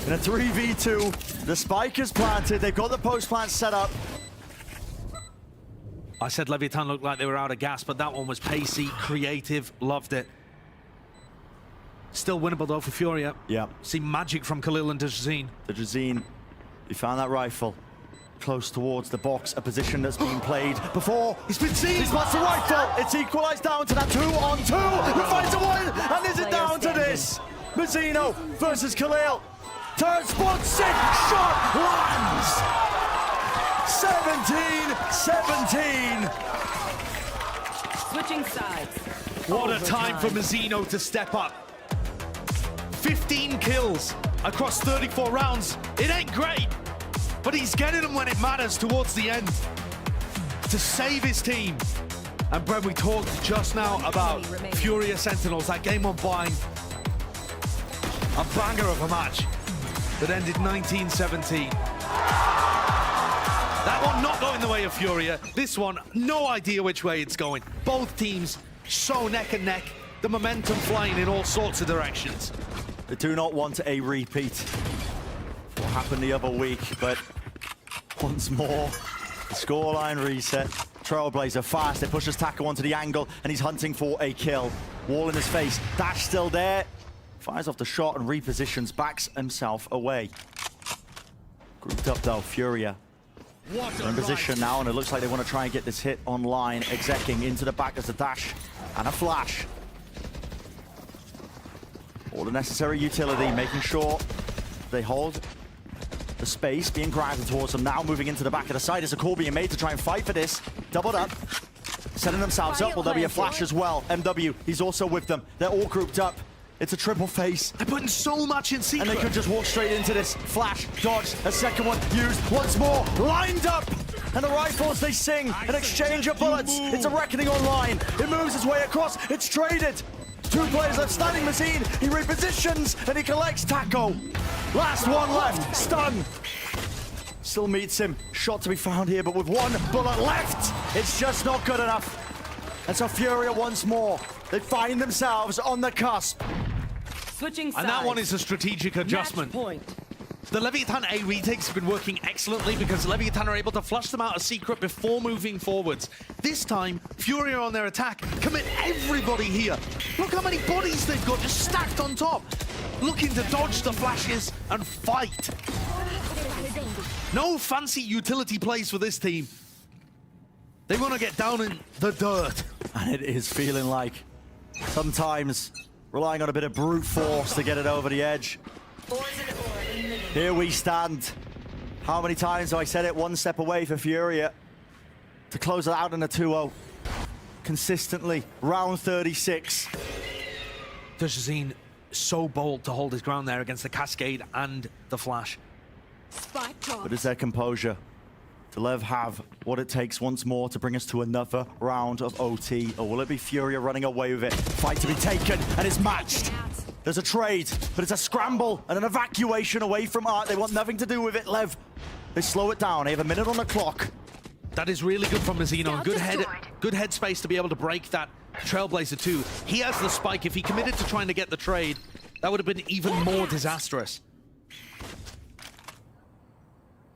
in a 3v2. The spike is planted. They've got the post plant set up. I said Leviatan looked like they were out of gas, but that one was pacey, creative, loved it. Still winnable though for Furia. Yeah. See magic from Khalil and Dejazine. The Drazine, he found that rifle close towards the box, a position that's been played before. He's been seen! He spots the rifle. It's equalized down to that 2-on-2. Who finds a one? And is it Player down to standing. this? Mazzino versus Khalil. Turn spot, sick shot lands. 17-17. Switching sides. What a time for Overtime. Mazzino to step up. 15 kills across 34 rounds. It ain't great, but he's getting them when it matters towards the end to save his team. And Brent, we talked just now about Furia Sentinels, that game on Vine. A banger of a match that ended 19-17. That one not going the way of Furia. This one, no idea which way it's going. Both teams so neck and neck. The momentum flying in all sorts of directions. They do not want a repeat. What happened the other week, but once more, the scoreline reset. Trailblazer fast, it pushes Taco onto the angle, and he's hunting for a kill. Wall in his face, Dash still there. Fires off the shot and repositions, backs himself away. Grouped up though, Furia. They're in position now, and it looks like they want to try and get this hit online. Execing into the back as a dash and a flash. All the necessary utility, making sure they hold the space, being granted towards them. Now moving into the back of the side. Is a call being made to try and fight for this. Doubled up, setting themselves up. Will there be a flash as well? MW, he's also with them. They're all grouped up. It's a triple face. They're putting so much in secret. And they could just walk straight into this. Flash, dodge, a second one used, once more, lined up. And the rifles, they sing, an exchange of bullets. It's a reckoning online. It moves its way across, it's traded. 2 players left standing, Mazzine. He repositions and he collects Taco. Last one left, stun. Still meets him, shot to be found here, but with 1 bullet left, it's just not good enough. And so Furia once more, they find themselves on the cusp. Switching sides. And that one is a strategic adjustment. Match point. The Leviatan A retakes have been working excellently because Leviatan are able to flush them out of secret before moving forwards. This time, Furia on their attack commit everybody here. Look how many bodies they've got just stacked on top. Looking to dodge the flashes and fight. No fancy utility plays for this team. They want to get down in the dirt. And it is feeling like sometimes relying on a bit of brute force to get it over the edge. Here we stand. How many times have I said it? 1 step away for Furia to close it out in a 2-0. Consistently, round 36. Dejazine so bold to hold his ground there against the Cascade and the Flash. Spike drop. But is their composure? Do LEV have what it takes once more to bring us to another round of OT? Or will it be Furia running away with it? Fight to be taken, and it's matched. There's a trade, but it's a scramble and an evacuation away from Art. They want nothing to do with it. LEV, they slow it down. They have a minute on the clock. That is really good from Mazzino. Scout Good headspace to be able to break that Trailblazer 2. He has the spike. If he committed to trying to get the trade, That would have been even more disastrous.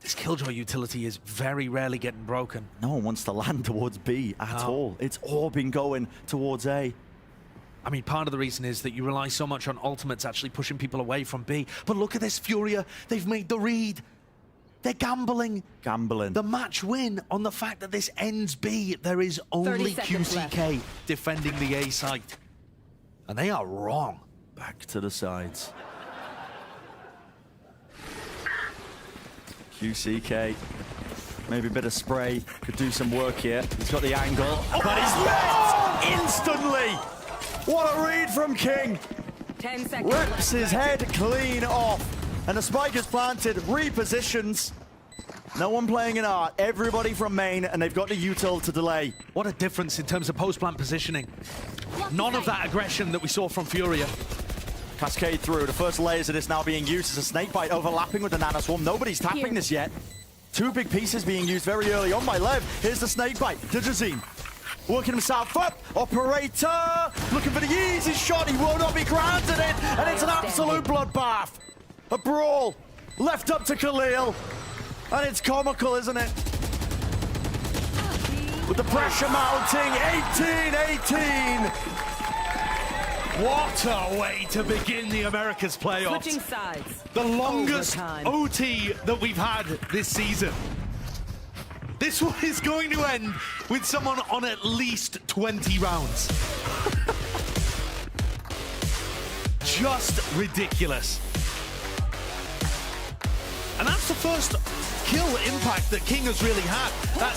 This Killjoy utility is very rarely getting broken. No one wants to land towards B at all. It's all been going towards A. I mean, part of the reason is that you rely so much on ultimates actually pushing people away from B. But look at this, Furia. They've made the read. They're gambling the match win on the fact that this ends B. There is only QCK defending the A site. And they are wrong. Back to the sides. QCK, maybe a bit of spray, could do some work here. He's got the angle, but he's met instantly! What a read from King! 10 seconds. Rips his head clean off, and the spike is planted, repositions. No one playing in art, everybody from main, and they've got the util to delay. What a difference in terms of post-plant positioning. None of that aggression that we saw from Furia. Cascade through. The first layers of this now being used as a snake bite overlapping with the nanoswarm. Nobody's tapping this yet. Two big pieces being used very early on by Lev. Here's the snake bite. Digizine working himself up. Operator looking for the easy shot. He will not be granted it. And it's an absolute bloodbath. A brawl left up to Khalil. And it's comical, isn't it? With the pressure mounting. 18-18. What a way to begin the Americas playoffs. Switching sides. The longest Overtime. OT that we've had this season. This one is going to end with someone on at least 20 rounds. Just ridiculous. And that's the first kill impact that King has really had. That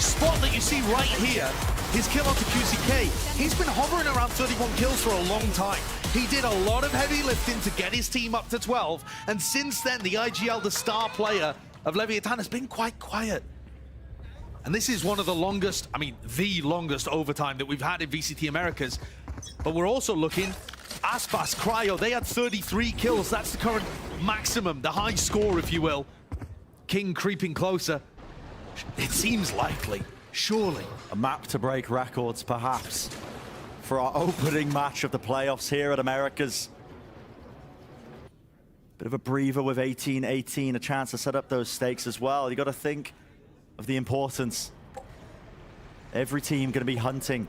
spot that you see right here, his kill onto QCK, he's been hovering around 31 kills for a long time. He did a lot of heavy lifting to get his team up to 12, and since then, the IGL, the star player of Leviatan, has been quite quiet. And this is one of the longest, I mean, the longest overtime that we've had in VCT Americas. But we're also looking, Aspas, Cryo, they had 33 kills. That's the current maximum, the high score, if you will. King creeping closer. It seems likely. Surely. A map to break records, perhaps, for our opening match of the playoffs here at Americas. Bit of a breather with 18-18, a chance to set up those stakes as well. You got to think of the importance. Every team going to be hunting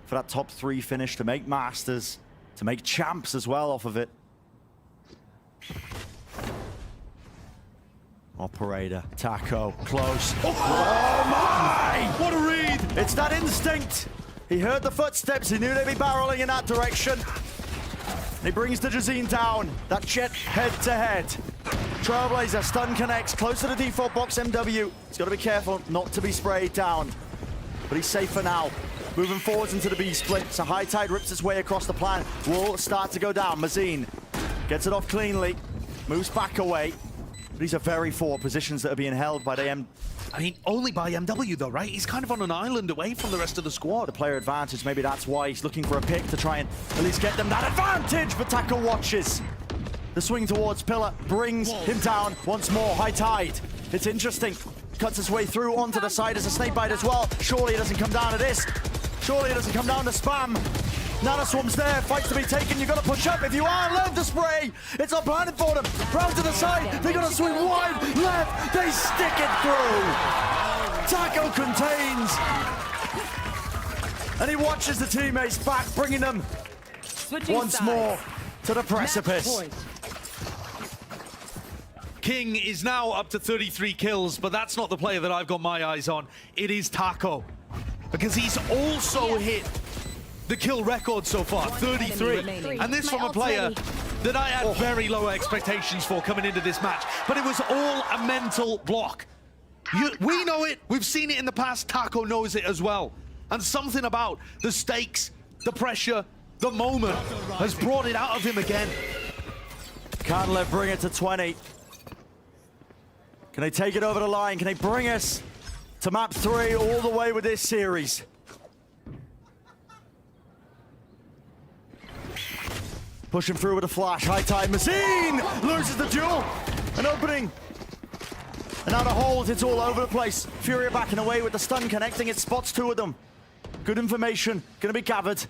for that top 3 finish to make Masters, to make champs as well off of it. Operator, Taco, close. Oh my! What a read! It's that instinct. He heard the footsteps. He knew they'd be barreling in that direction. He brings the Digizine down. That jet head to head. Trailblazer, stun connects, close to the default box MW. He's got to be careful not to be sprayed down. But he's safe for now. Moving forwards into the B split. So High Tide rips its way across the plan. Will start to go down. Mazine gets it off cleanly. Moves back away. These are very forward positions that are being held by the I mean, only by MW though, right? He's kind of on an island away from the rest of the squad. The player advantage, maybe that's why he's looking for a pick to try and at least get them that advantage, but Taco watches. The swing towards Pillar brings him down once more. High Tide. It's interesting. Cuts his way through onto the side as a snake bite as well. Surely it doesn't come down to this. Surely it doesn't come down to spam. Nanoswarm's there, fights to be taken, you gotta push up if you are. Lev the spray, it's not planted for them. Round to the side, they gotta swing wide. Lev, they stick it through. Taco contains. And he watches the teammates back, bringing them once more to the precipice. King is now up to 33 kills, but that's not the player that I've got my eyes on. It is Taco, because he's also hit the kill record so far, 33. And this from a player that I had very low expectations for coming into this match. But it was all a mental block. We know it, we've seen it in the past, Taco knows it as well. And something about the stakes, the pressure, the moment has brought it out of him again. Can Lev bring it to 20? Can they take it over the line? Can they bring us to map 3 all the way with this series? Pushing through with a flash. High Tide. Mazine loses the duel. An opening. And now the hold. It's all over the place. Furia backing away with the stun connecting. It spots 2 of them. Good information. Going to be gathered.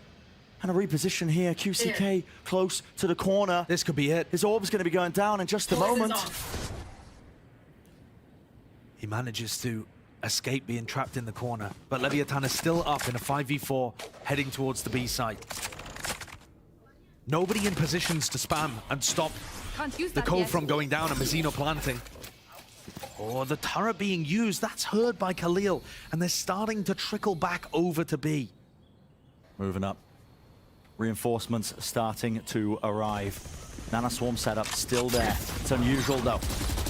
And a reposition here. QCK close to the corner. This could be it. His orb's going to be going down in just a moment. He manages to escape being trapped in the corner, but Leviatan is still up in a 5v4 heading towards the B site. Nobody in positions to spam and stop Can't use the that code yet. from going down and Mazzino planting. Oh, the turret being used, that's heard by Khalil, and they're starting to trickle back over to B. Moving up. Reinforcements starting to arrive. Nana Swarm setup still there. It's unusual though.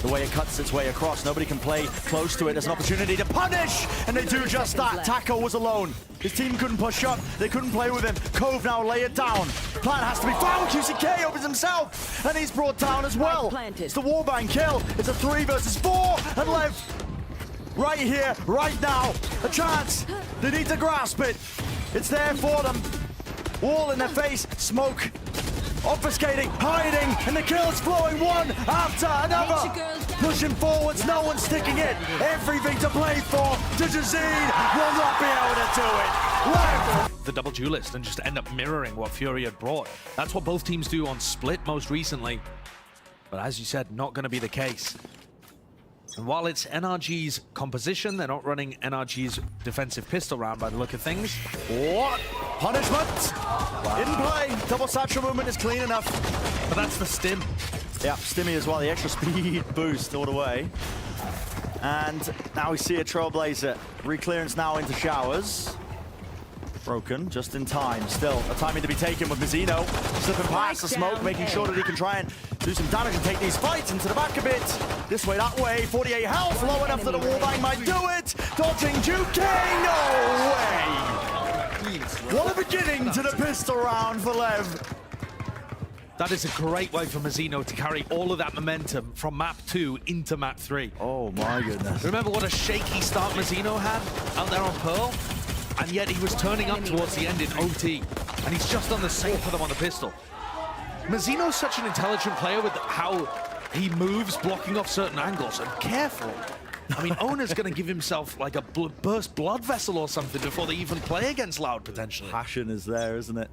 The way it cuts its way across, nobody can play close to it. There's an opportunity to punish, and they do just that. Taco was alone. His team couldn't push up. They couldn't play with him. Cove now lay it down. Plan has to be found. QCK opens himself, and he's brought down as well. It's the warbang kill. It's a 3 versus 4, and LEV right here, right now. A chance. They need to grasp it. It's there for them. Wall in their face, smoke, obfuscating, hiding, and the kills flowing one after another. Pushing forwards, no one's sticking it. Everything to play for. Digizine will not be able to do it. LEV. The double duelist and just end up mirroring what Furia had brought. That's what both teams do on Split most recently. But as you said, not going to be the case. And while it's NRG's composition, they're not running NRG's defensive pistol round by the look of things. What? Punishment in play. Double satchel movement is clean enough. But that's the stim. Yeah, Stimmy as well. The extra speed boost all the way. And now we see a Trailblazer. Reclearance now into showers. Broken just in time. Still a timing to be taken with Mazzino. Slipping past the smoke, making sure that he can try and do some damage and take these fights into the back a bit. This way, that way. 48 health, low enough that a wallbang might do it. Dodging Juke. No way! What a beginning to the pistol round for LEV. That is a great way for Mazzino to carry all of that momentum from map 2 into map 3. Oh my goodness. Remember what a shaky start Mazzino had out there on Pearl? And yet he was turning up towards the end in OT. And he's just done the same for them on the pistol. Mazzino's such an intelligent player with how he moves, blocking off certain angles, and careful. I mean, Owner's going to give himself like a burst blood vessel or something before they even play against Loud, potentially. Passion is there, isn't it?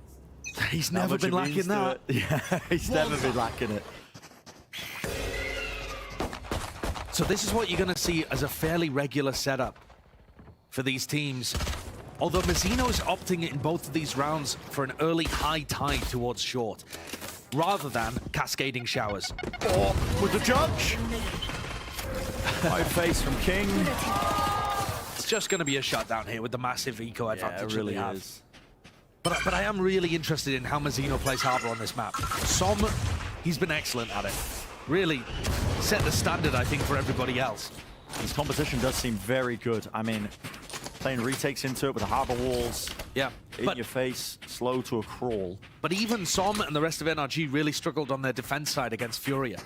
He's never been lacking that. Yeah, he's never been lacking it. So this is what you're going to see as a fairly regular setup for these teams. Although Mazzino's opting in both of these rounds for an early high tide towards short, rather than cascading showers. Or with the judge. High face from King. It's just going to be a shutdown here with the massive eco advantage it really that they have. is. But I am really interested in how Mazzino plays Harbor on this map. Som, he's been excellent at it. Really set the standard, I think, for everybody else. His composition does seem very good. I mean, playing retakes into it with the Harbor walls. Yeah, In your face, slow to a crawl. But even Som and the rest of NRG really struggled on their defense side against Furia.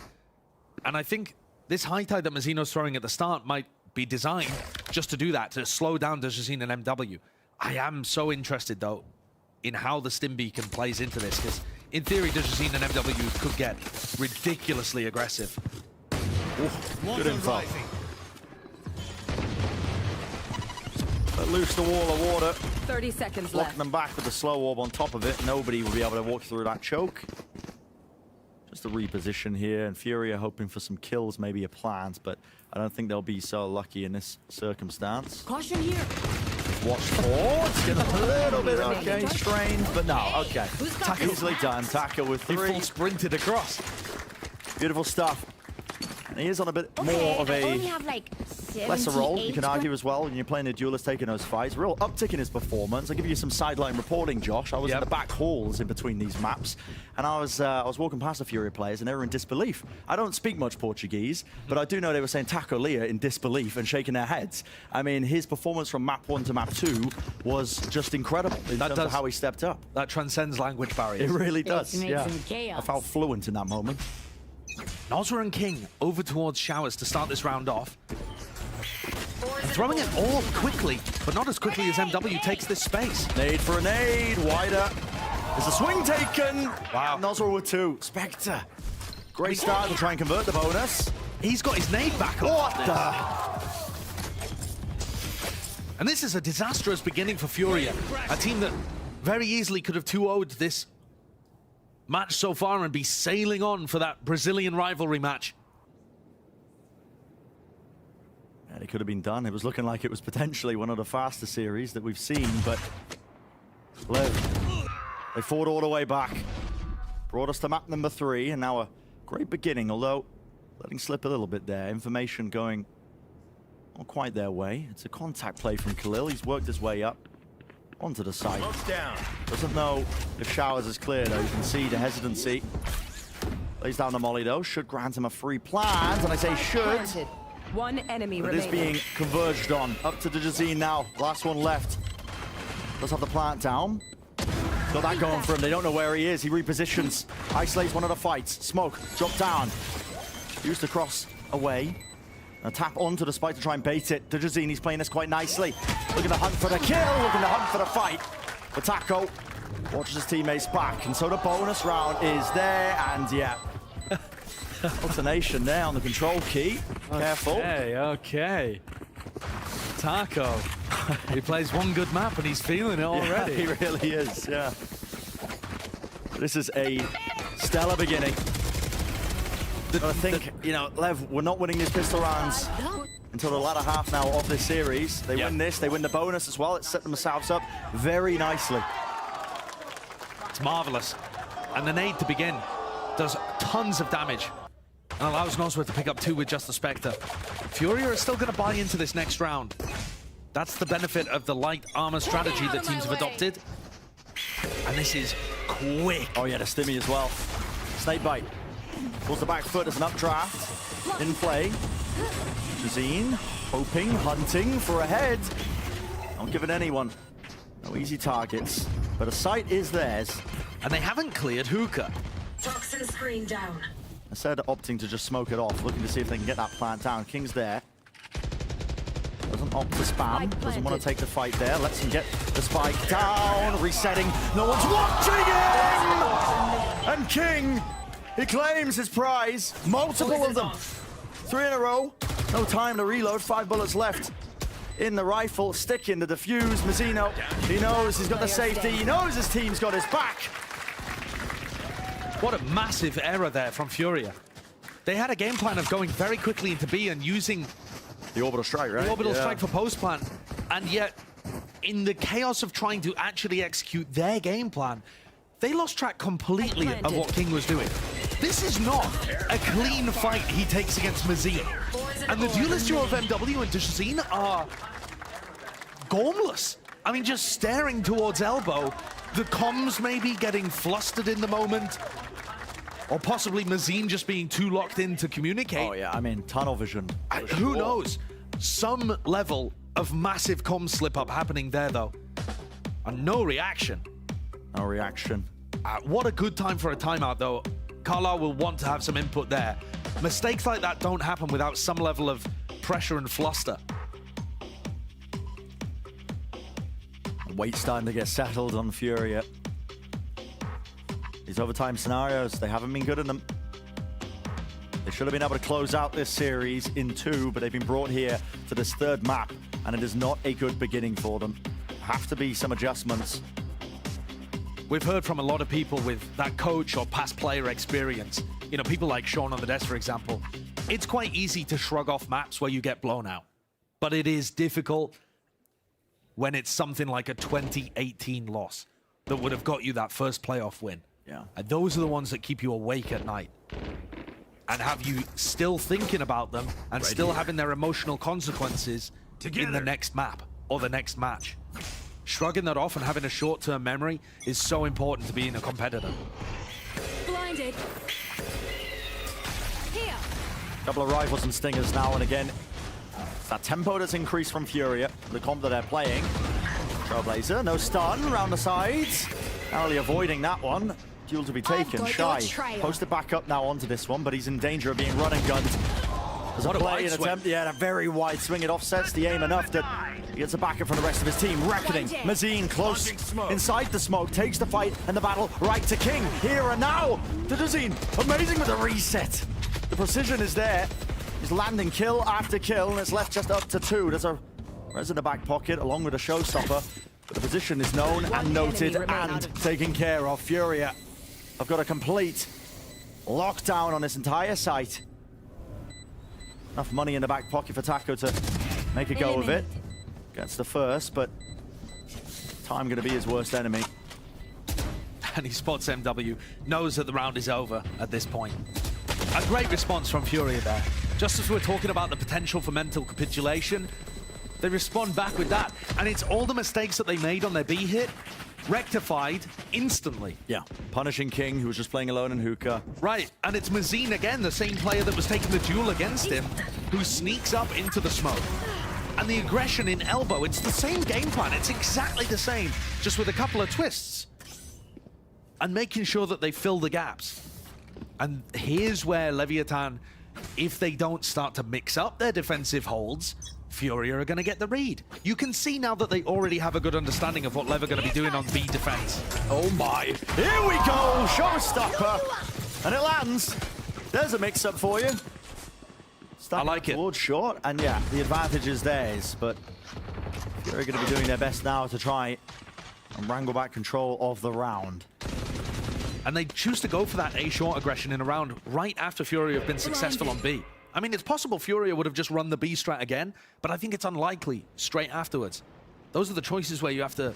And I think this high tide that Mazzino's throwing at the start might be designed just to do that, to slow down Digizine and MW. I am so interested, though, in how the Stim Beacon plays into this, because in theory, Digizine and MW could get ridiculously aggressive. Ooh, good info. But loose the wall of water. 30 seconds Blocking left. them back with the slow orb on top of it. Nobody will be able to walk through that choke. Just a reposition here, and Furia hoping for some kills, maybe a plant, but I don't think they'll be so lucky in this circumstance. Caution here. Watch for. It's getting a little bit okay, strained, but no, okay. Easily done. Taka with He 3. full sprinted across. Beautiful stuff. And he is on a bit more of I only a have like lesser role, you 78, can argue as well, when you're playing a duelist taking those fights. Real uptick in his performance. I'll give you some sideline reporting, Josh. I was in the back halls in between these maps, and I was walking past the Furia players, and they were in disbelief. I don't speak much Portuguese, but I do know they were saying Taco Leah in disbelief and shaking their heads. I mean, his performance from map 1 to map 2 was just incredible in terms of how he stepped up. That transcends language barriers. It really does, It's yeah. amazing chaos. I felt fluent in that moment. Nozra and King over towards Showers to start this round off. And throwing it all quickly, but not as quickly as MW takes this space. Nade for a nade, wider. There's a swing taken. Wow. Nozra with 2. Spectre. Great start to try and convert the bonus. He's got his nade back up. What the? And this is a disastrous beginning for Furia, a team that very easily could have 2-0'd this match so far and be sailing on for that Brazilian rivalry match. And it could have been done. It was looking like it was potentially one of the faster series that we've seen, but LEV, they fought all the way back. Brought us to map number 3, and now a great beginning, although letting slip a little bit there. Information going not quite their way. It's a contact play from Khalil. He's worked his way up onto the site. Down. Doesn't know if Showers is clear, though. You can see the hesitancy. Lays down the molly, though. Should grant him a free plant, and I say should. Planted. One enemy But it is remaining. being converged on. Up to the Jazeen now. Last one left. Does have the plant down. Got that going for him. They don't know where he is. He repositions. Isolates one of the fights. Smoke. Drop down. Used to cross away. A tap onto the spike to try and bait it. Dejazine, he's playing this quite nicely. Looking to hunt for the kill. Looking to hunt for the fight. But Taco watches his teammates back. And so the bonus round is there. And yeah. Alternation there on the control key. Careful. Okay. Taco. He plays one good map and he's feeling it already. Yeah, he really is, yeah. This is a stellar beginning. I think, you know, LEV, we're not winning these pistol rounds until the latter half now of this series. They win this, they win the bonus as well. It's set themselves up very nicely. It's marvelous. And the nade to begin does tons of damage and allows Nosworth to pick up 2 with just the Spectre. Furia is still going to buy into this next round. That's the benefit of the light armor strategy that teams have adopted. And this is quick. Oh yeah, the stimmy as well. Snake bite. Pulls the back foot as an updraft. In play. Jazeen hoping, hunting for a head. Not giving anyone no easy targets. But a sight is theirs. And they haven't cleared Hookah. Toxin screen down. I said opting to just smoke it off. Looking to see if they can get that plant down. King's there. Doesn't opt to spam. Doesn't want to take the fight there. Lets him get the spike down. Resetting. No one's watching him! And King, he claims his prize. Multiple of them. 3 in a row. No time to reload. 5 bullets left in the rifle. Stick in the defuse. Mazzino, he knows he's got the safety. He knows his team's got his back. What a massive error there from Furia. They had a game plan of going very quickly into B and using The orbital strike, right? the orbital strike for post-plant, and yet in the chaos of trying to actually execute their game plan, they lost track completely of what King was doing. This is not a clean fight he takes against Mazine. And the duelist duo of MW and Dejazine are gormless. I mean, just staring towards elbow. The comms maybe getting flustered in the moment, or possibly Mazine just being too locked in to communicate. Oh yeah, I mean, tunnel vision. Who knows? Some level of massive comm slip-up happening there, though. And no reaction. No reaction. What a good time for a timeout, though. Carlisle will want to have some input there. Mistakes like that don't happen without some level of pressure and fluster. Weight starting to get settled on Furia. These overtime scenarios, they haven't been good in them. They should have been able to close out this series in 2, but they've been brought here to this 3rd map, and it is not a good beginning for them. Have to be some adjustments. We've heard from a lot of people with that coach or past player experience. You know, people like Sean on the desk, for example. It's quite easy to shrug off maps where you get blown out. But it is difficult when it's something like a 2018 loss that would have got you that first playoff win. Yeah. And those are the ones that keep you awake at night and have you still thinking about them and still having their emotional consequences in the next map or the next match. Shrugging that off and having a short-term memory is so important to being a competitor. Blinded. Here. Couple of rifles and stingers now and again. That tempo that's increased from Furia, the comp that they're playing. Trailblazer, no stun around the sides. Narrowly avoiding that one. Duel to be taken. Shy posted back up now onto this one, but he's in danger of being run and gunned. There's a play and attempt. Yeah, a very wide swing. It offsets the aim enough that he gets a backer from the rest of his team. Reckoning. Mazine close inside the smoke. Takes the fight and the battle right to King. Here and now. To Mazine. Amazing with the reset. The precision is there. He's landing kill after kill, and it's left just up to 2. There's a res in the back pocket, along with a showstopper. But the position is known and noted and taken care of. Furia have got a complete lockdown on this entire site. Enough money in the back pocket for Taco to make a go of it. Gets the first, but time going to be his worst enemy. And he spots MW, knows that the round is over at this point. A great response from Furia there. Just as we're talking about the potential for mental capitulation, they respond back with that. And it's all the mistakes that they made on their B hit rectified instantly. Yeah, punishing King, who was just playing alone in hookah. Right, and it's Mazine again, the same player that was taking the duel against him, who sneaks up into the smoke. And the aggression in elbow, it's the same game plan. It's exactly the same, just with a couple of twists. And making sure that they fill the gaps. And here's where Leviatan, if they don't start to mix up their defensive holds, Furia are going to get the read. You can see now that they already have a good understanding of what Lev are going to be doing on B defense. Oh my, here we go, showstopper. And it lands. There's a mix-up for you. I like it. Towards short, and yeah, the advantage is theirs, but Furia are going to be doing their best now to try and wrangle back control of the round. And they choose to go for that A short aggression in a round right after Furia have been successful on B. I mean, it's possible Furia would have just run the B strat again, but I think it's unlikely straight afterwards. Those are the choices where you have to,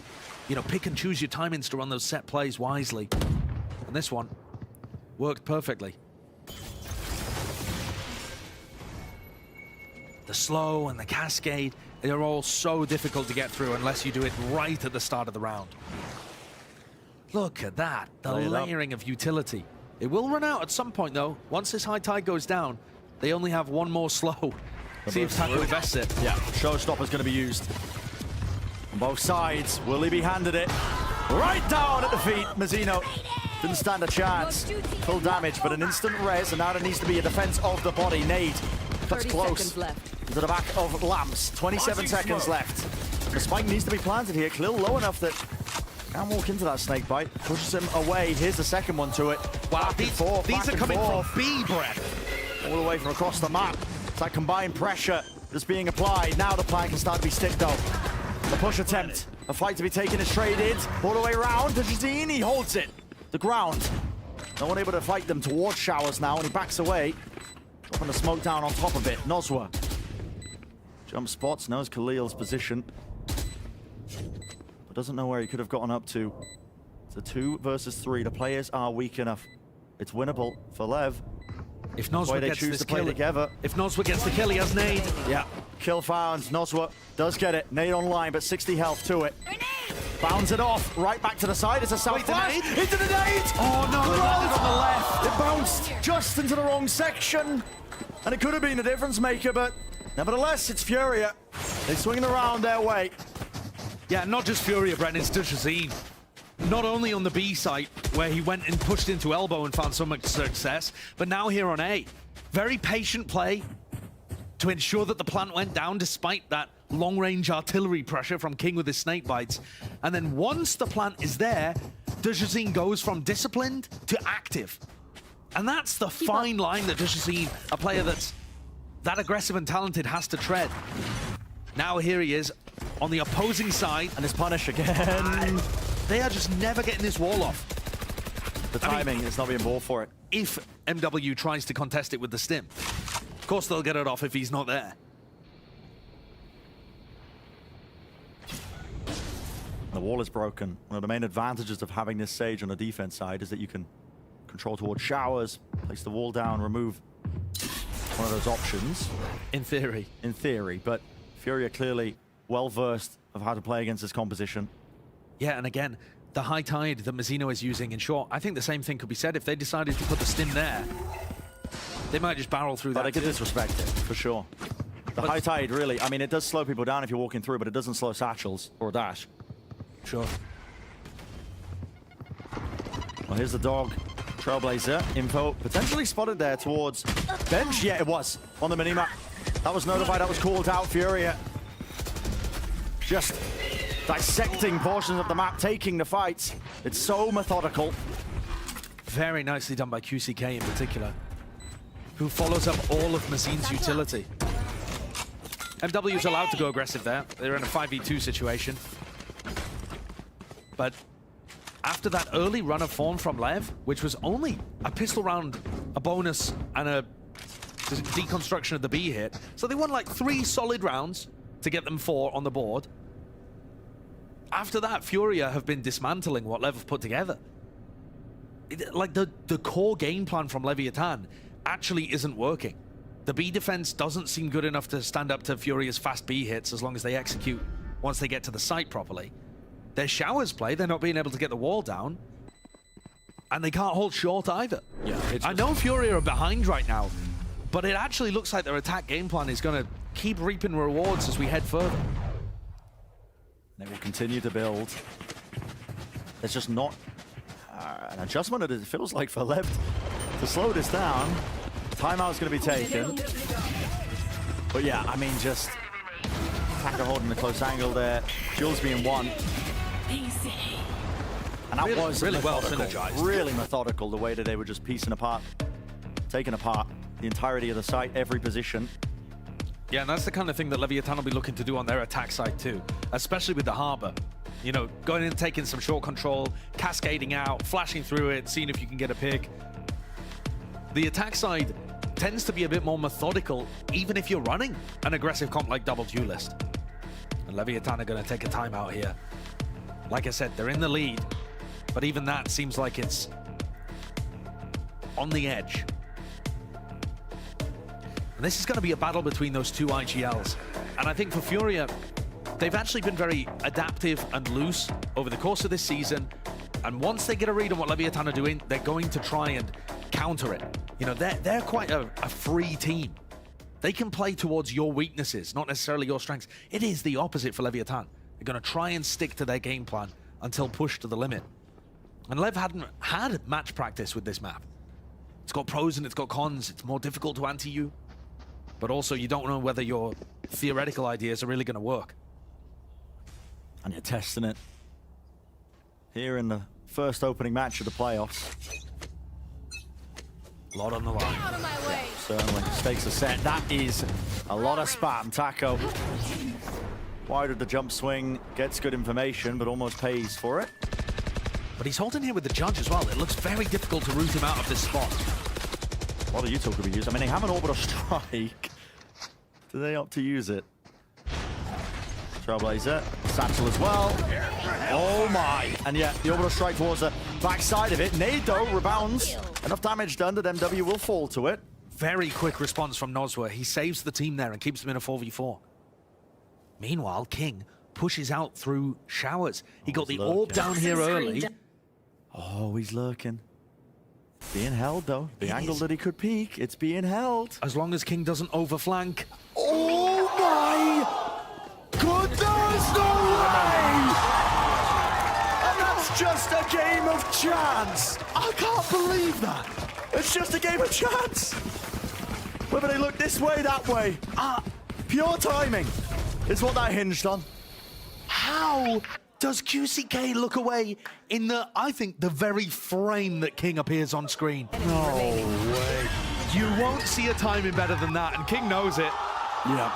you know, pick and choose your timings to run those set plays wisely. And this one worked perfectly. The slow and the cascade, they're all so difficult to get through unless you do it right at the start of the round. Look at that, the layering of utility. It will run out at some point though. Once this high tide goes down, they only have one more slow. See if Taco invests it. Yeah, showstopper's going to be used on both sides. Will he be handed it? Right down at the feet. Mazzino didn't stand a chance. Full damage, but an instant res, and now there needs to be a defense of the body. Nade cuts close to the back of Lamps. 27 seconds left. The spike needs to be planted here. Khalil low enough that can walk into that snake bite. Pushes him away. Here's the second one to it. Wow, these are coming from B, Brett. All the way from across the map. It's that combined pressure that's being applied. Now the plan can start to be sticked though. The push attempt. A fight to be taken is traded. All the way around. He holds it. The ground. No one able to fight them towards Showers now, and he backs away. Dropping the smoke down on top of it. Nozwa. Jump spots, knows Khalil's position. But doesn't know where he could have gotten up to. It's a 2 versus 3. The players are weak enough. It's winnable for Lev. If Nozwa gets this kill, if Nozwa gets the kill, he has nade. Yeah, kill found. Nozwa does get it. Nade online, but 60 health to it. Bounds it off, right back to the side. It's a south flash. Into the nade! Oh no, it landed on the left. It bounced just into the wrong section. And it could have been a difference maker, but nevertheless, it's Furia. They swing around their way. Yeah, not just Furia, Brennan, it's Dujazine. Not only on the B site, where he went and pushed into elbow and found so much success, but now here on A. Very patient play to ensure that the plant went down despite that long-range artillery pressure from King with his snake bites. And then once the plant is there, Dujazine goes from disciplined to active. And that's the fine line that Dujazine, a player that's that aggressive and talented, has to tread. Now here he is on the opposing side. And his punish again. They are just never getting this wall off. The timing is not being bought for it. If MW tries to contest it with the stim. Of course they'll get it off if he's not there. The wall is broken. One of the main advantages of having this Sage on the defense side is that you can control towards Showers, place the wall down, remove one of those options. In theory. In theory, but Furia clearly well-versed of how to play against this composition. Yeah, and again, the high tide that Mazzino is using in short, I think the same thing could be said. If they decided to put the stim there, they might just barrel through that. But they could disrespect it, for sure. The high tide, really, I mean, it does slow people down if you're walking through, but it doesn't slow satchels or dash. Sure. Well, here's the dog. Trailblazer. Info potentially spotted there towards bench. Yeah, it was on the minimap. That was notified, that was called out. Furia just dissecting portions of the map, taking the fights. It's so methodical. Very nicely done by QCK in particular, who follows up all of Mazzine's utility. MW is allowed to go aggressive there. They're in a 5v2 situation. But after that early run of form from Lev, which was only a pistol round, a bonus, and a deconstruction of the B hit, so they won like 3 solid rounds to get them 4 on the board. After that, Furia have been dismantling what Lev have put together. Like the core game plan from Leviatan actually isn't working. The B defense doesn't seem good enough to stand up to Furia's fast B hits as long as they execute once they get to the site properly. Their showers play, they're not being able to get the wall down. And they can't hold short either. Yeah, I know Furia are behind right now, but it actually looks like their attack game plan is going to keep reaping rewards as we head further. They will continue to build. There's just not an adjustment, it feels like, for Lev to slow this down. Timeout's going to be taken. But yeah, I mean, just Taka holding the close angle there. Jules being one. And that was really well methodical, synergized. really methodical, the way that they were just piecing apart, taking apart the entirety of the site, every position. Yeah, and that's the kind of thing that Leviatan will be looking to do on their attack side too, especially with the harbor. You know, going in and taking some short control, cascading out, flashing through it, seeing if you can get a pick. The attack side tends to be a bit more methodical, even if you're running an aggressive comp like Double Duelist. And Leviatan are going to take a timeout here. Like I said, they're in the lead, but even that seems like it's on the edge. And this is going to be a battle between those two IGLs. And I think for Furia, they've actually been very adaptive and loose over the course of this season. And once they get a read on what Leviatan are doing, they're going to try and counter it. You know, they're quite a free team. They can play towards your weaknesses, not necessarily your strengths. It is the opposite for Leviatan. They're going to try and stick to their game plan until pushed to the limit. And Lev hadn't had match practice with this map. It's got pros and it's got cons. It's more difficult to anti-you. But also, you don't know whether your theoretical ideas are really going to work. And you're testing it here in the first opening match of the playoffs. A lot on the line. Out of my way. Certainly, stakes are set. That is a lot of spam. Taco wide of the jump swing, gets good information, but almost pays for it. But he's holding here with the judge as well. It looks very difficult to root him out of this spot. A lot of util could be used. I mean, they have an orbital strike. Do they opt to use it? Trailblazer, Satchel as well. Oh my! And yet, the orbital strike towards the backside of it. Nade, though, rebounds. Enough damage done that MW will fall to it. Very quick response from Nozwa. He saves the team there and keeps them in a 4v4. Meanwhile, King pushes out through showers. He got the orb down here early. Oh, he's lurking. Being held, though. The angle that he could peek, it's being held. As long as King doesn't overflank. Oh my goodness, no way! And that's just a game of chance. I can't believe that. It's just a game of chance. Whether they look this way, that way. Pure timing is what that hinged on. How does QCK look away in the, I think, the very frame that King appears on screen? No way. You won't see a timing better than that, and King knows it. Yeah.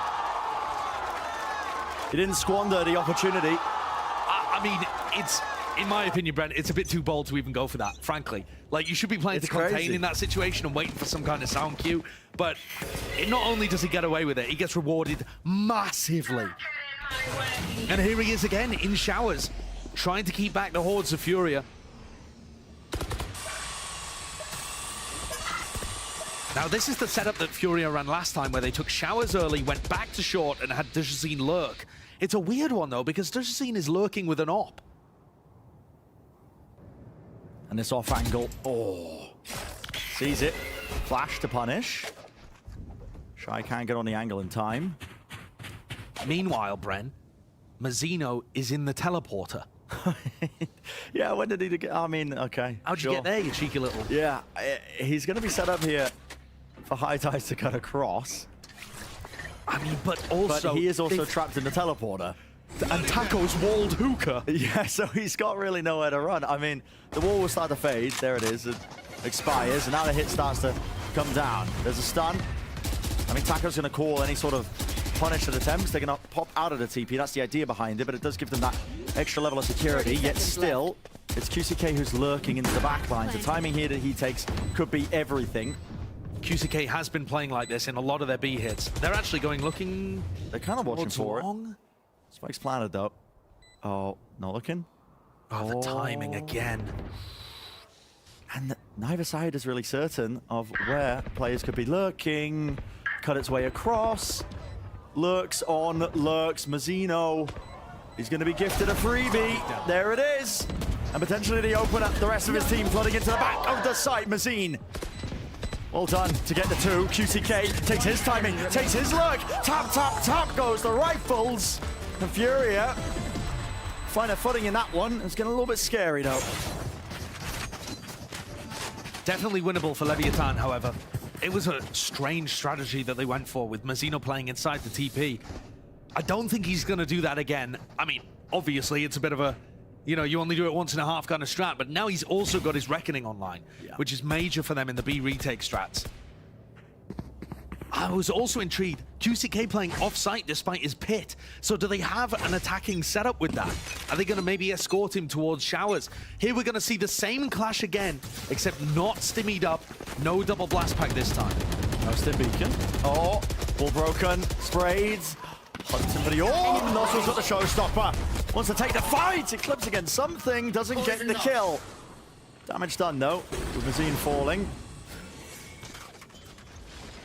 He didn't squander the opportunity. I mean, it's, in my opinion, Brent, it's a bit too bold to even go for that, frankly. Like, you should be playing to contain crazy in that situation and waiting for some kind of sound cue. But not only does he get away with it, he gets rewarded massively. And here he is again in showers, trying to keep back the hordes of Furia. Now, this is the setup that Furia ran last time, where they took showers early, went back to short, and had Dujazine lurk. It's a weird one, though, because Dujazine is lurking with an op. And this off angle, sees it, flash to punish. Shy can't get on the angle in time. Meanwhile, Bren, Mazzino is in the teleporter. Yeah, when did he get? I mean, okay. How'd you get there, you cheeky little? Yeah, he's going to be set up here for High Ties to cut across. I mean, but also... But he is also trapped in the teleporter. And Taco's walled hookah. Yeah, so he's got really nowhere to run. I mean, the wall will start to fade. There it is. It expires, and now the hit starts to come down. There's a stun. I mean, Taco's going to call any sort of punish the attempts. They're going to pop out of the TP. That's the idea behind it, but it does give them that extra level of security. Yet still, it's QCK who's lurking into the back lines. The timing here that he takes could be everything. QCK has been playing like this in a lot of their B hits. They're actually looking... They're kind of watching for long. it. Spike's planted though. Oh, not looking. Oh, the timing again. And neither side is really certain of where players could be lurking. Cut its way across. Lurks on, lurks. Mazzino. He's going to be gifted a freebie. There it is. And potentially the opener, the rest of his team flooding into the back of the site. Mazzine. Well done to get the two. QCK takes his timing, takes his lurk. Tap, tap, tap goes the rifles. And Furia find a footing in that one. It's getting a little bit scary though. Definitely winnable for Leviatan, however. It was a strange strategy that they went for with Mazzino playing inside the TP. I don't think he's going to do that again. I mean, obviously, it's a bit of a, you know, you only do it once and a half kind of strat, but now he's also got his Reckoning online, which is major for them in the B retake strats. I was also intrigued. QCK playing off-site despite his pit. So do they have an attacking setup with that? Are they going to maybe escort him towards showers? Here we're going to see the same clash again, except not stimmied up. No double blast pack this time. No stim beacon. Oh, ball broken. Sprayed. Hunting for the orb. Nozzle's got the showstopper. Wants to take the fight. It clips against something. Doesn't get the kill. Damage done though, with Mazzine falling.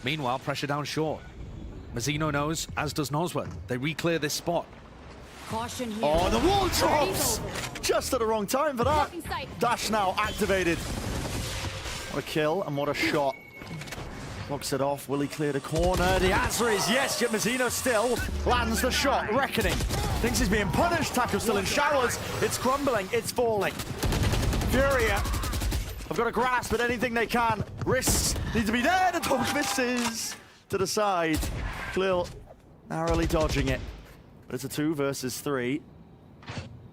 Meanwhile, pressure down short. Mazzino knows, as does Nosworth. They re-clear this spot. Caution here. Oh, the wall drops! Just at the wrong time for that. Dash now activated. What a kill and what a shot. Blocks it off. Will he clear the corner? The answer is yes, yet Mazzino still lands the shot. Reckoning. Thinks he's being punished. Tackle still in showers. It's crumbling. It's falling. Furia have got to grasp at anything they can. Risks need to be there. The dog misses to the side. Khalil narrowly dodging it. But it's a 2 versus 3.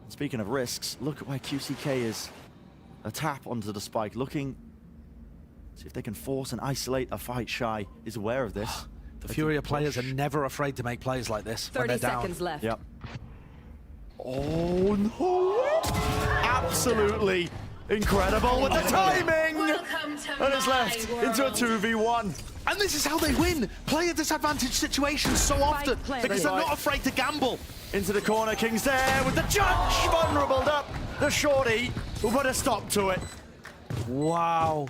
Speaking of risks, look at where QCK is. A tap onto the spike. Looking, see if they can force and isolate a fight. Shy is aware of this. The Furia players are never afraid to make plays like this when 30 they're down. seconds left. Yep. Oh no! Absolutely incredible with the timing! And it's left into a 2v1. And this is how they win player disadvantage situations so often because they're not afraid to gamble. Into the corner, King's there with the judge vulnerable up. The shorty will put a stop to it. Wow.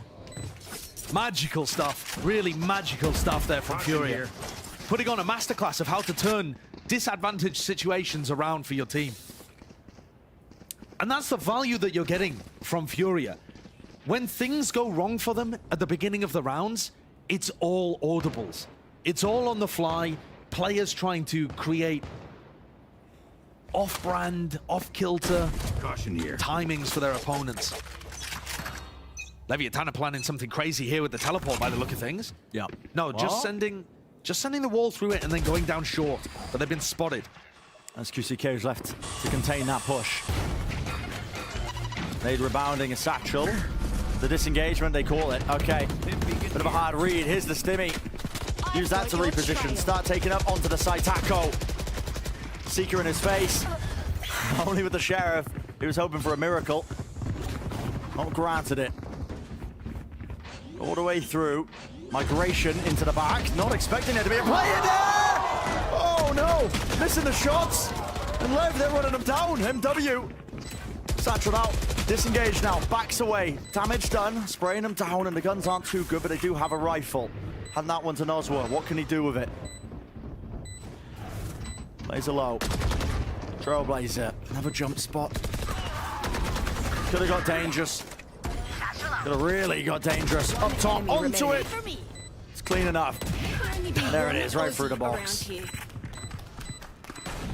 Magical stuff, really magical stuff there from Furia. Putting on a masterclass of how to turn disadvantaged situations around for your team. And that's the value that you're getting from Furia. When things go wrong for them at the beginning of the rounds, it's all audibles. It's all on the fly, players trying to create off-brand, off-kilter timings for their opponents. Leviatan are planning something crazy here with the teleport by the look of things. Yeah. No, just sending the wall through it and then going down short, but they've been spotted. As QCK is left to contain that push. Nade rebounding a satchel. The disengagement, they call it. Okay. Bit of a hard read. Here's the stimmy. Use that to reposition. Start taking up onto the side. Taco. Seeker in his face. Only with the Sheriff. He was hoping for a miracle. Not granted it. All the way through. Migration into the back. Not expecting there to be a play in there! Oh no! Missing the shots. And LEV, they're running them down. MW. Satchel out. Disengaged now. Backs away. Damage done. Spraying them down, and the guns aren't too good, but they do have a rifle. Hand that one to Nosworth. What can he do with it? Laser low. Trailblazer. Another jump spot. Could have got dangerous. Could have really got dangerous. Up top. Onto it. It's clean enough. There it is. Right through the box.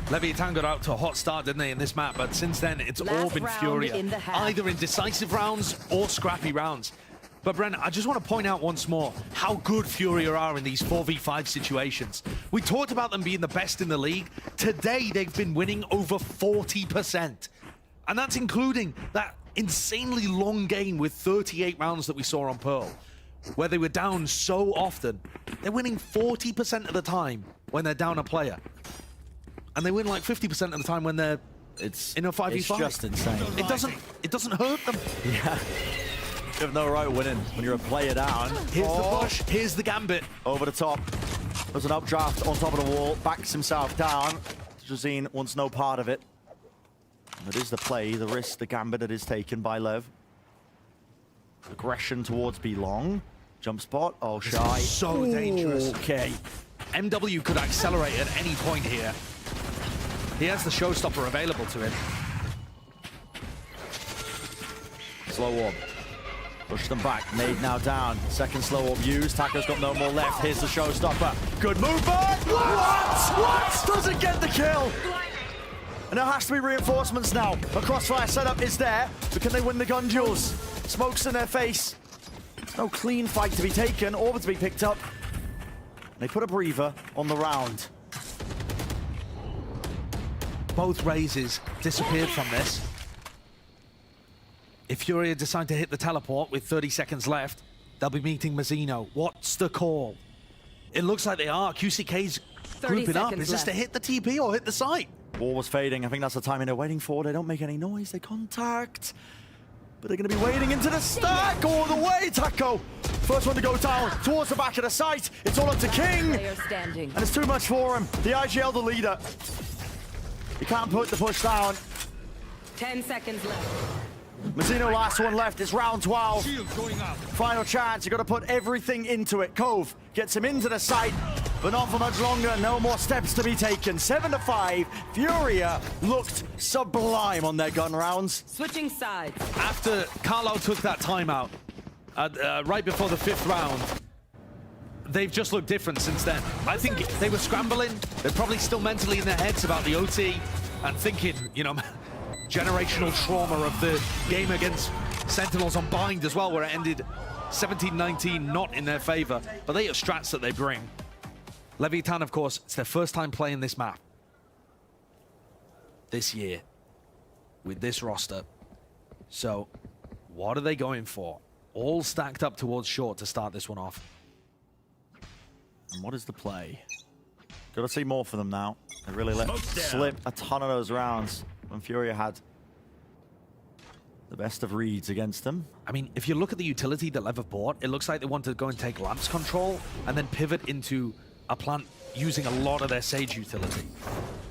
Leviatan got out to a hot start, didn't they, in this map? But since then, it's all been Furia, either in decisive rounds or scrappy rounds. But Bren, I just want to point out once more how good Furia are in these 4v5 situations. We talked about them being the best in the league. Today, they've been winning over 40%. And that's including that insanely long game with 38 rounds that we saw on Pearl, where they were down so often. They're winning 40% of the time when they're down a player. And they win like 50% of the time when they're in a 5v5. It's just insane. It doesn't hurt them. Yeah. You have no right winning when you're a player down. Here's the push, here's the gambit. Over the top. There's an updraft on top of the wall. Backs himself down. Josine wants no part of it. And it is the play, the risk, the gambit that is taken by Lev. Aggression towards B long. Jump spot. Oh, shy. So dangerous. Okay. MW could accelerate at any point here. He has the showstopper available to him. Slow orb. Push them back. Nade now down. Second slow orb used. Taco's got no more left. Here's the showstopper. Good movement. What? Doesn't get the kill. And there has to be reinforcements now. A crossfire setup is there. But can they win the gun duels? Smoke's in their face. No clean fight to be taken. Orb to be picked up. They put a breather on the round. Both raises disappeared from this. If Furia decide to hit the teleport with 30 seconds left, they'll be meeting Mazzino. What's the call? It looks like they are. QCK's grouping up. Is this to hit the TP or hit the site? Wall was fading. I think that's the timing they're waiting for. They don't make any noise. They contact. But they're going to be wading into the stack all the way, Taco. First one to go down towards the back of the site. It's all up to King. Player standing. And it's too much for him. The IGL, the leader. He can't put the push down. 10 seconds left. Mazzino, last one left. It's round 12. Final chance. You've got to put everything into it. Cove gets him into the site, but not for much longer. No more steps to be taken. 7-5. Furia looked sublime on their gun rounds. Switching sides. After Carlo took that timeout, right before the 5th round, they've just looked different since then. I think they were scrambling. They're probably still mentally in their heads about the OT and thinking, you know, generational trauma of the game against Sentinels on Bind as well, where it ended 17-19, not in their favor. But they are strats that they bring. Leviatan, of course, it's their first time playing this map this year with this roster. So what are they going for? All stacked up towards short to start this one off. And what is the play? Got to see more for them now. They really let slip a ton of those rounds when Furia had the best of reads against them. I mean, if you look at the utility that Lev have bought, it looks like they want to go and take Lamps control and then pivot into a plant using a lot of their Sage utility.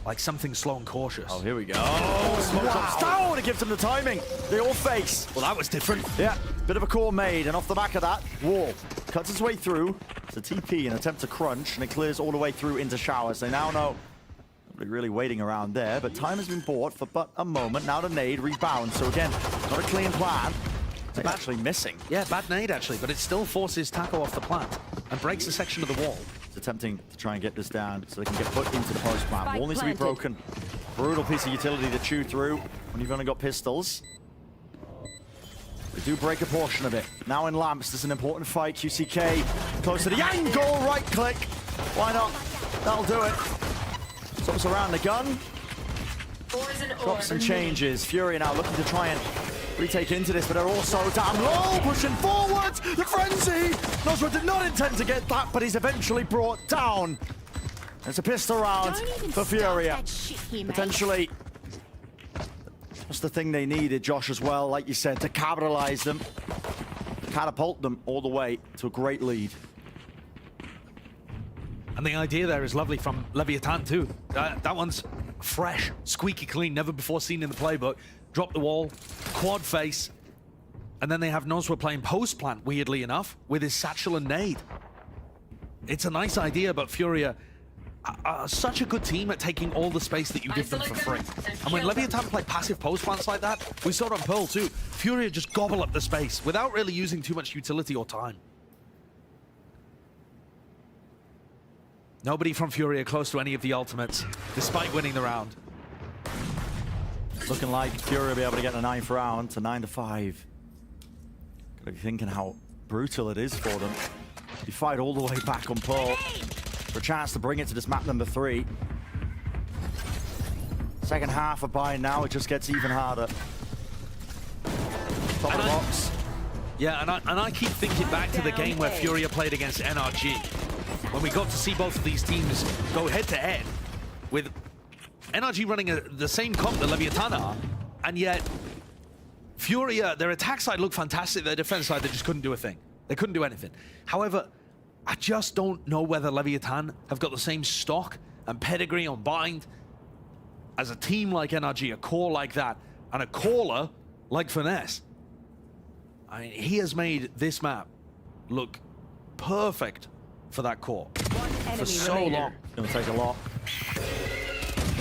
Like something slow and cautious. Oh, here we go. Oh, smoke drops down. It gives them the timing. They all face. Well, that was different. Yeah, bit of a core made, and off the back of that, Wall cuts its way through. It's a TP, an attempt to crunch, and it clears all the way through into showers. They now know nobody really waiting around there, but time has been bought for but a moment. Now the nade rebounds. So again, not a clean plan. It's actually missing. Yeah, bad nade actually, but it still forces Taco off the plant and breaks a section of the wall. It's attempting to try and get this down so they can get put into the post plant. Wall needs to be broken. Brutal piece of utility to chew through when you've only got pistols. They do break a portion of it. Now in Lamps, this is an important fight. QCK close to the angle, right click. Why not? That'll do it. Stops around the gun. Drops and changes. Furia now looking to try and retake into this, but they're also down low, pushing forwards. The frenzy! Nosra did not intend to get that, but he's eventually brought down. It's a pistol round for Furia. Potentially just the thing they needed, Josh, as well, like you said, to capitalize them, catapult them all the way to a great lead. And the idea there is lovely from Leviatan too. That one's fresh, squeaky clean, never before seen in the playbook. Drop the wall, quad face, and then they have Nosra playing post plant, weirdly enough, with his satchel and nade. It's a nice idea, but Furia are such a good team at taking all the space that you give them for free. And when Leviatan play passive post plants like that, we saw it on Pearl too. Furia just gobble up the space without really using too much utility or time. Nobody from Furia close to any of the ultimates, despite winning the round. Looking like Furia will be able to get the 9th round to 9-5. Gotta be thinking how brutal it is for them. You fight all the way back on Pearl for a chance to bring it to this map number 3. Second half of Bind now, it just gets even harder. Top of the box. Yeah, and I keep thinking back to the game where Furia played against NRG. when we got to see both of these teams go head-to-head with NRG running the same comp that Leviatan are, and yet Furia, their attack side looked fantastic, their defense side, they just couldn't do a thing. They couldn't do anything. However, I just don't know whether Leviatan have got the same stock and pedigree on Bind as a team like NRG, a core like that, and a caller like Finesse. I mean, he has made this map look perfect for that core for so long. Gonna take a lot.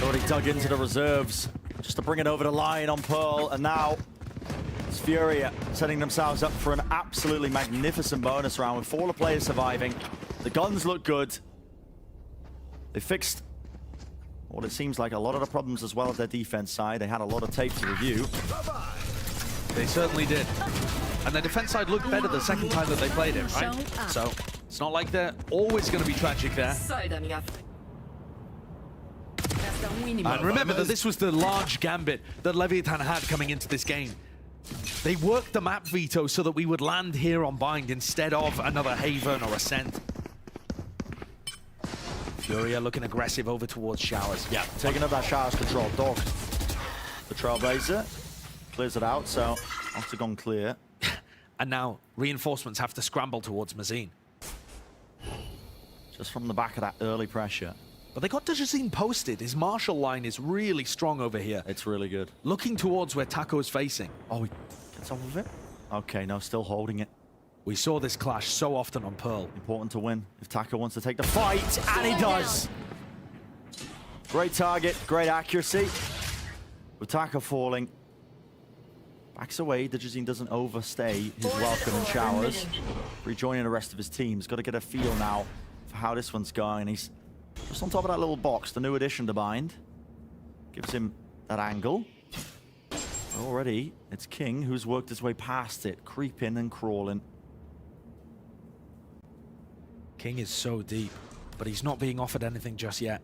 Already dug into the reserves just to bring it over the line on Pearl, and now it's Furia setting themselves up for an absolutely magnificent bonus round with 4 players surviving. The guns look good. They fixed what it seems like a lot of the problems as well as their defense side. They had a lot of tape to review. They certainly did. And their defense side looked better the second time that they played it, right? So it's not like they're always going to be tragic there. And remember that this was the large gambit that Leviatan had coming into this game. They worked the map veto so that we would land here on Bind instead of another Haven or Ascent. Furia looking aggressive over towards Showers. Yeah, taking up that Showers control. Dog, the Trailblazer, clears it out, so Octagon clear. And now reinforcements have to scramble towards Mazine. Just from the back of that early pressure. But they got Dajazine posted. His Marshall line is really strong over here. It's really good. Looking towards where Taco is facing. Oh, he gets off of it? Okay, no, still holding it. We saw this clash so often on Pearl. Important to win if Taco wants to take the fight, and he does. Great target, great accuracy. With Taco falling. Backs away, Dajazine doesn't overstay his welcome in Showers. Rejoining the rest of his team. He's got to get a feel now for how this one's going. He's just on top of that little box, the new addition to Bind. Gives him that angle. Already, it's King who's worked his way past it, creeping and crawling. King is so deep, but he's not being offered anything just yet.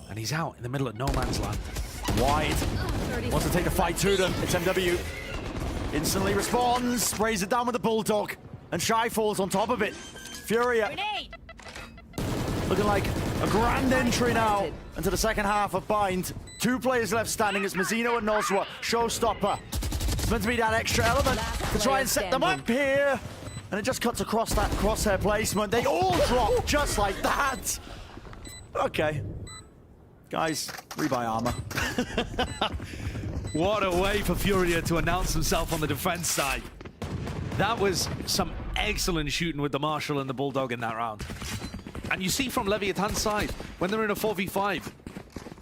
And he's out in the middle of no man's land. Wide. Wants to take the fight to them. It's MW. Instantly responds, sprays it down with the Bulldog, and Shy falls on top of it. Furia. Looking like a grand entry now into the second half of Bind. 2 players left standing. It's Mazzino and Noswa. Showstopper. It's meant to be that extra element to try and set them up here. And it just cuts across that crosshair placement. They all drop just like that. Okay. Guys, rebuy armor. What a way for Furia to announce himself on the defense side. That was some excellent shooting with the Marshall and the Bulldog in that round. And you see from Leviatan's side, when they're in a 4v5,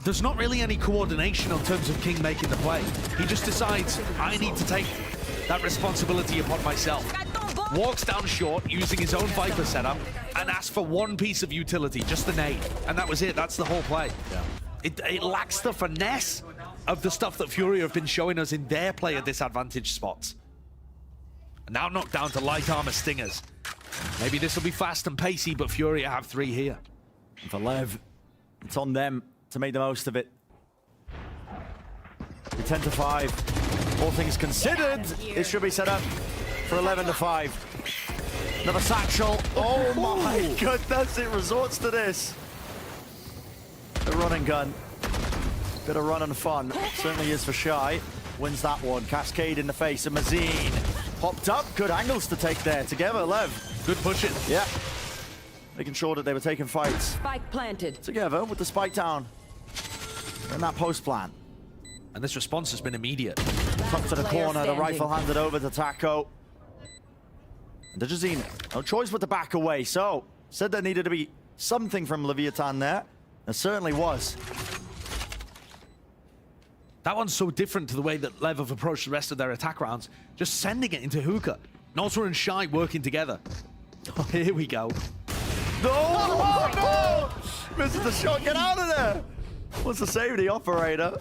there's not really any coordination in terms of King making the play. He just decides, I need to take that responsibility upon myself. Walks down short using his own Viper setup and asks for one piece of utility, just the nade. And that was it, that's the whole play. Yeah. It lacks the finesse of the stuff that Furia have been showing us in their player disadvantage spots. And now knocked down to light armor stingers. Maybe this will be fast and pacey, but Furia have 3 here. And for Lev, it's on them to make the most of it. 10 to 5. All things considered, it should be set up for 11 to 5. Another satchel. Oh my goodness, it resorts to this. The run and gun. Bit of run and fun. Certainly is for Shy. Wins that one. Cascade in the face of Mazine. Popped up. Good angles to take there. Together, Lev. Good pushing. Yeah. Making sure that they were taking fights. Spike planted. Together with the spike down. And that post plan. And this response has been immediate. Up to the Player corner. The standing. rifle handed over to Taco. And Dajazine, no choice but to back away. So, said there needed to be something from Leviatan there. There certainly was. That one's so different to the way that Lev have approached the rest of their attack rounds. Just sending it into hookah. Nosra and Shy working together. Oh, here we go. No! Oh, no! Misses the shot. Get out of there! Wants to save the operator.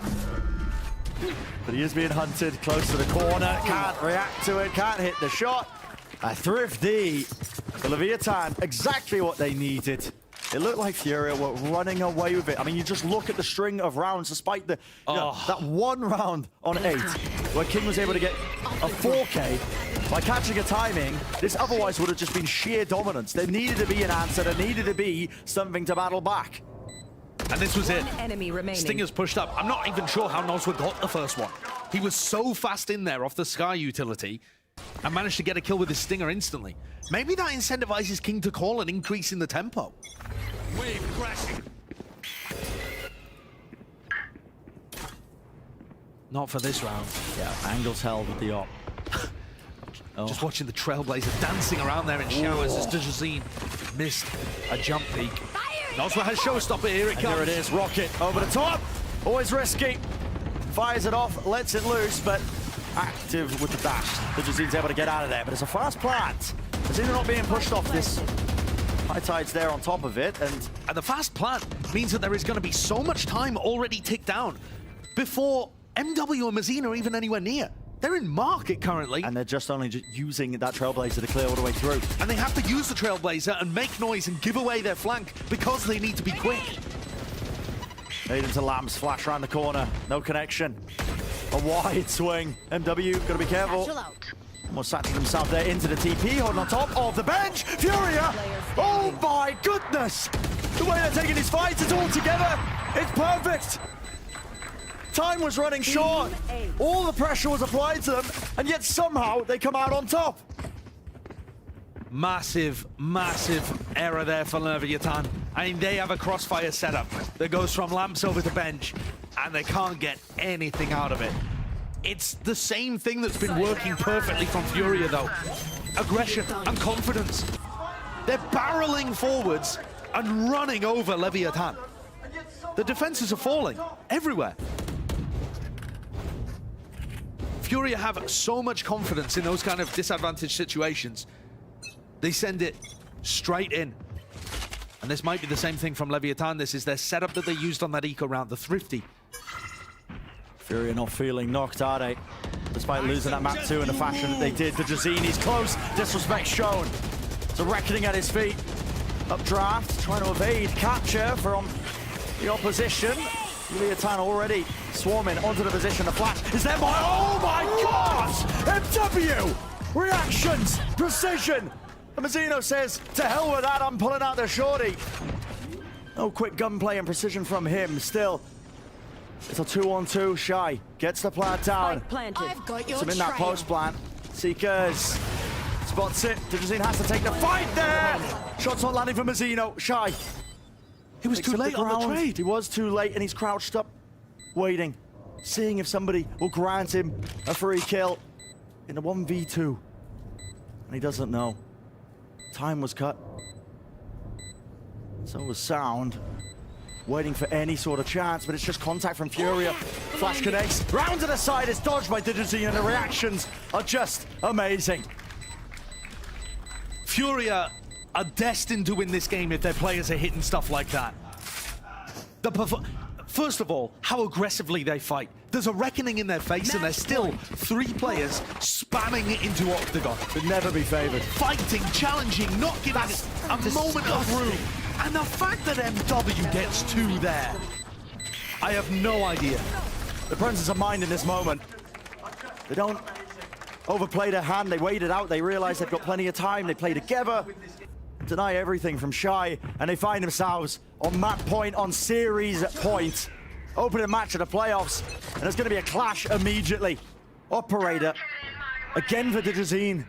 But he is being hunted close to the corner. Can't react to it. Can't hit the shot. A thrifty for Leviatan. Exactly what they needed. It looked like Furia were running away with it. I mean, you just look at the string of rounds, despite the that one round on 8, where King was able to get a 4K. By catching a timing, this otherwise would have just been sheer dominance. There needed to be an answer, there needed to be something to battle back. And this was it. One enemy remaining. Stinger's pushed up. I'm not even sure how Noswa got the first one. He was so fast in there off the Sky utility and managed to get a kill with his Stinger instantly. Maybe that incentivizes King to call an increase in the tempo. Wave crashing. Not for this round. Yeah, angles held with the op. Just watching the Trailblazer dancing around there in showers as Dejazine missed a jump peek. Noswa has showstopper, here it comes. Here it is, Rocket over the top. Always risky. Fires it off, lets it loose, but active with the dash. Dejazine's able to get out of there, but it's a fast plant. Dejazine not being pushed off this. High tide's there on top of it, and the fast plant means that there is going to be so much time already ticked down before MW and Mazina are even anywhere near. They're in market currently. And they're just using that Trailblazer to clear all the way through. And they have to use the Trailblazer and make noise and give away their flank because they need to be quick. Made into Lambs, flash around the corner, no connection. A wide swing. MW, gotta be careful. Almost satching himself there into the TP, holding on top of the bench. Furia! Oh my goodness! The way they're taking these fights, it's all together. It's perfect. Time was running short. All the pressure was applied to them, and yet somehow they come out on top. Massive, massive error there for Leviatan. I mean, they have a crossfire setup that goes from Lamps over the bench, and they can't get anything out of it. It's the same thing that's been working perfectly from Furia, though. Aggression and confidence. They're barreling forwards and running over Leviatan. The defenses are falling everywhere. Furia have so much confidence in those kind of disadvantaged situations. They send it straight in. And this might be the same thing from Leviatan. This is their setup that they used on that eco round, the Thrifty. Furia not feeling knocked, are they? Despite losing that map 2 in the fashion that they did. Dejazini's close, disrespect shown. It's a reckoning at his feet. Updraft, trying to evade capture from the opposition. Leviatan already swarming onto the position. The flash is there by, oh my God! MW! Reactions, precision. And Mazzino says, to hell with that, I'm pulling out the shorty. No quick gunplay and precision from him. Still, it's a 2-on-2. Shy gets the plant down. I've got your Some in that post plant. Seekers spots it. Dejazine has to take the fight there. Shots not landing for Mazzino. Shy. He was too late on the trade. He was too late, and he's crouched up, waiting, seeing if somebody will grant him a free kill in a 1v2. And he doesn't know. Time was cut. So was Sound. Waiting for any sort of chance, but it's just contact from Furia. Flash connects, round to the side, it's dodged by Dejazine, and the reactions are just amazing. Furia are destined to win this game if their players are hitting stuff like that. First of all, how aggressively they fight. There's a reckoning in their face, and there's still 3 players spamming it into Octagon. Could never be favored. Fighting, challenging, not giving it a moment of room. And the fact that MW gets 2 there, I have no idea. The presence of mind in this moment. They don't overplay their hand, they wait it out, they realize they've got plenty of time, they play together. Deny everything from Shy, and they find themselves on map point, on series point. Opening match of the playoffs, and there's going to be a clash immediately. Operator, again for Dejazine.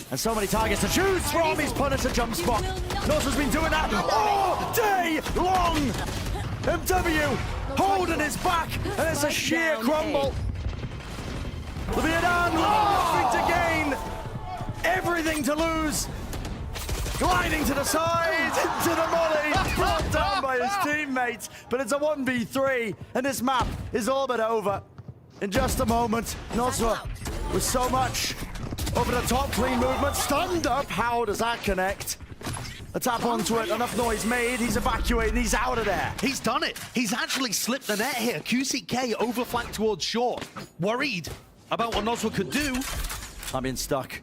And so many targets to choose from. He's punished a jump spot. Noswa's been doing that all day long. MW holding his back, and it's a sheer crumble. Leviatan, nothing to gain, everything to lose. Gliding to the side, into the molly, brought down by his teammates. But it's a 1v3, and this map is all but over. In just a moment, Noswa with so much over the top, clean movement, stunned up. How does that connect? A tap onto it, enough noise made, he's evacuating, he's out of there. He's done it. He's actually slipped the net here. QCK overflanked towards short. Worried about what Noswa could do. I'm being stuck.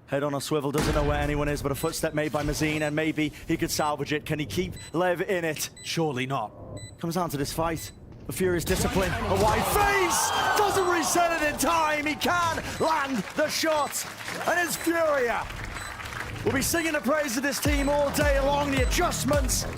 Head on a swivel, doesn't know where anyone is, but a footstep made by Mazine, and maybe he could salvage it. Can he keep Lev in it? Surely not. Comes down to this fight. A furious discipline, a wide face! Doesn't reset it in time, he he can land the shot. And it's Furia. We'll be singing the praise of this team all day long. The adjustments